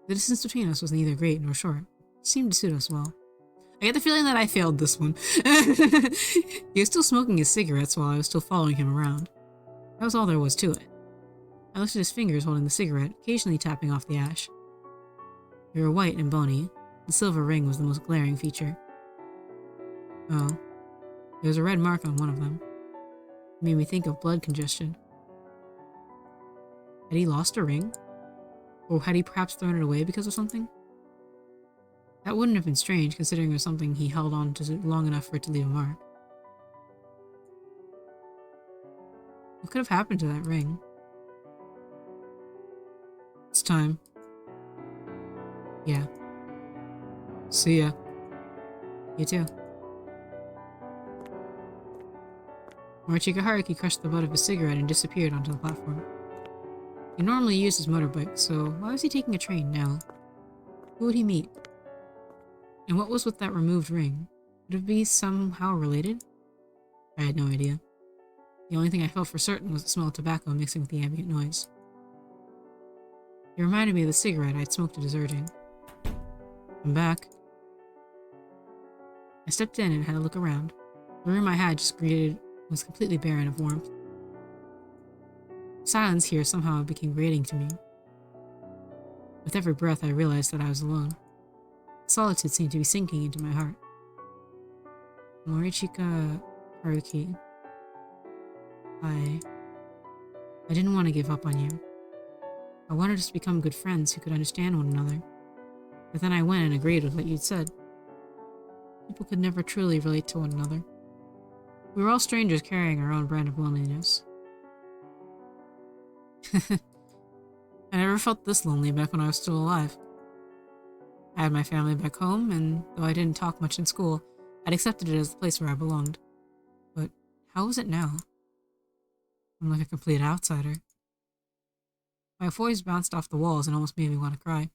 The distance between us was neither great nor short. It seemed to suit us well. I get the feeling that I failed this one. He was still smoking his cigarettes while I was still following him around. That was all there was to it. I looked at his fingers holding the cigarette, occasionally tapping off the ash. They were white and bony. The silver ring was the most glaring feature. Oh, there was a red mark on one of them. It made me think of blood congestion. Had he lost a ring? Or had he perhaps thrown it away because of something? That wouldn't have been strange, considering it was something he held on to long enough for it to leave a mark. What could have happened to that ring? It's time. Yeah. See ya. You too. Morishika Haruki crushed the butt of his cigarette and disappeared onto the platform. He normally used his motorbike, so why was he taking a train now? Who would he meet? And what was with that removed ring? Would it be somehow related? I had no idea. The only thing I felt for certain was the smell of tobacco mixing with the ambient noise. It reminded me of the cigarette I'd smoked deserting. I'm back. I stepped in and had a look around. The room I had just greeted was completely barren of warmth. Silence here somehow became grating to me. With every breath, I realized that I was alone. Solitude seemed to be sinking into my heart. Morichika Haruki. I didn't want to give up on you. I wanted us to become good friends who could understand one another. But then I went and agreed with what you'd said. People could never truly relate to one another. We were all strangers carrying our own brand of loneliness. I never felt this lonely back when I was still alive. I had my family back home, and though I didn't talk much in school, I'd accepted it as the place where I belonged. But how was it now? I'm like a complete outsider. My voice bounced off the walls and almost made me want to cry.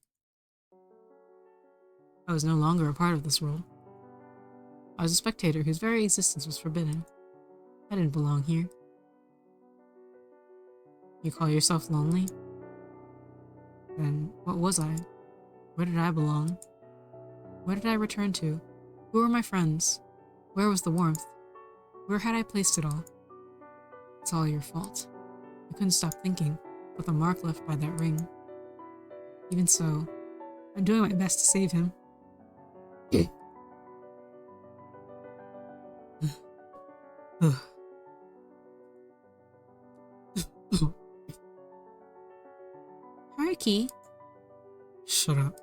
I was no longer a part of this world. I was a spectator whose very existence was forbidden. I didn't belong here. You call yourself lonely? Then what was I? Where did I belong? Where did I return to? Who were my friends? Where was the warmth? Where had I placed it all? It's all your fault. I couldn't stop thinking about the mark left by that ring. Even so, I'm doing my best to save him. Haruki. Shut up.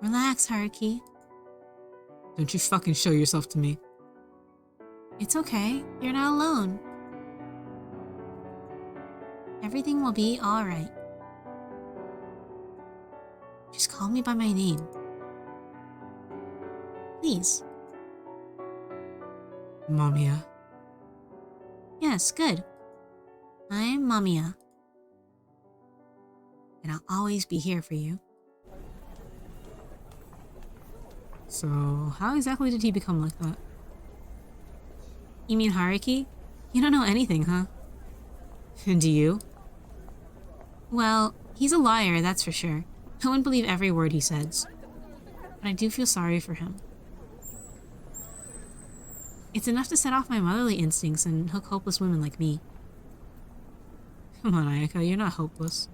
Relax, Haruki. Don't you fucking show yourself to me. It's okay. You're not alone. Everything will be alright. Just call me by my name. Please. MAMIYA. Yes, good. I'm MAMIYA. And I'll always be here for you. So, how exactly did he become like that? You mean Haruki? You don't know anything, huh? And do you? Well, he's a liar, that's for sure. I wouldn't believe every word he says. But I do feel sorry for him. It's enough to set off my motherly instincts and hook hopeless women like me. Come on, Ayaka, you're not hopeless.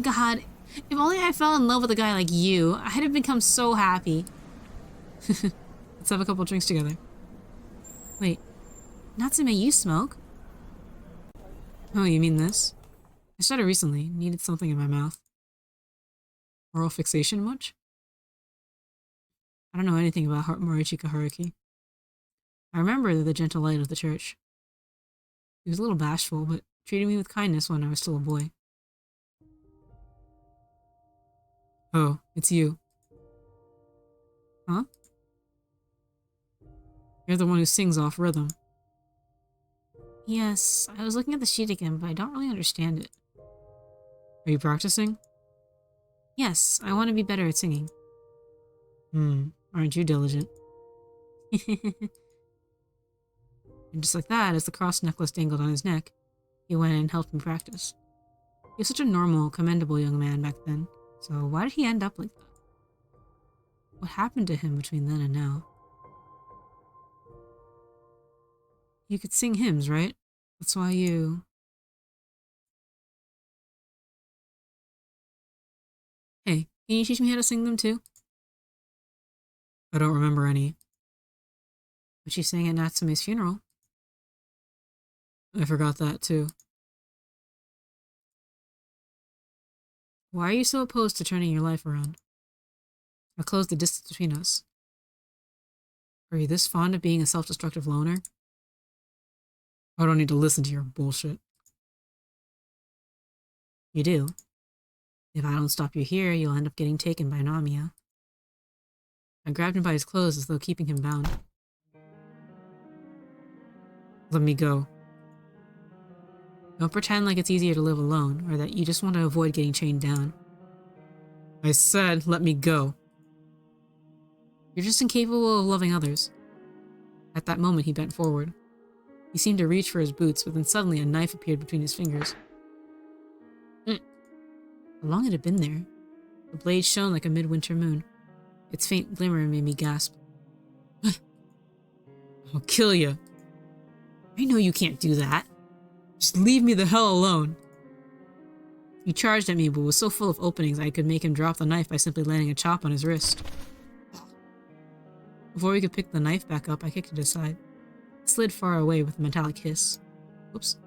God, if only I fell in love with a guy like you, I'd have become so happy. Let's have a couple drinks together. Wait, Natsume, you smoke? Oh, you mean this? I started recently, needed something in my mouth. Oral fixation much? I don't know anything about Morichika Haruki. I remember the gentle light of the church. He was a little bashful, but treated me with kindness when I was still a boy. Oh, it's you. Huh? You're the one who sings off rhythm. Yes, I was looking at the sheet again, but I don't really understand it. Are you practicing? Yes, I want to be better at singing. Aren't you diligent? And just like that, as the cross necklace dangled on his neck, he went and helped me practice. He was such a normal, commendable young man back then, so why did he end up like that? What happened to him between then and now? You could sing hymns, right? That's why you... Hey, can you teach me how to sing them too? I don't remember any. But you sang at Natsume's funeral. I forgot that too. Why are you so opposed to turning your life around? Or close the distance between us? Are you this fond of being a self-destructive loner? I don't need to listen to your bullshit. You do. If I don't stop you here, you'll end up getting taken by Namiya. I grabbed him by his clothes as though keeping him bound. Let me go. Don't pretend like it's easier to live alone, or that you just want to avoid getting chained down. I said, let me go. You're just incapable of loving others. At that moment, he bent forward. He seemed to reach for his boots, but then suddenly a knife appeared between his fingers. How long had it been there? The blade shone like a midwinter moon. Its faint glimmer made me gasp. I'll kill you. I know you can't do that. Just leave me the hell alone. He charged at me, but was so full of openings I could make him drop the knife by simply landing a chop on his wrist. Before we could pick the knife back up, I kicked it aside. It slid far away with a metallic hiss. Whoops.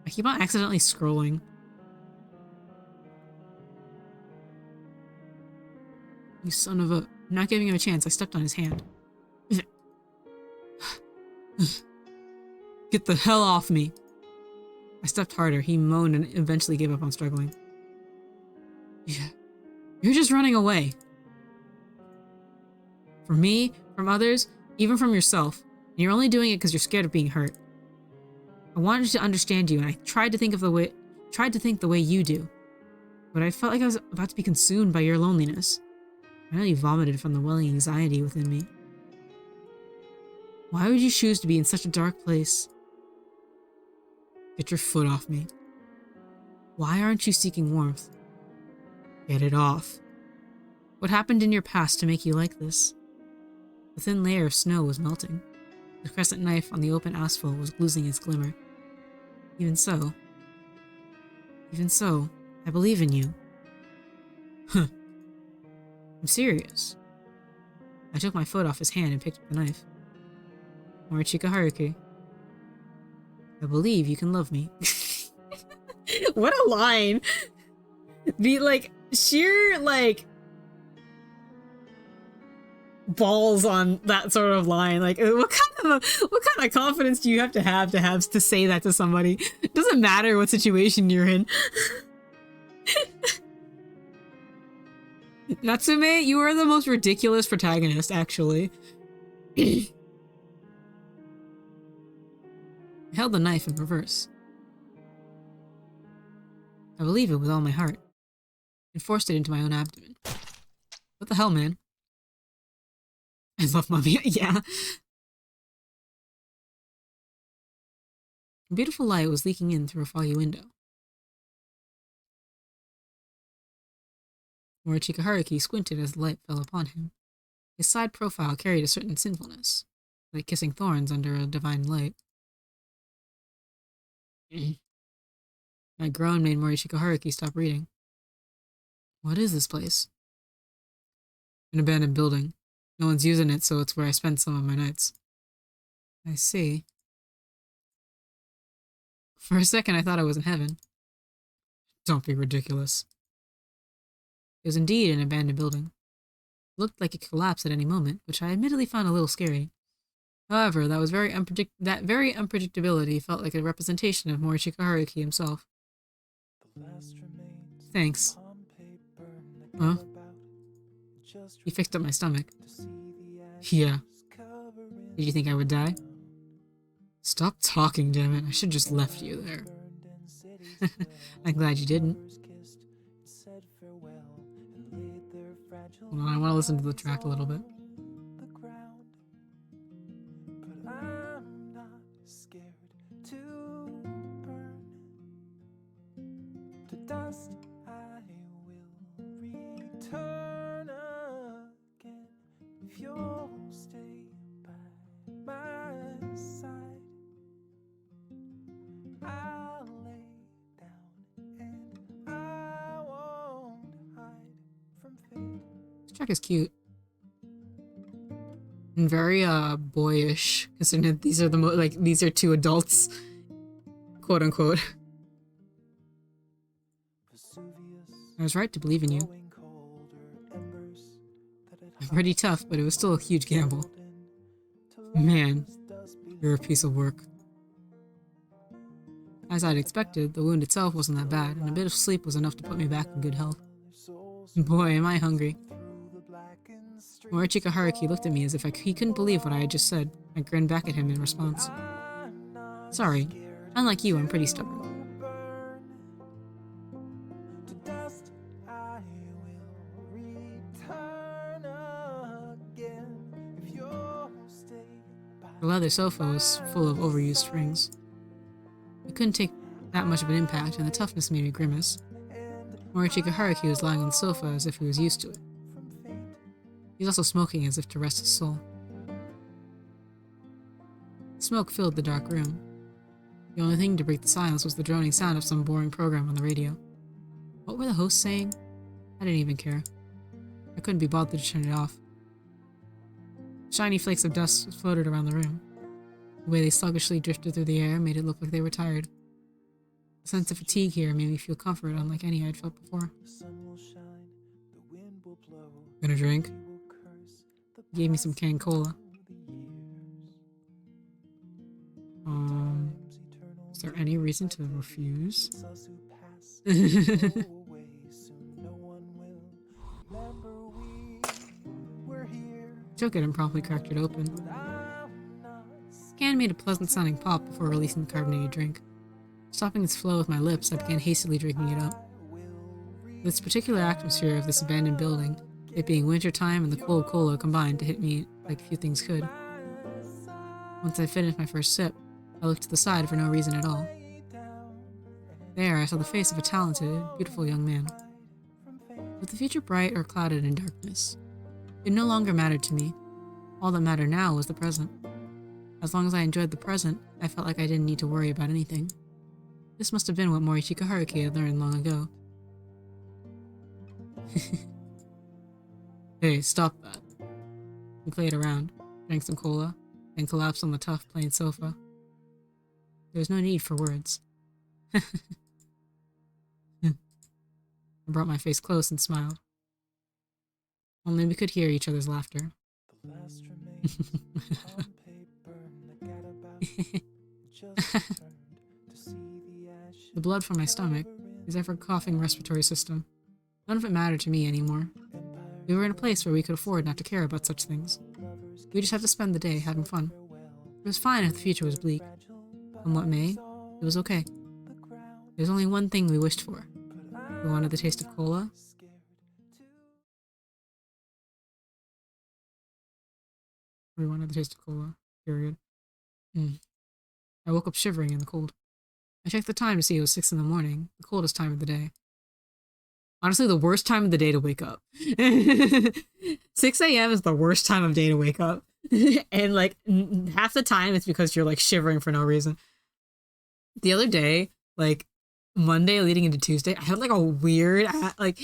I keep on accidentally scrolling. You son of a... I'm not giving him a chance. I stepped on his hand. Get the hell off me. I stepped harder. He moaned and eventually gave up on struggling. Yeah. You're just running away. From me, from others, even from yourself. And you're only doing it because you're scared of being hurt. I wanted to understand you, and I tried to think the way you do. But I felt like I was about to be consumed by your loneliness. I nearly vomited from the welling anxiety within me. Why would you choose to be in such a dark place? Get your foot off me. Why aren't you seeking warmth? Get it off. What happened in your past to make you like this? The thin layer of snow was melting. The crescent knife on the open asphalt was losing its glimmer. Even so, I believe in you. Huh. I'm serious. I took my foot off his hand and picked up the knife. Morichika Haruki. I believe you can love me. What a line! The, like, sheer, like, balls on that sort of line. Like, what kind of confidence do you have to say that to somebody? It doesn't matter what situation you're in. Natsume, you are the most ridiculous protagonist, actually. I held the knife in reverse. I believe it with all my heart, and forced it into my own abdomen. What the hell, man? I love MAMIYA, yeah. A beautiful light was leaking in through a foggy window. Morichika Haruki squinted as the light fell upon him. His side profile carried a certain sinfulness, like kissing thorns under a divine light. My groan made Morichika Haruki stop reading. What is this place? An abandoned building. No one's using it, so it's where I spend some of my nights. I see. For a second, I thought I was in heaven. Don't be ridiculous. It was indeed an abandoned building. It looked like it could collapse at any moment, which I admittedly found a little scary. However, that very unpredictability felt like a representation of Morichika Haruki himself. Thanks. Huh? He fixed up my stomach. Yeah. Did you think I would die? Stop talking, damn it. I should just left you there. I'm glad you didn't. Hold on, I want to listen to the track a little bit. Dust, I will return again if you'll stay by my side. I'll lay down and I won't hide from fate. This track is cute and very boyish, considering that these are these are two adults, quote unquote. I was right to believe in you. I'm pretty tough, but it was still a huge gamble. Man, you're a piece of work. As I'd expected, the wound itself wasn't that bad, and a bit of sleep was enough to put me back in good health. Boy, am I hungry. Morichika Haruki looked at me as if he couldn't believe what I had just said. I grinned back at him in response. Sorry, unlike you, I'm pretty stubborn. dust I will return again if you'll stay by. The leather sofa was full of overused springs. It couldn't take that much of an impact, and the toughness made me grimace. Morichika Haruki was lying on the sofa as if he was used to it. He was also smoking as if to rest his soul. Smoke filled the dark room. The only thing to break the silence was the droning sound of some boring program on the radio. What were the hosts saying? I didn't even care. I couldn't be bothered to turn it off. Shiny flakes of dust floated around the room. The way they sluggishly drifted through the air made it look like they were tired. The sense of fatigue here made me feel comfort unlike any I'd felt before. Gonna drink? He gave me some canned cola. Is there any reason to refuse? Took it and promptly cracked it open. The can made a pleasant sounding pop before releasing the carbonated drink. Stopping its flow with my lips, I began hastily drinking it up. This particular atmosphere of this abandoned building, it being winter time and the cold cola combined to hit me like few things could. Once I finished my first sip, I looked to the side for no reason at all. There, I saw the face of a talented, beautiful young man. Was the future bright or clouded in darkness? It no longer mattered to me. All that mattered now was the present. As long as I enjoyed the present, I felt like I didn't need to worry about anything. This must have been what Morichika Haruki had learned long ago. Hey, stop that. He played around, drank some cola, and collapsed on the tough, plain sofa. There was no need for words. I brought my face close and smiled. Only we could hear each other's laughter. The blood from my stomach, his ever-coughing respiratory system. None of it mattered to me anymore. We were in a place where we could afford not to care about such things. We just had to spend the day having fun. It was fine if the future was bleak. Come what may, it was okay. There's only one thing we wished for. We wanted the taste of cola. We wanted the taste of cola. Period. I woke up shivering in the cold. I checked the time to see it was 6 in the morning, the coldest time of the day. Honestly, the worst time of the day to wake up. 6 a.m. is the worst time of day to wake up. And like half the time it's because you're like shivering for no reason. The other day, like Monday leading into Tuesday, I had like a weird like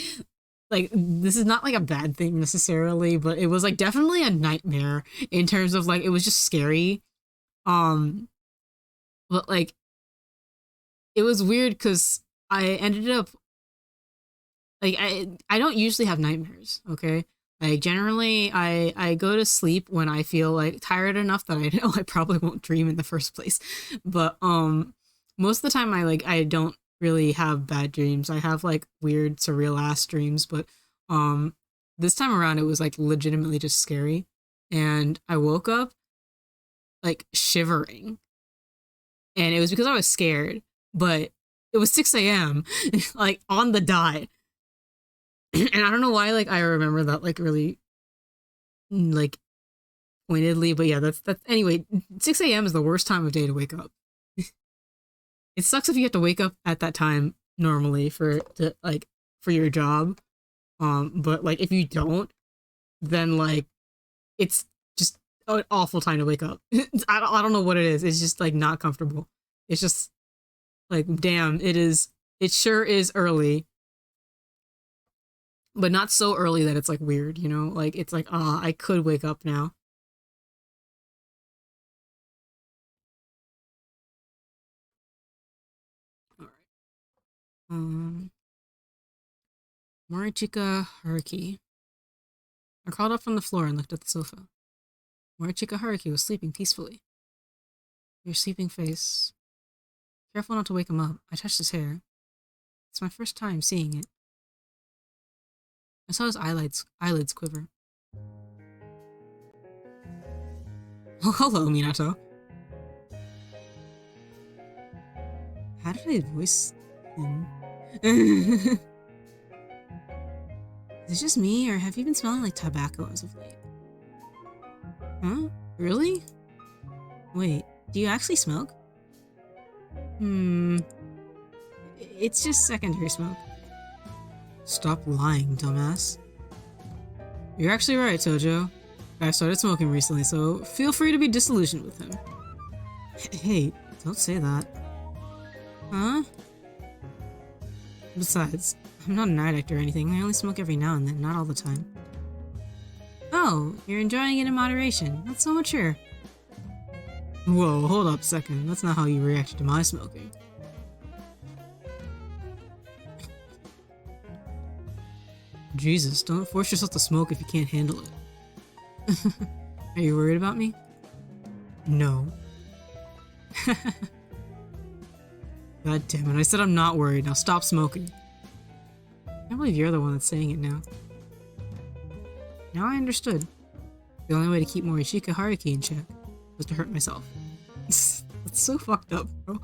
this is not like a bad thing necessarily, but it was like definitely a nightmare in terms of like it was just scary. But like it was weird because I ended up like I don't usually have nightmares, okay? Like generally I go to sleep when I feel like tired enough that I know I probably won't dream in the first place. But most of the time I don't really have bad dreams. I have like weird surreal ass dreams, but this time around it was like legitimately just scary. And I woke up like shivering. And it was because I was scared, but it was 6 a.m. like on the dot. And I don't know why like I remember that like really like pointedly, but yeah, that's anyway, 6 a.m. is the worst time of day to wake up. It sucks if you have to wake up at that time normally for your job. But like if you don't, then like it's just an awful time to wake up. I don't know what it is. It's just like not comfortable. It's just like damn, it sure is early. But not so early that it's like weird, you know? Like it's like, I could wake up now. All right. Morichika Haruki. I crawled up from the floor and looked at the sofa. Morichika Haruki was sleeping peacefully. Your sleeping face. Careful not to wake him up, I touched his hair. It's my first time seeing it. I saw his eyelids quiver. Oh, hello, Minato. How did I voice him? Is it just me, or have you been smelling like tobacco as of late? Huh? Really? Wait, do you actually smoke? Hmm, it's just secondary smoke. Stop lying, dumbass. You're actually right, Tojo. I started smoking recently, so feel free to be disillusioned with him. Hey, don't say that. Huh? Besides, I'm not an addict or anything. I only smoke every now and then, not all the time. Oh, you're enjoying it in moderation. That's so mature. Whoa, hold up a second. That's not how you reacted to my smoking. Jesus, don't force yourself to smoke if you can't handle it. Are you worried about me? No. God damn it, I said I'm not worried. Now stop smoking. I can't believe you're the one that's saying it now. Now I understood. The only way to keep Morishika Haruki in check was to hurt myself. That's so fucked up, bro.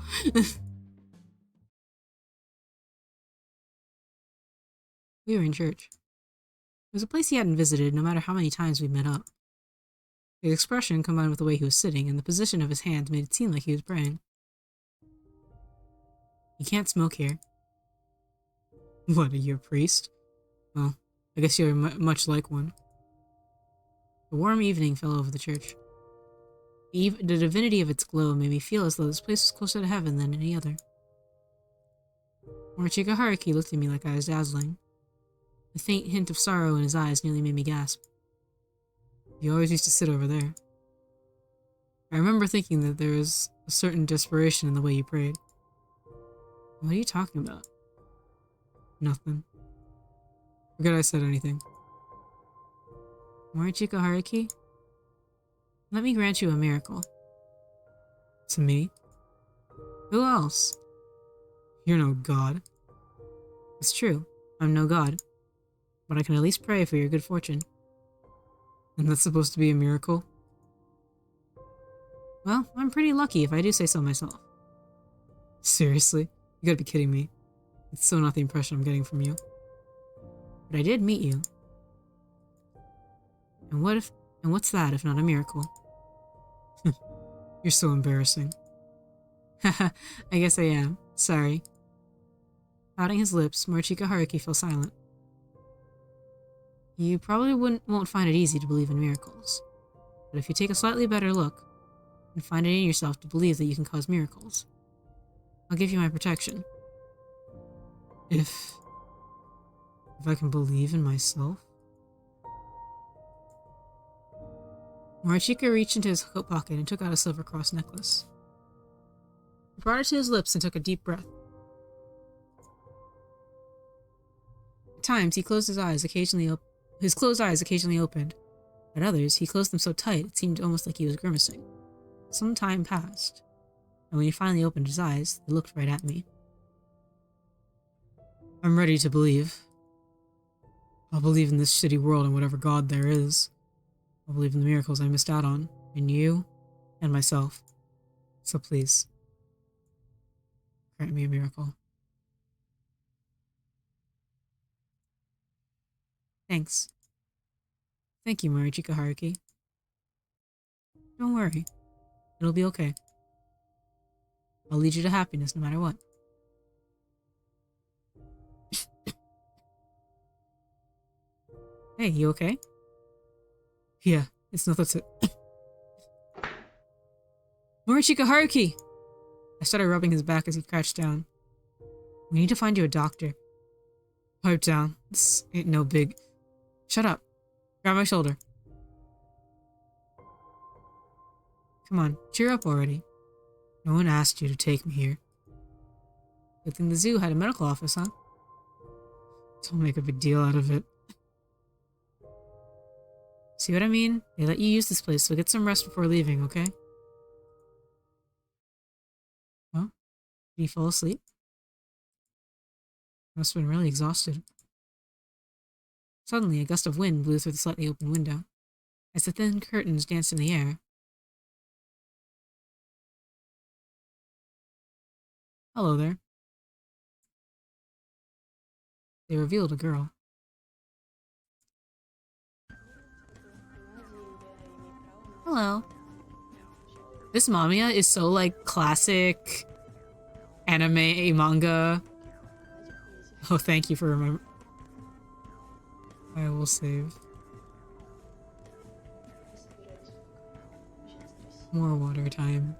We were in church. It was a place he hadn't visited no matter how many times we met up. His expression, combined with the way he was sitting and the position of his hands, made it seem like he was praying. You can't smoke here. What, are you a priest? Well, I guess you're much like one. The warm evening fell over the church. The divinity of its glow made me feel as though this place was closer to heaven than any other. Morishika Haruki looked at me like I was dazzling. The faint hint of sorrow in his eyes nearly made me gasp. He always used to sit over there. I remember thinking that there was a certain desperation in the way you prayed. What are you talking about? Nothing. Forget I said anything. Morishika Haruki? Let me grant you a miracle. To me? Who else? You're no god. It's true, I'm no god. But I can at least pray for your good fortune. And that's supposed to be a miracle? Well, I'm pretty lucky if I do say so myself. Seriously? You gotta be kidding me. It's so not the impression I'm getting from you. But I did meet you. And what's that if not a miracle? You're so embarrassing. Haha, I guess I am. Sorry. Pouting his lips, Morishika Haruki fell silent. You probably won't find it easy to believe in miracles. But if you take a slightly better look, and find it in yourself to believe that you can cause miracles, I'll give you my protection. If I can believe in myself? Morishika reached into his coat pocket and took out a silver cross necklace. He brought it to his lips and took a deep breath. At times, his closed eyes occasionally opened. At others, he closed them so tight it seemed almost like he was grimacing. Some time passed, and when he finally opened his eyes, they looked right at me. I'm ready to believe. I'll believe in this shitty world and whatever god there is. I'll believe in the miracles I missed out on, in you, and myself. So please, grant me a miracle. Thanks. Thank you, Morishika Haruki. Don't worry. It'll be okay. I'll lead you to happiness no matter what. Hey, you okay? Yeah, it's nothing to... Morishika Haruki! I started rubbing his back as he crouched down. We need to find you a doctor. Pipe down. This ain't no big... Shut up. Grab my shoulder. Come on, cheer up already. No one asked you to take me here. Good thing the zoo had a medical office, huh? Don't make a big deal out of it. See what I mean? They let you use this place, so get some rest before leaving, okay? Well, did you fall asleep? Must have been really exhausted. Suddenly, a gust of wind blew through the slightly open window. As the thin curtains danced in the air. Hello there. They revealed a girl. Hello. This Mamiya is so like classic anime manga. Oh, thank you for remembering. I will save. More water time.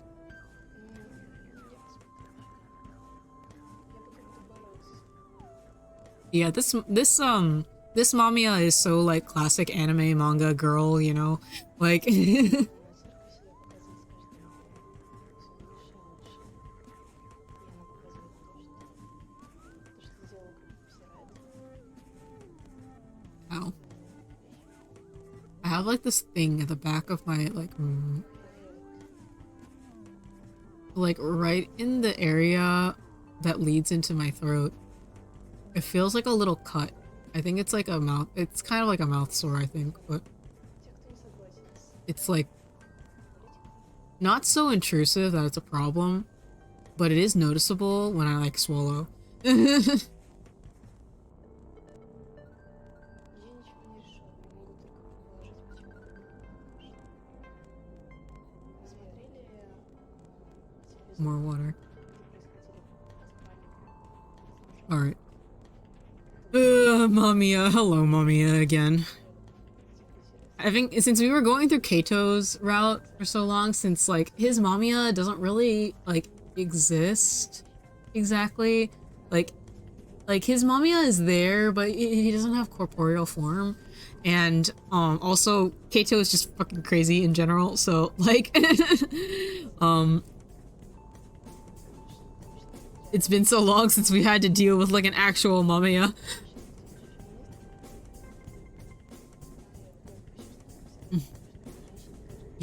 Yeah, this Mamiya is so like classic anime manga girl, you know? Like Ow. I have like this thing at the back of my like right in the area that leads into my throat. It feels like a little cut. I think it's like a mouth. It's kind of like a mouth sore, I think, but it's like not so intrusive that it's a problem, but it is noticeable when I like swallow. More water. Alright. Mamiya. Hello, Mamiya again. I think since we were going through Keito's route for so long, since like his Mamiya doesn't really like exist exactly. Like his Mamiya is there, but he doesn't have corporeal form. And also Keito is just fucking crazy in general, so like it's been so long since we had to deal with like an actual Mamiya.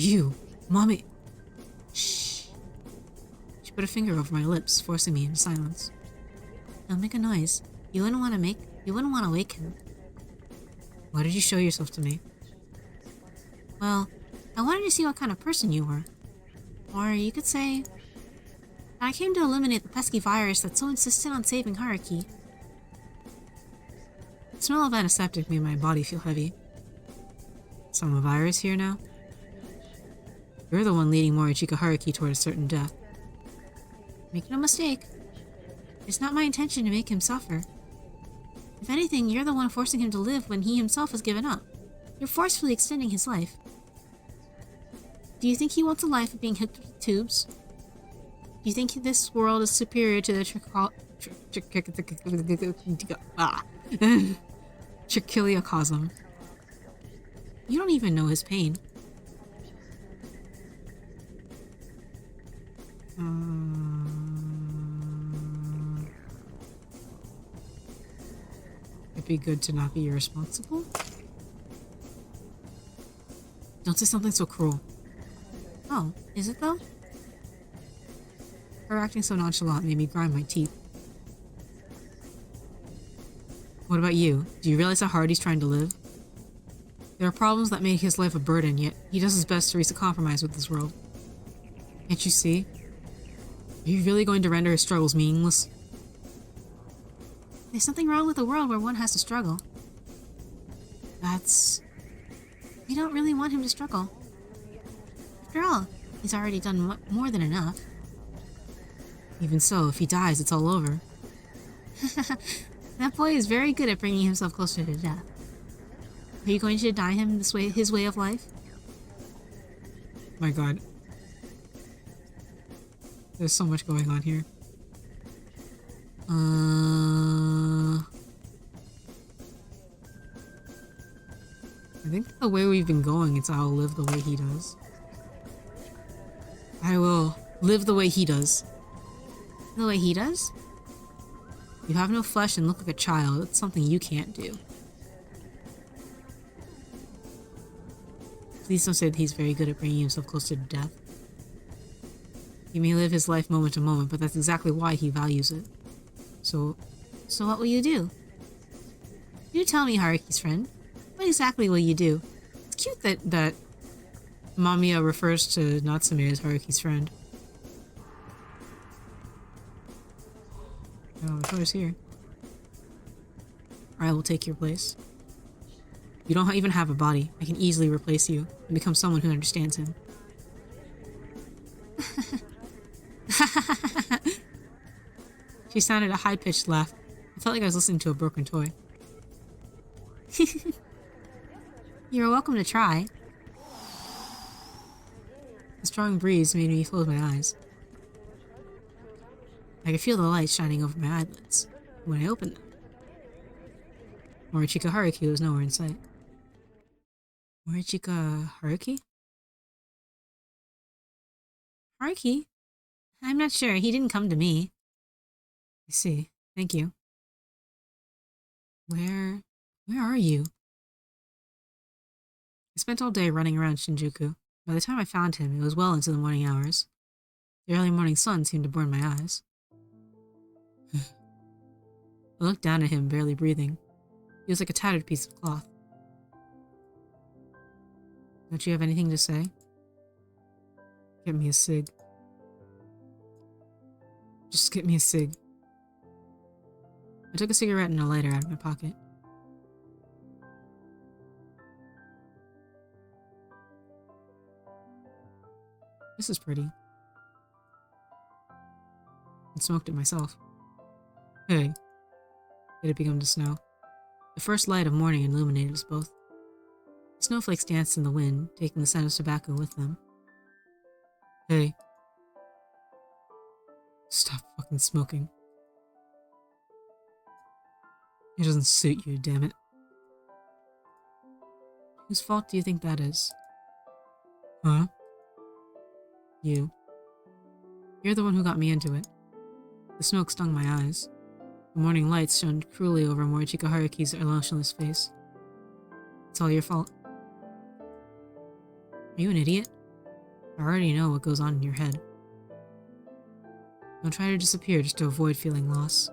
You, mommy. Shh. She put a finger over my lips, forcing me into silence. Don't make a noise. You wouldn't want to wake him. Why did you show yourself to me? Well, I wanted to see what kind of person you were. Or you could say, I came to eliminate the pesky virus that's so insistent on saving Haruki. The smell of antiseptic made my body feel heavy. So I'm a virus here now? You're the one leading Morichika Haruki toward a certain death. Make no mistake. It's not my intention to make him suffer. If anything, you're the one forcing him to live when he himself has given up. You're forcefully extending his life. Do you think he wants a life of being hooked with tubes? Do you think this world is superior to the Trichiliocosm? You don't even know his pain. It'd be good to not be irresponsible. Don't say something so cruel. Oh, is it though? Her acting so nonchalant made me grind my teeth. What about you? Do you realize how hard he's trying to live? There are problems that make his life a burden, yet he does his best to reach a compromise with this world. Can't you see? Are you really going to render his struggles meaningless? There's something wrong with a world where one has to struggle. We don't really want him to struggle. After all, he's already done more than enough. Even so, if he dies, it's all over. That boy is very good at bringing himself closer to death. Are you going to deny him his way of life? My god. There's so much going on here. I think the way we've been going, it's I'll live the way he does. I will live the way he does. The way he does? You have no flesh and look like a child. It's something you can't do. Please don't say that he's very good at bringing himself closer to death. He may live his life moment to moment, but that's exactly why he values it. So what will you do? You tell me, Haruki's friend. What exactly will you do? It's cute that Mamiya refers to Natsume as Haruki's friend. Oh, I thought it was here. I will take your place. You don't even have a body. I can easily replace you and become someone who understands him. She sounded a high-pitched laugh. I felt like I was listening to a broken toy. You're welcome to try. The strong breeze made me close my eyes. I could feel the light shining over my eyelids when I opened them. Morichika Haruki was nowhere in sight. Morichika Haruki? Haruki? I'm not sure. He didn't come to me. I see. Thank you. Where are you? I spent all day running around Shinjuku. By the time I found him, it was well into the morning hours. The early morning sun seemed to burn my eyes. I looked down at him, barely breathing. He was like a tattered piece of cloth. Don't you have anything to say? Get me a cig. Just get me a cig. I took a cigarette and a lighter out of my pocket. This is pretty. I smoked it myself. Hey. It had begun to snow. The first light of morning illuminated us both. The snowflakes danced in the wind, taking the scent of tobacco with them. Hey. Stop fucking smoking. It doesn't suit you, damn it. Whose fault do you think that is? Huh? You. You're the one who got me into it. The smoke stung my eyes. The morning lights shone cruelly over Morichika Haruki's emotionless face. It's all your fault. Are you an idiot? I already know what goes on in your head. Don't try to disappear just to avoid feeling loss.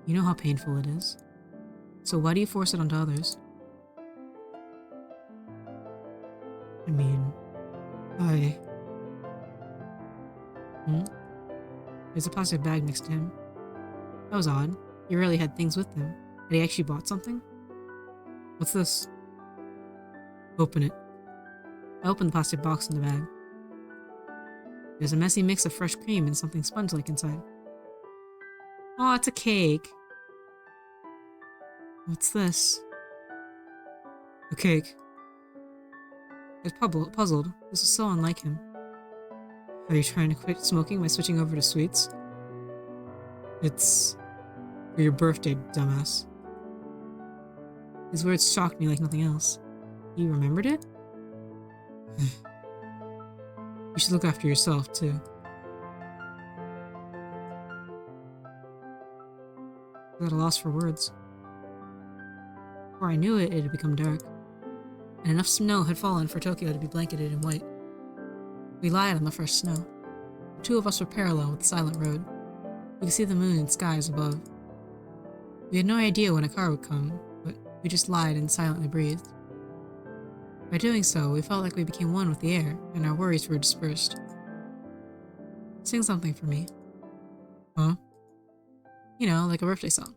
You know how painful it is. So why do you force it onto others? I mean, There's a plastic bag next to him. That was odd. He rarely had things with him. Had he actually bought something? What's this? Open it. I opened the plastic box in the bag. There's a messy mix of fresh cream and something sponge-like inside. Oh, it's a cake. What's this? A cake. I was puzzled. This was so unlike him. Are you trying to quit smoking by switching over to sweets? It's for your birthday, dumbass. His words shocked me like nothing else. You remembered it? You should look after yourself, too. I was at a loss for words. Before I knew it, it had become dark, and enough snow had fallen for Tokyo to be blanketed in white. We lied on the first snow. The two of us were parallel with the silent road. We could see the moon and skies above. We had no idea when a car would come, but we just lied and silently breathed. By doing so, we felt like we became one with the air, and our worries were dispersed. Sing something for me. Huh? You know, like a birthday song.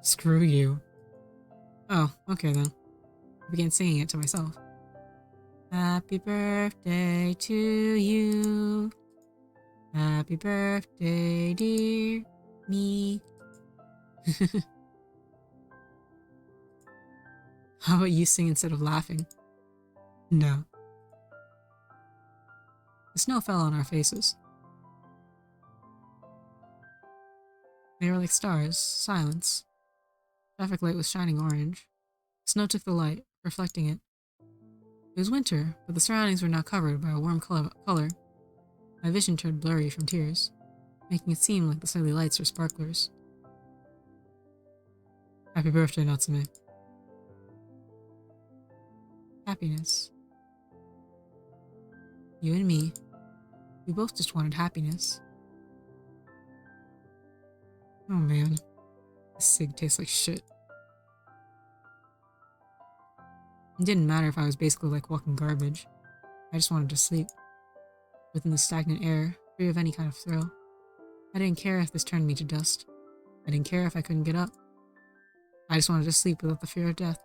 Screw you. Oh, okay then. I began singing it to myself. Happy birthday to you. Happy birthday, dear me. How about you sing instead of laughing? No. The snow fell on our faces. They were like stars, silence. Traffic light was shining orange. Snow took the light, reflecting it. It was winter, but the surroundings were now covered by a warm color. My vision turned blurry from tears, making it seem like the silly lights were sparklers. Happy birthday, Natsume. Happiness. You and me, we both just wanted happiness. Oh man, this cig tastes like shit. It didn't matter if I was basically like walking garbage. I just wanted to sleep. Within the stagnant air, free of any kind of thrill. I didn't care if this turned me to dust. I didn't care if I couldn't get up. I just wanted to sleep without the fear of death.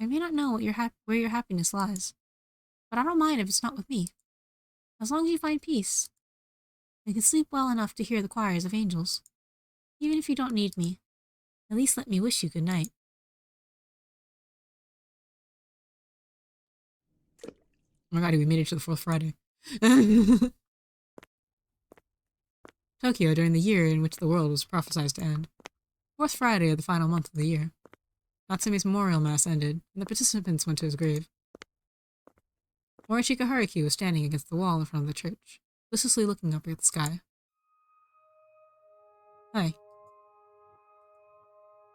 I may not know where your happiness lies, but I don't mind if it's not with me. As long as you find peace, I can sleep well enough to hear the choirs of angels. Even if you don't need me, at least let me wish you good night. Oh my god, we made it to the fourth Friday. Tokyo during the year in which the world was prophesied to end. Fourth Friday of the final month of the year. Natsume's memorial mass ended, and the participants went to his grave. Morichika Haruki was standing against the wall in front of the church, listlessly looking up at the sky. Hi.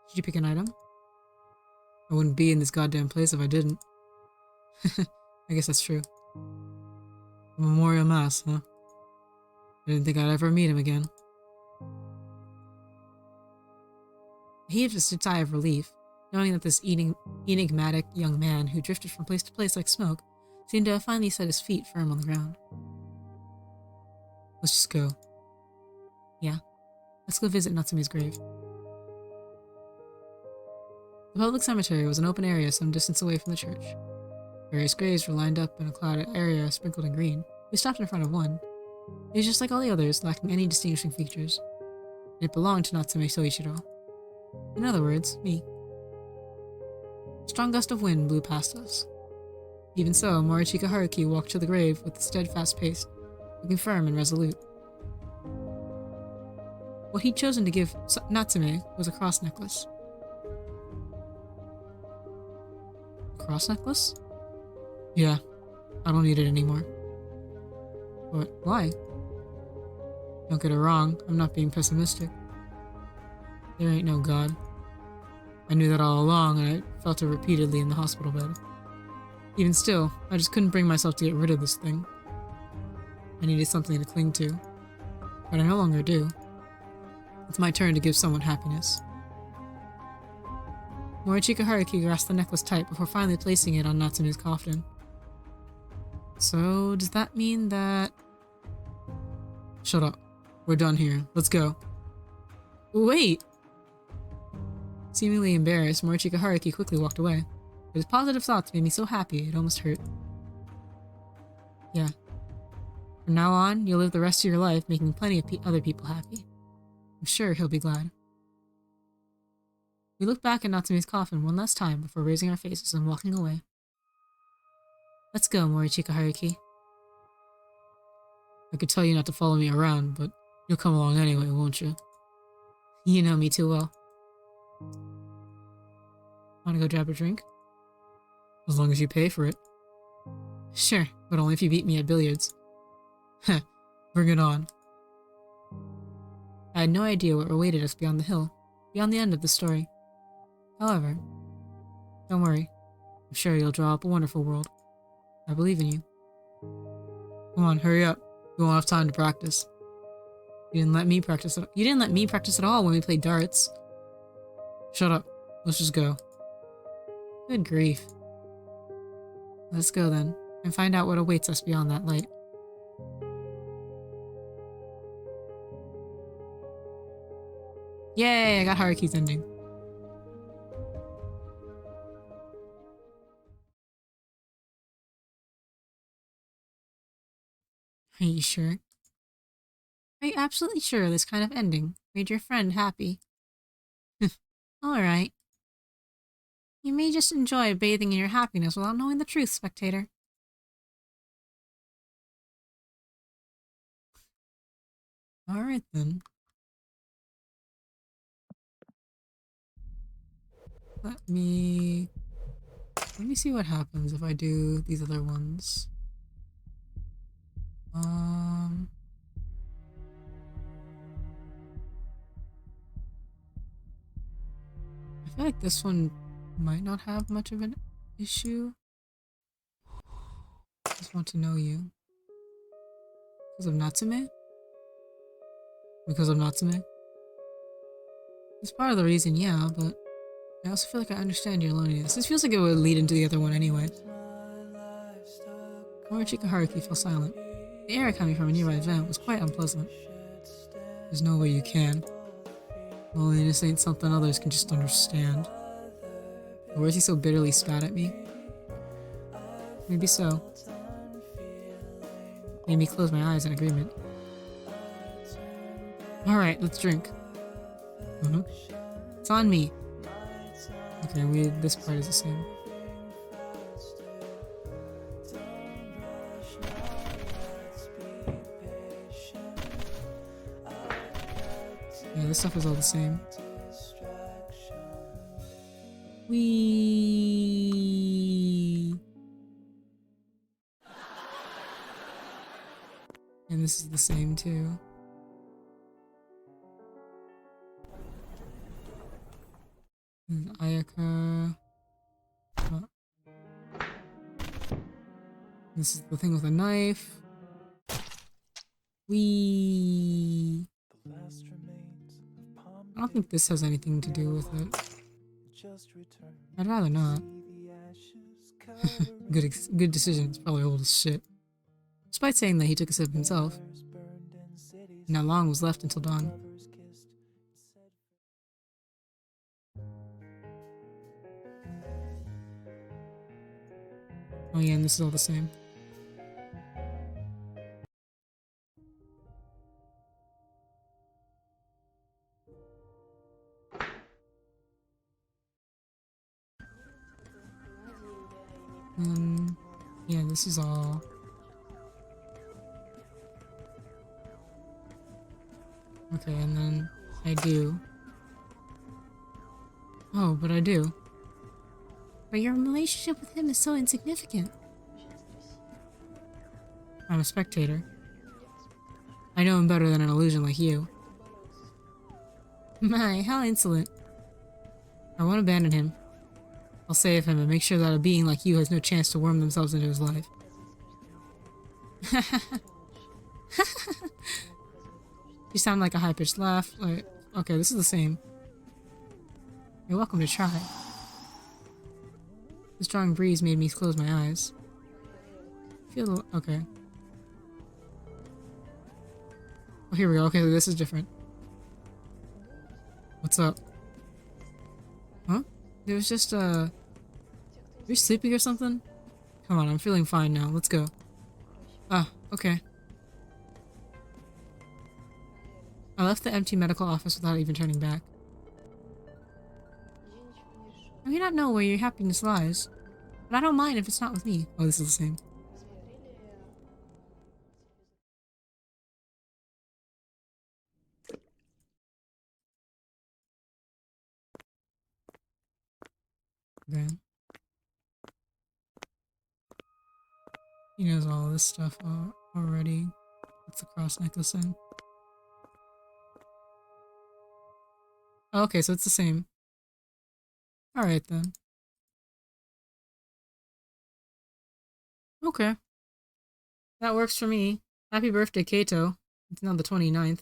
Did you pick an item? I wouldn't be in this goddamn place if I didn't. I guess that's true. A memorial mass, huh? I didn't think I'd ever meet him again. I heaved a sigh of relief, knowing that this enigmatic young man who drifted from place to place like smoke seemed to have finally set his feet firm on the ground. Let's just go. Yeah, let's go visit Natsume's grave. The public cemetery was an open area some distance away from the church. Various graves were lined up in a clouded area sprinkled in green. We stopped in front of one. It was just like all the others, lacking any distinguishing features. And it belonged to Natsume Soichiro. In other words, me. A strong gust of wind blew past us. Even so, Morichika Haruki walked to the grave with a steadfast pace, looking firm and resolute. What he'd chosen to give Natsume was a cross necklace. A cross necklace? Yeah, I don't need it anymore. But why? Don't get it wrong, I'm not being pessimistic. There ain't no God. I knew that all along, and I felt it repeatedly in the hospital bed. Even still, I just couldn't bring myself to get rid of this thing. I needed something to cling to, but I no longer do. It's my turn to give someone happiness. Morichika Haruki grasped the necklace tight before finally placing it on Natsume's coffin. So, does that mean that... Shut up. We're done here. Let's go. Wait! Seemingly embarrassed, Morichika Haruki quickly walked away. But his positive thoughts made me so happy, it almost hurt. Yeah. From now on, you'll live the rest of your life making plenty of other people happy. I'm sure he'll be glad. We looked back at Natsume's coffin one last time before raising our faces and walking away. Let's go, Morichika Haruki. I could tell you not to follow me around, but you'll come along anyway, won't you? You know me too well. Wanna go grab a drink? As long as you pay for it. Sure, but only if you beat me at billiards. Heh, bring it on. I had no idea what awaited us beyond the hill, beyond the end of the story. However, don't worry. I'm sure you'll draw up a wonderful world. I believe in you. Come on, hurry up. We won't have time to practice. You didn't let me practice at all when we played darts. Shut up. Let's just go. Good grief. Let's go then, and find out what awaits us beyond that light. Yay, I got Haruki's ending. Are you sure? Are you absolutely sure this kind of ending made your friend happy? Alright. You may just enjoy bathing in your happiness without knowing the truth, spectator. Alright then. Let me see what happens if I do these other ones. I feel like this one might not have much of an issue. I just want to know you. Because of Natsume? Because of Natsume? It's part of the reason, yeah, but I also feel like I understand your loneliness. This feels like it would lead into the other one anyway. Morichika Haruki fell silent. The air coming from a nearby vent was quite unpleasant. There's no way you can. Loneliness ain't something others can just understand. Or is he so bitterly spat at me? Maybe so. Made me close my eyes in agreement. Alright, let's drink. It's on me. Okay, this part is the same. Yeah, this stuff is all the same. Whee! And this is the same too. And Ayaka. Oh. This is the thing with a knife. Whee! I don't think this has anything to do with it. I'd rather not. Good decision. It's probably old as shit. Despite saying that he took a sip himself. Not long was left until dawn. Oh yeah, and this is all the same. Yeah, this is all. Okay, and then I do. Oh, but I do. But your relationship with him is so insignificant. I'm a spectator. I know him better than an illusion like you. My, how insolent. I won't abandon him. I'll save him and make sure that a being like you has no chance to worm themselves into his life. You sound like a high-pitched laugh. Like, okay, this is the same. You're welcome to try. The strong breeze made me close my eyes. Okay. Oh, here we go. Okay, this is different. What's up? Huh? It was just, are you sleeping or something? Come on, I'm feeling fine now. Let's go. Ah, okay. I left the empty medical office without even turning back. I may not know where your happiness lies, but I don't mind if it's not with me. Oh, this is the same. Okay. He knows all this stuff already. What's the cross necklace thing? Oh, okay, so it's the same. Alright then. Okay. That works for me. Happy birthday, Keito. It's now the 29th.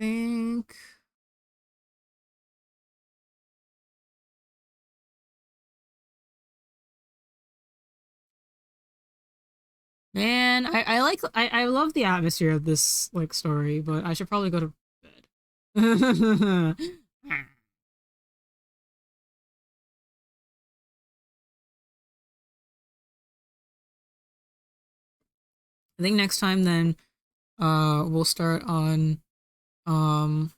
Think. Man, I love the atmosphere of this like story, but I should probably go to bed. I think next time then we'll start on um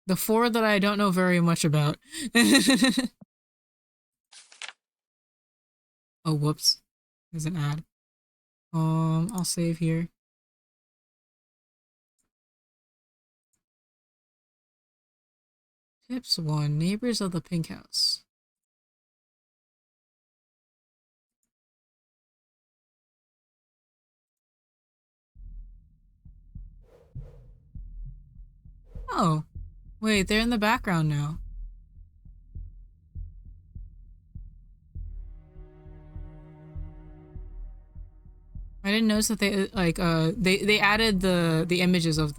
the four that I don't know very much about. Oh, whoops. There's an ad. I'll save here. Tips 1. Neighbors of the Pink House. Oh, wait, they're in the background now. I didn't notice that they like they added the images of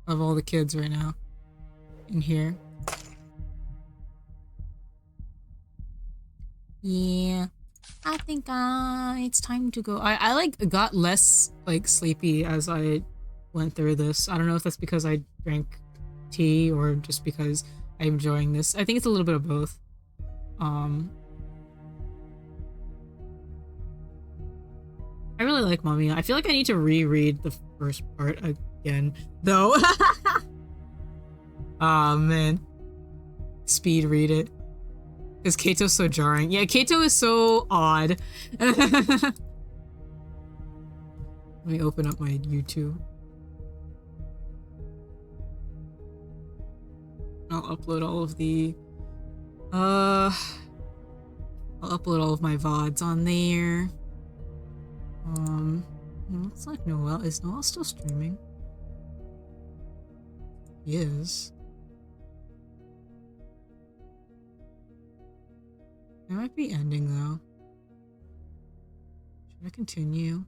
all the kids right now in here. Yeah. I think it's time to go. I like got less like sleepy as I went through this. I don't know if that's because I drank tea or just because I'm enjoying this. I think it's a little bit of both. Um, I really like MAMIYA. I feel like I need to reread the first part again, though. Oh man, speed read it. Because Keito's so jarring. Yeah, Keito is so odd. Let me open up my YouTube. I'll upload all of the I'll upload all of my VODs on there. Looks like Noel. Is Noel still streaming? He is. It might be ending though. Should I continue?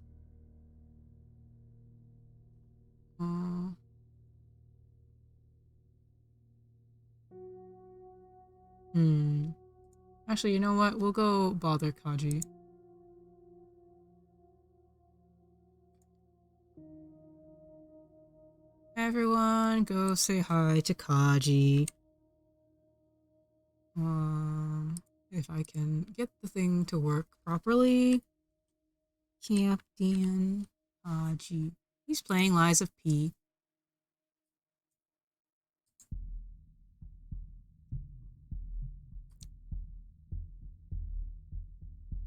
Actually, you know what? We'll go bother Kaji. Everyone, go say hi to Kaji. If I can get the thing to work properly. Captain Kaji. He's playing Lies of P.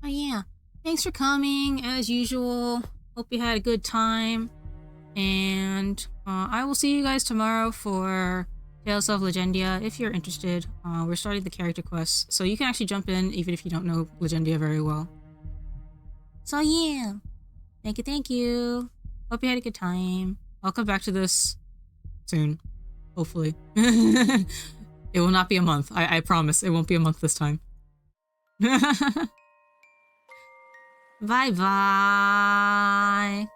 Oh yeah. Thanks for coming, as usual. Hope you had a good time. And I will see you guys tomorrow for Tales of Legendia if you're interested. We're starting the character quest, so you can actually jump in even if you don't know Legendia very well. So yeah. Thank you. Hope you had a good time. I'll come back to this soon. Hopefully. It will not be a month. I promise. It won't be a month this time. Bye bye.